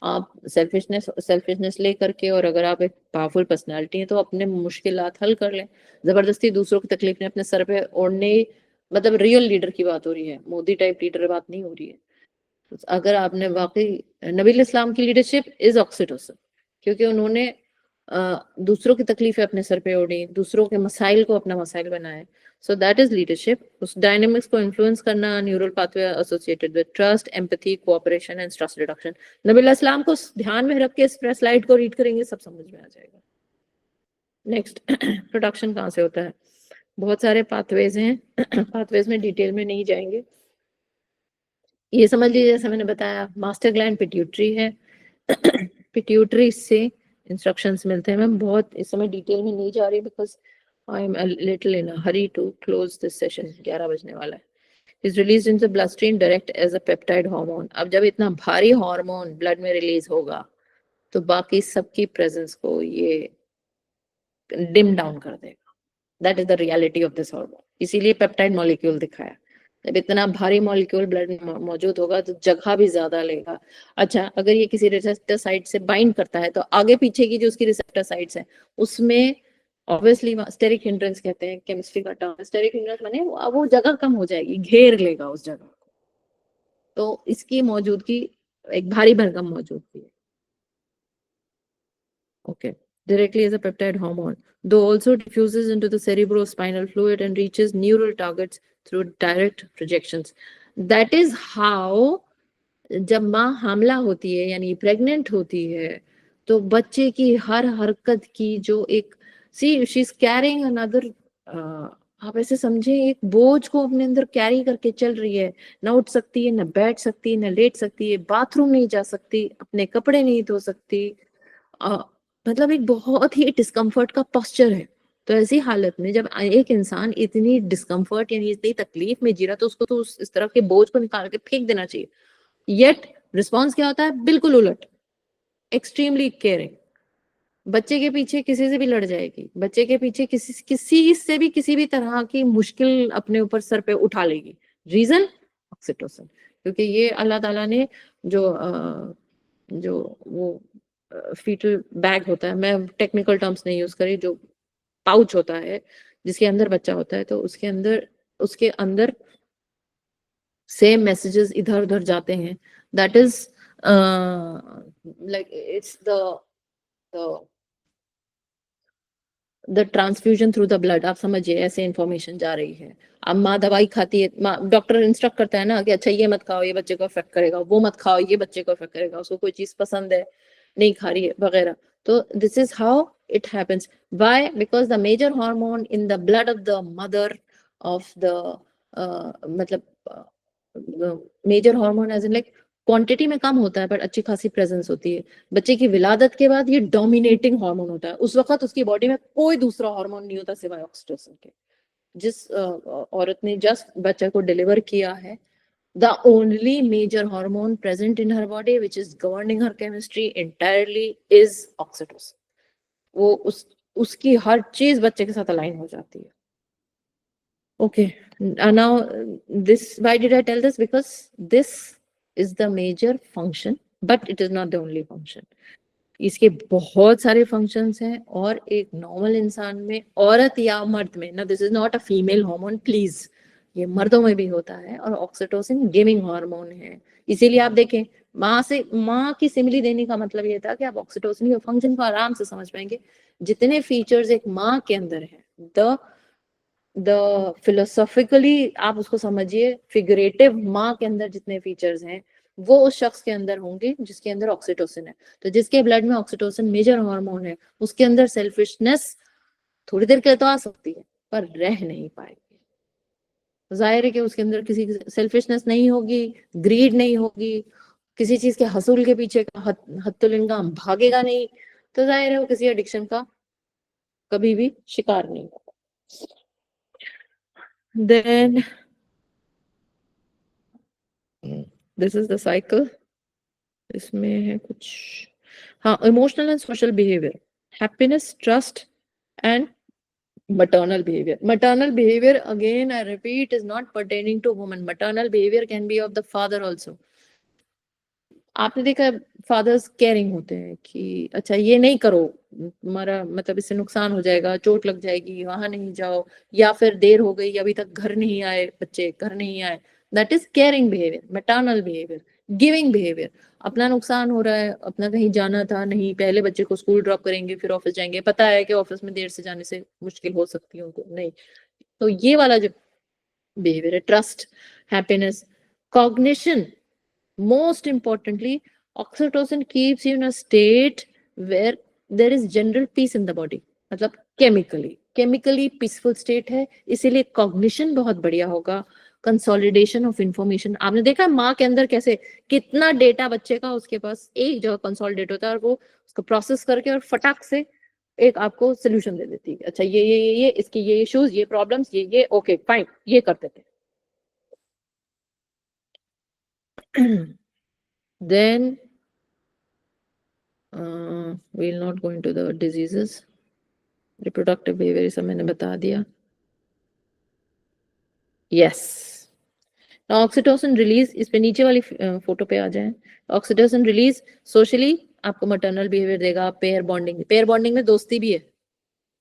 आप सेल्फिशनेस ले करके, और अगर आप एक पावरफुल पर्सनालिटी हैं तो अपने मुश्किलात हल कर लें। जबरदस्ती दूसरों की तकलीफ ने अपने सर पे ओढ़ने, मतलब रियल लीडर की बात हो रही है, मोदी टाइप लीडर बात नहीं हो रही है। अगर आपने वाकई नबील इस्लाम की लीडरशिप इज ऑक्सीटोसिन, क्योंकि उन्होंने दूसरों की तकलीफें अपने सर पे ओढ़ी, दूसरों के मसाइल को अपना मसाइल बनाए। So that is leadership. उस डायनेमिक्स को इन्फ्लुएंस करना, neural pathway associated with trust, empathy, cooperation and stress reduction. Nabeel Islam को ध्यान में रख के स्ट्रेस स्लाइड को रीड करेंगे, सब समझ में आ जाएगा। नेक्स्ट, प्रोडक्शन कहाँ से होता है? बहुत सारे पाथवेज हैं, पाथवेज में डिटेल में नहीं जाएंगे। ये समझ लीजिए, जैसे मैंने बताया, मास्टर ग्लैंड पिट्यूटरी है, पिट्यूटरी से इंस्ट्रक्शंस मिलते हैं। मैं बहुत इस समय डिटेल में नहीं जा रही because I am little in a hurry to close this session, 11 बजने वाला है। Is release in the blood stream direct as a peptide hormone. अब जब इतना भारी हार्मोन ब्लड में रिलीज होगा तो बाकी सबकी प्रेजेंस को ये डिम डाउन कर देगा। That is the reality of this hormone. इसीलिए पेप्टाइड मॉलिक्यूल दिखाया। जब इतना भारी मॉलिक्यूल ब्लड में मौजूद होगा तो जगह भी ज्यादा लेगा। अच्छा, अगर ये किसी रिसेप्टर साइट से बाइंड करता है तो आगे पीछे की जो उसकी रिसेप्टर साइट्स हैं उसमें ऑब्वियसली स्टेरिक हिंड्रेंस कहते हैं, केमिस्ट्री का टर्म। स्टेरिक हिंड्रेंस माने वो जगह कम हो जाएगी, घेर लेगा उस जगह को। तो इसकी मौजूदगी एक भारी भरकम मौजूदगी है। Okay. Directly as a peptide hormone, though also diffuses into the cerebrospinal fluid and reaches neural targets through direct projections. That is how, जब माँ हामला होती है यानी प्रेग्नेंट होती है तो बच्चे की हर हरकत की जो एक शी इज कैरिंग अनदर, आप ऐसे समझे एक बोझ को अपने अंदर कैरी करके चल रही है। ना उठ सकती है, ना बैठ सकती है, ना लेट सकती है, बाथरूम नहीं जा सकती, अपने कपड़े नहीं धो सकती, मतलब एक बहुत ही डिस्कम्फर्ट का पोस्चर है। तो ऐसी हालत में जब एक इंसान इतनी डिस्कम्फर्ट यानी इतनी तकलीफ में जी रहा तो उसको तो इस तरह के बोझ को निकाल के फेंक देना चाहिए। येट रिस्पॉन्स क्या होता है? बिल्कुल उलट, एक्सट्रीमली केयरिंग। बच्चे के पीछे किसी से भी लड़ जाएगी, बच्चे के पीछे किसी से भी किसी भी तरह की मुश्किल अपने ऊपर सर पे उठा लेगी। रीजन ऑक्सीटोसिन, क्योंकि ये अल्लाह ताला ने जो वो फीटल बैग होता है, मैं टेक्निकल टर्म्स नहीं यूज करी, जो पाउच होता है जिसके अंदर बच्चा होता है, तो उसके अंदर सेम मैसेजेस इधर उधर जाते हैं। That is like it's the transfusion through the blood. आप समझिए, ऐसे इंफॉर्मेशन जा रही है। अब माँ दवाई खाती है, डॉक्टर इंस्ट्रक्ट करता है ना कि अच्छा ये मत खाओ, ये बच्चे को अफेक्ट करेगा, वो मत खाओ, ये बच्चे को अफेक्ट करेगा, उसको कोई चीज पसंद है नहीं खा रही है वगैरह। तो this is how it happens. Why? Because the major hormone in the blood of the mother of the, मतलब major hormone as in like quantity में कम होता है बट अच्छी खासी प्रेजेंस होती है। बच्चे की विलादत के बाद ये डोमिनेटिंग हार्मोन होता है। उस वक्त उसकी बॉडी में कोई दूसरा हार्मोन नहीं होता सिवाय ऑक्सीटोसिन के। जिस औरत ने जस्ट बच्चे को डिलीवर किया है, the only major hormone present in her body which is governing her chemistry entirely is oxytocin. वो उसकी हर चीज बच्चे के साथ अलाइन हो जाती है। Okay, now this, why did I tell this? Because this is the major function, but it is not the only function. इसके बहुत सारे फंक्शंस हैं और एक नॉर्मल इंसान में, औरत या मर्द में ना, this is not a female hormone please, ये मर्दों में भी होता है और ऑक्सीटोसिन गिविंग हार्मोन है। इसीलिए आप देखें, माँ की सिमिली देने का मतलब ये था कि आप ऑक्सीटोसिन के फंक्शन को आराम से समझ पाएंगे। जितने फीचर्स एक माँ के अंदर है, द फिलोसॉफिकली आप उसको समझिए, फिगरेटिव माँ के अंदर जितने फीचर्स हैं वो उस शख्स के अंदर होंगे जिसके अंदर ऑक्सीटोसिन है। तो जिसके ब्लड में ऑक्सीटोसिन मेजर हार्मोन है, उसके अंदर सेल्फिशनेस थोड़ी देर के लिए तो आ सकती है पर रह नहीं पाएगी। जाहिर है कि उसके अंदर किसी सेल्फिशनेस नहीं होगी, ग्रीड नहीं होगी, किसी चीज के हसूल के पीछे हत्तुलिंगा भागेगा नहीं, तो जाहिर है वो किसी एडिक्शन का कभी भी शिकार नहीं होगा। Then this is the cycle. इसमें है कुछ, हाँ, emotional and social behaviour, happiness, trust and maternal behavior. Maternal behavior, again I repeat, is not pertaining to women. Maternal behavior can be of the father also. आपने देखा fathers caring होते हैं कि अच्छा ये नहीं करो, तुम्हारा मतलब इससे नुकसान हो जाएगा, चोट लग जाएगी, वहां नहीं जाओ, या फिर देर हो गई, अभी तक घर नहीं आए, बच्चे घर नहीं आए। That is caring behaviour, maternal behaviour. Giving behaviour, अपना नुकसान हो रहा है, अपना कहीं जाना था नहीं, पहले बच्चे को स्कूल ड्रॉप करेंगे फिर ऑफिस जाएंगे, पता है कि ऑफिस में देर से जाने से मुश्किल हो सकती है उनको, नहीं, तो ये वाला जो बिहेवियर है, trust, happiness, cognition, most importantly oxytocin keeps you in a state where there is general peace in the body, मतलब केमिकली पीसफुल स्टेट है, इसीलिए कॉग्निशन बहुत बढ़िया होगा, कंसोलिडेशन ऑफ इंफॉर्मेशन, आपने देखा माँ के अंदर कैसे कितना डेटा बच्चे का उसके पास एक जगह कंसोलिडेट होता है और वो उसको प्रोसेस करके और फटाक से एक आपको सोल्यूशन दे देती है, अच्छा ये इसके ये इश्यूज, ये प्रॉब्लम्स, ये ओके फाइन, ये करते थे। Then we'll not go into the diseases. Reproductive behavior ये सब मैंने बता दिया। Yes. Now oxytocin release, इस पे नीचे वाली फोटो पे आ जाए। Oxytocin release socially आपको maternal behavior देगा, pair bonding में दोस्ती भी है,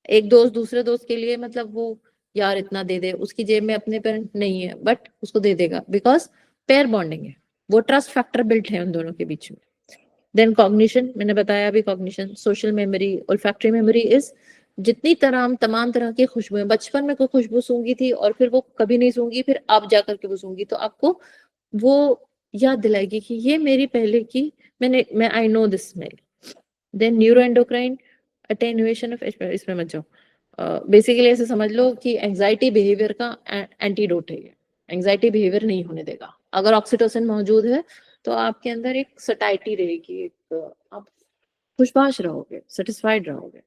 एक दोस्त दूसरे दोस्त के लिए मतलब वो यार इतना दे दे, उसकी जेब में अपने पेरेंट नहीं है बट उसको दे देगा, बिकॉज पेयर बॉन्डिंग है, वो ट्रस्ट फैक्टर बिल्ट है उन दोनों के बीच में। देन कॉग्निशन, मैंने बताया अभी cognition, social memory, olfactory memory is जितनी तरह तमाम तरह की खुशबुएं, बचपन में कोई खुशबू सूंघी थी और फिर वो कभी नहीं सूंघी, फिर अब जाकर के वो सूंघी तो आपको वो याद दिलाएगी कि ये मेरी पहले की, मैं I know this smell. Then neuro endocrine attenuation of, इसमें मत जाओ, बेसिकली ऐसे समझ लो कि एंजाइटी बिहेवियर का एंटीडोट है ये, एंजाइटी बिहेवियर नहीं होने देगा, अगर ऑक्सीटोसिन मौजूद है तो आपके अंदर एक सटाइटी रहेगी, एक आप खुशबाश रहोगे, सेटिस्फाइड रहोगे।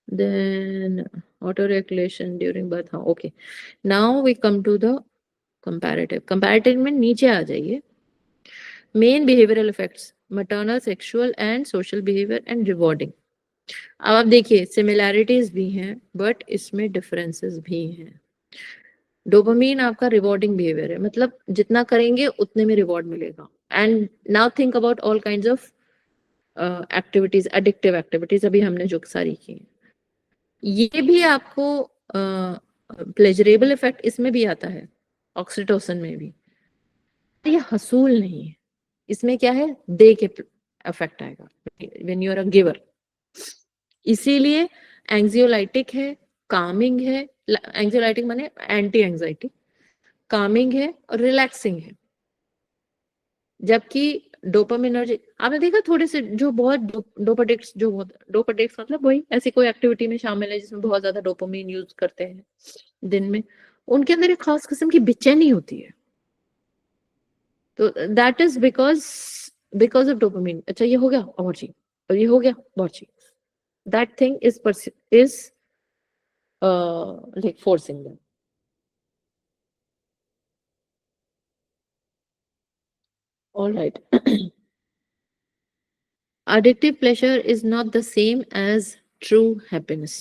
Then auto regulation during birth, हाँ okay, now we come to the comparative में नीचे आ जाइए। Main behavioural effects, maternal, sexual and social behaviour and rewarding. अब आप देखिए सिमिलैरिटीज भी हैं बट इसमें डिफरेंसेस भी हैं। डोपामीन आपका रिवॉर्डिंग बिहेवियर है, मतलब जितना करेंगे उतने में रिवॉर्ड मिलेगा। And now think about all kinds of activities, addictive activities अभी हमने जो सारी की, ये भी आपको प्लेजरेबल इफेक्ट इसमें भी आता है, ऑक्सीटोसिन में भी, ये हसूल नहीं है, इसमें क्या है दे के इफेक्ट आएगा when you are a giver, इसीलिए एंग्जियोलाइटिक है, कामिंग है, एंग्जियोलाइटिक माने एंटी एंजाइटी, कामिंग है और रिलैक्सिंग है, जबकि डोपामिनर्जिक आपने देखा थोड़े से जो बहुत डोपाडिक्स, जो बहुत डोपाडिक्स मतलब वही ऐसी कोई एक्टिविटी में शामिल है जिसमें बहुत ज्यादा डोपामिन यूज करते हैं दिन में, उनके अंदर एक खास किस्म की बेचैनी होती है, तो that is because of dopamine. अच्छा ये हो गया और जी, और ये हो गया बहुत जी, that thing is like forcing them. All right. Addictive pleasure is not the same as true happiness.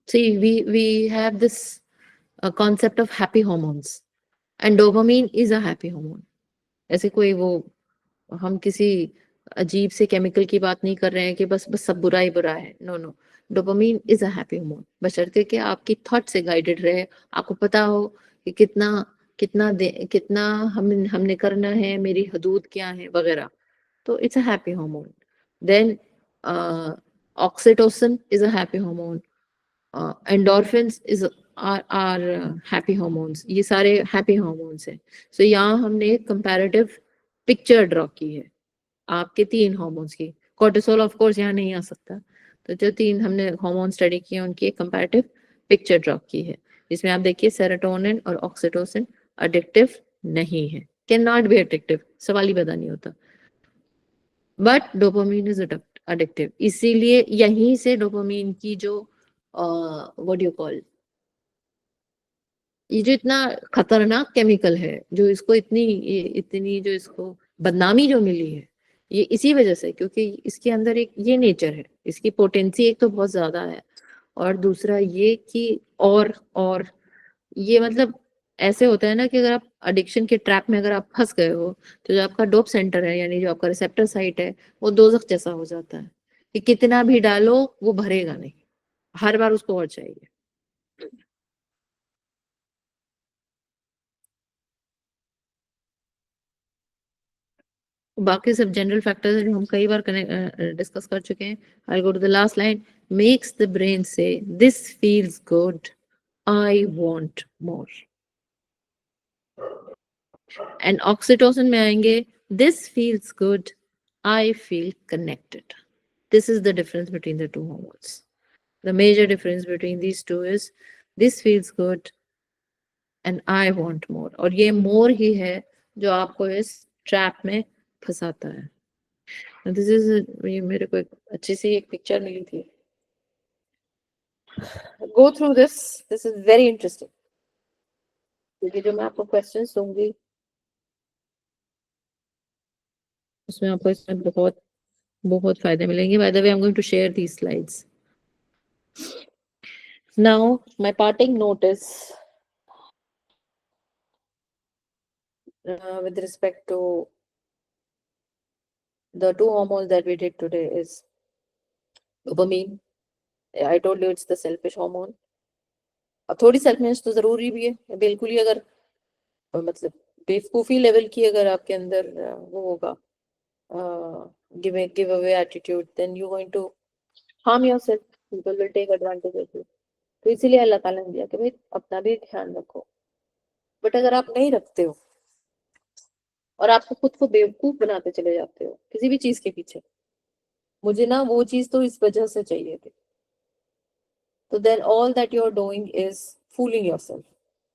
See, we have this concept of happy hormones, and dopamine is a happy hormone. ऐसे कोई वो हम किसी अजीब से chemical की बात नहीं कर रहे हैं कि बस सब बुरा ही बुरा है, no no, dopamine is a happy hormone, बशर्ते कि आपकी थॉट से गाइडेड रहे, आपको पता हो कि कितना हमने करना है, मेरी हदूद क्या है वगैरह, तो it's a happy hormone. Then oxytocin is a happy hormone, endorphins is are happy hormones, ये सारे हैप्पी हार्मोन्स हैं। सो यहाँ हमने एक कंपैरेटिव पिक्चर ड्रॉ की है आपके 3 हार्मोन्स की, कोर्टिसोल ऑफ कोर्स यहाँ नहीं आ सकता, तो जो 3 हमने हार्मोन स्टडी किए उनकी एक कंपैरेटिव पिक्चर ड्रॉ की है, जिसमें आप देखिए सेरोटोनिन और ऑक्सीटोसिन एडिक्टिव नहीं है, कैन नॉट बी एडिक्टिव, सवाल ही पैदा नहीं होता, बट डोपामीन इज एडिक्टिव, इसीलिए यहीं से डोपामीन की जो व्हाट यू कॉल, ये जो इतना खतरनाक केमिकल है, जो इसको इतनी जो इसको बदनामी जो मिली है, ये इसी वजह से, क्योंकि इसके अंदर एक ये नेचर है, इसकी पोटेंसी एक तो बहुत ज्यादा है, और दूसरा ये कि और ये मतलब ऐसे होता है ना कि अगर आप एडिक्शन के ट्रैप में अगर आप फंस गए हो, तो जो आपका डोप सेंटर है यानी जो आपका रिसेप्टर साइट है वो दोजख जैसा हो जाता है, कि कितना भी डालो वो भरेगा नहीं, हर बार उसको और चाहिए। बाकी सब जनरल फैक्टर्स जो हम कई बार डिस्कस कर चुके हैं. I go to the last line. Makes the brain से this feels good, I want more. And oxytocin में आएंगे, this feels good, I feel connected. This is the difference between the two hormones. The major difference between these two is this feels good and I want more. और ये more ही है जो आपको इस trap में फंसाता है. This is ये मेरे को एक अच्छी सी एक पिक्चर मिली थी. Go through this. This is very interesting. क्योंकि जो मैं आपको questions दूंगी उसमें आपको इसमें बहुत बहुत फायदे मिलेंगे. By the way, I'm going to share these slides. Now, my parting note is with respect to the two hormones that we did today is dopamine. I told you it's the selfish hormone. अब थोड़ी सेल्फनेस तो जरूरी भी है. बिल्कुल ही अगर मतलब बेवकूफी लेवल की अगर आपके अंदर वो होगा give away attitude, then you're going to harm yourself. People will take advantage of you. तो इसीलिए अल्लाह ताला ने दिया कि भाई अपना भी ध्यान रखो. बट अगर आप नहीं रखते हो और आपको खुद को बेवकूफ बनाते चले जाते हो किसी भी चीज के पीछे, मुझे ना वो चीज तो इस वजह से चाहिए थी, तो then all that you're doing is fooling yourself.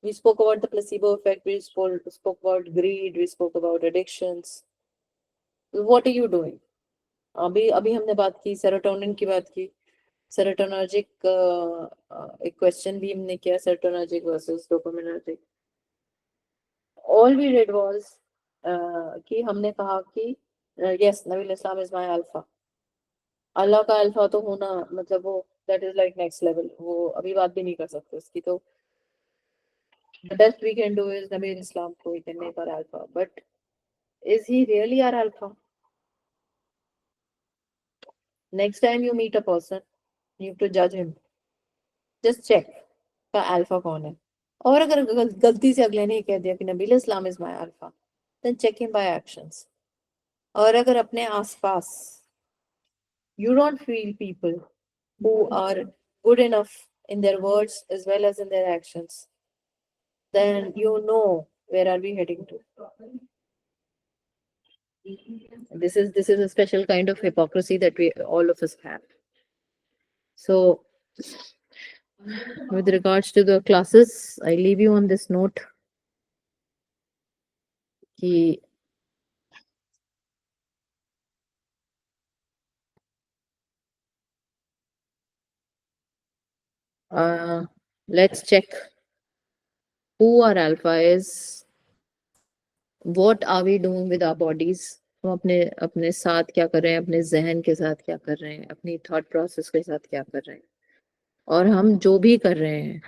We spoke about the placebo effect, we spoke about greed, we spoke about addictions. What are you doing? अभी हमने बात की सेरोटोनिन की बात की. सेरोटोनर्जिक एक क्वेश्चन भी हमने किया, serotonergic versus dopaminergic. All we did was कि हमने कहा कि yes, Nabil Islam is my alpha. अल्लाह का अल्फा तो होना मतलब वो that is like next level. वो अभी बात भी नहीं कर सकते उसकी. तो the best we can do is Nabil Islam को we can make our alpha. But is he really our alpha? Next time you meet a person, you have to judge him. Just check का alpha कौन है. और अगर गलती से अगले ने कह दिया कि Nabeel Islam is my alpha, then check him by actions. और अगर अपने आसपास you don't feel people who are good enough in their words as well as in their actions, then you know where are we heading to. This is a special kind of hypocrisy that we all of us have. So with regards to the classes, I leave you on this note कि let's check who our alpha is, what are we doing with our bodies. हम अपने साथ क्या कर रहे हैं, अपने जहन के साथ क्या कर रहे हैं, अपनी थॉट प्रोसेस के साथ क्या कर रहे हैं, और हम जो भी कर रहे हैं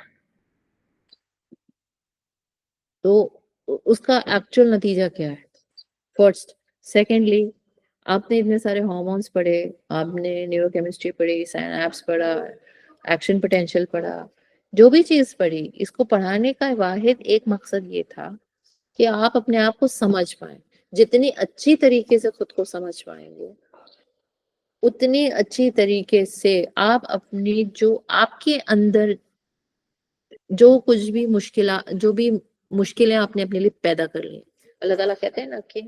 तो उसका एक्चुअल नतीजा क्या है. फर्स्ट. सेकेंडली, आपने इतने सारे हार्मोन्स पढ़े, आपने न्यूरोकेमिस्ट्री पढ़ी, साइनैप्स पढ़ा, एक्शन पोटेंशियल पढ़ा, जो भी चीज पढ़ी, इसको पढ़ाने का वाहिद एक मकसद ये था कि आप अपने आप को समझ पाए. जितनी अच्छी तरीके से खुद को समझ पाएंगे उतनी अच्छी तरीके से आप अपनी जो आपके अंदर जो कुछ भी मुश्किलें आपने अपने लिए पैदा कर ली. अल्लाह ताला कहते हैं ना कि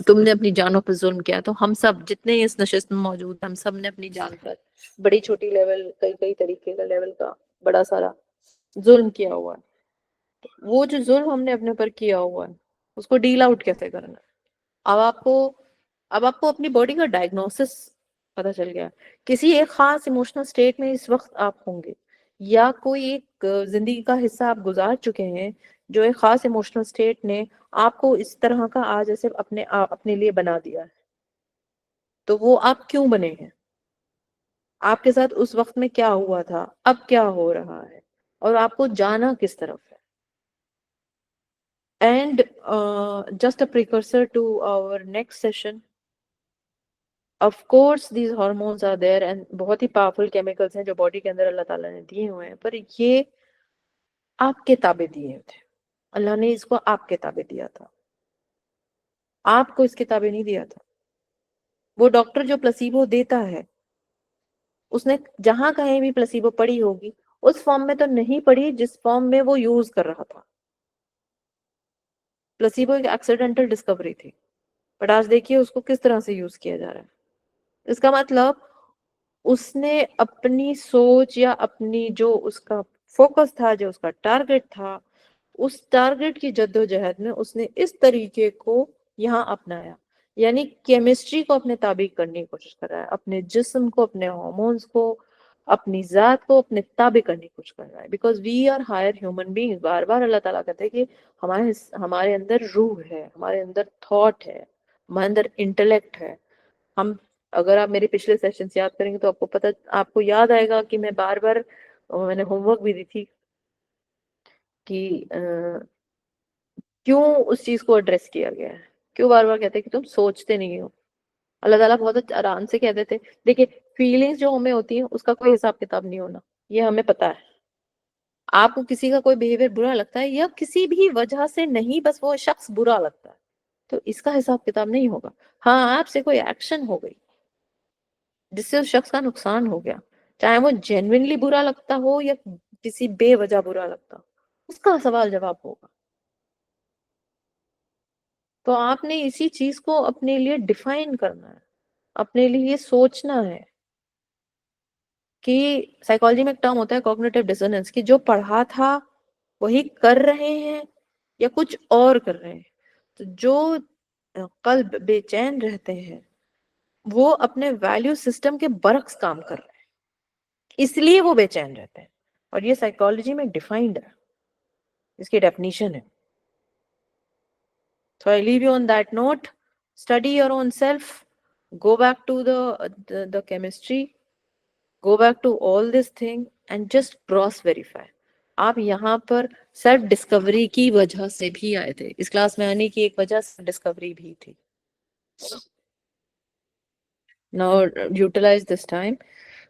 तुमने अपनी जानों पर जुल्म किया. तो हम सब जितने इस नशिस्त में मौजूद, हम सब ने अपनी जान पर बड़ी छोटी लेवल, कई तरीके का लेवल का बड़ा सारा जुल्म किया हुआ है. वो जो जुल्म हमने अपने ऊपर किया हुआ है उसको डील आउट कैसे करना है. अब आपको अपनी बॉडी का डायग्नोसिस पता चल गया. किसी एक खास इमोशनल स्टेट में इस वक्त आप होंगे, या कोई एक जिंदगी का हिस्सा आप गुजार चुके हैं जो एक खास इमोशनल स्टेट ने आपको इस तरह का आज ऐसे अपने लिए बना दिया है. तो वो आप क्यों बने हैं, आपके साथ उस वक्त में क्या हुआ था, अब क्या हो रहा है, और आपको जाना किस तरफ है. And just a precursor to our next session, of course these hormones are there and बहुत ही powerful chemicals हैं जो बॉडी के अंदर अल्लाह ताला ने दिए हुए हैं, पर ये आपके ताबे दिए थे. अल्लाह ने इसको आपके ताबे दिया था. आपको इस किताबें नहीं दिया था। वो डॉक्टर जो प्लेसिबो देता है, उसने जहां कहीं भी प्लेसिबो पड़ी होगी, उस फॉर्म में तो नहीं पड़ी जिस फॉर्म में वो यूज कर रहा था। प्लेसिबो एक एक्सीडेंटल डिस्कवरी थी, बट आज देखिए उसको किस तरह से यूज किया जा रहा है। इसका मतलब उसने अपनी सोच या अपनी जो उसका फोकस था, जो उसका टारगेट था, उस टारगेट की जद्दोजहद में उसने इस तरीके को यहाँ अपनाया, यानी केमिस्ट्री को अपने ताबीक करने की कोशिश कर रहा है, अपने जिस्म को, अपने हार्मोन्स को, अपनी जात को अपने ताबे करने की कोशिश कर रहा है। Because we are higher human beings. बार बार अल्लाह ताला कहते हैं कि हमारे अंदर रूह है, हमारे अंदर थॉट है, हमारे अंदर इंटेलेक्ट है। हम, अगर आप मेरे पिछले सेशंस याद करेंगे तो आपको याद आएगा कि मैं बार बार मैंने होमवर्क भी दी थी कि क्यों उस चीज को एड्रेस किया गया है, क्यों बार बार कहते हैं कि तुम सोचते नहीं हो। अल्लाह ताला बहुत आराम से कह देते, देखिए फीलिंग्स जो हमें होती हैं उसका कोई हिसाब किताब नहीं होना, ये हमें पता है। आपको किसी का कोई बिहेवियर बुरा लगता है या किसी भी वजह से नहीं, बस वो शख्स बुरा लगता है, तो इसका हिसाब किताब नहीं होगा। हाँ, आपसे कोई एक्शन हो गई जिससे उस शख्स का नुकसान हो गया, चाहे वो जेन्युइनली बुरा लगता हो या किसी बेवजह बुरा लगता हो, उसका सवाल जवाब होगा। तो आपने इसी चीज को अपने लिए डिफाइन करना है, अपने लिए ये सोचना है कि साइकोलॉजी में एक टर्म होता है कॉग्निटिव डिसोनेंस, कि जो पढ़ा था वही कर रहे हैं या कुछ और कर रहे हैं। तो जो कल्ब बेचैन रहते हैं वो अपने वैल्यू सिस्टम के बरक्स काम कर रहे हैं, इसलिए वो बेचैन रहते हैं। और ये साइकोलॉजी में डिफाइंड है, इसकी डेफिनेशन है। So I leave you on that note. Study your own self. Go back to the chemistry. Go back to all this thing and just cross verify. आप यहाँ पर सेल्फ डिस्कवरी की वजह से भी आए थे, इस क्लास में आने की एक वजह सेल्फ डिस्कवरी भी थी। Now utilize this time.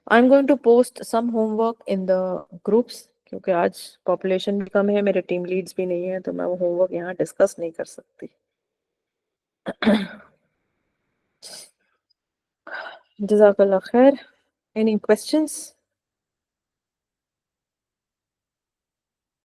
I'm going to post some homework in the groups क्योंकि आज पॉपुलेशन भी कम है, मेरे टीम लीड्स भी नहीं है, तो मैं वो होमवर्क यहाँ डिस्कस नहीं कर सकती। जज़ाकल्लाह खैर। Any questions?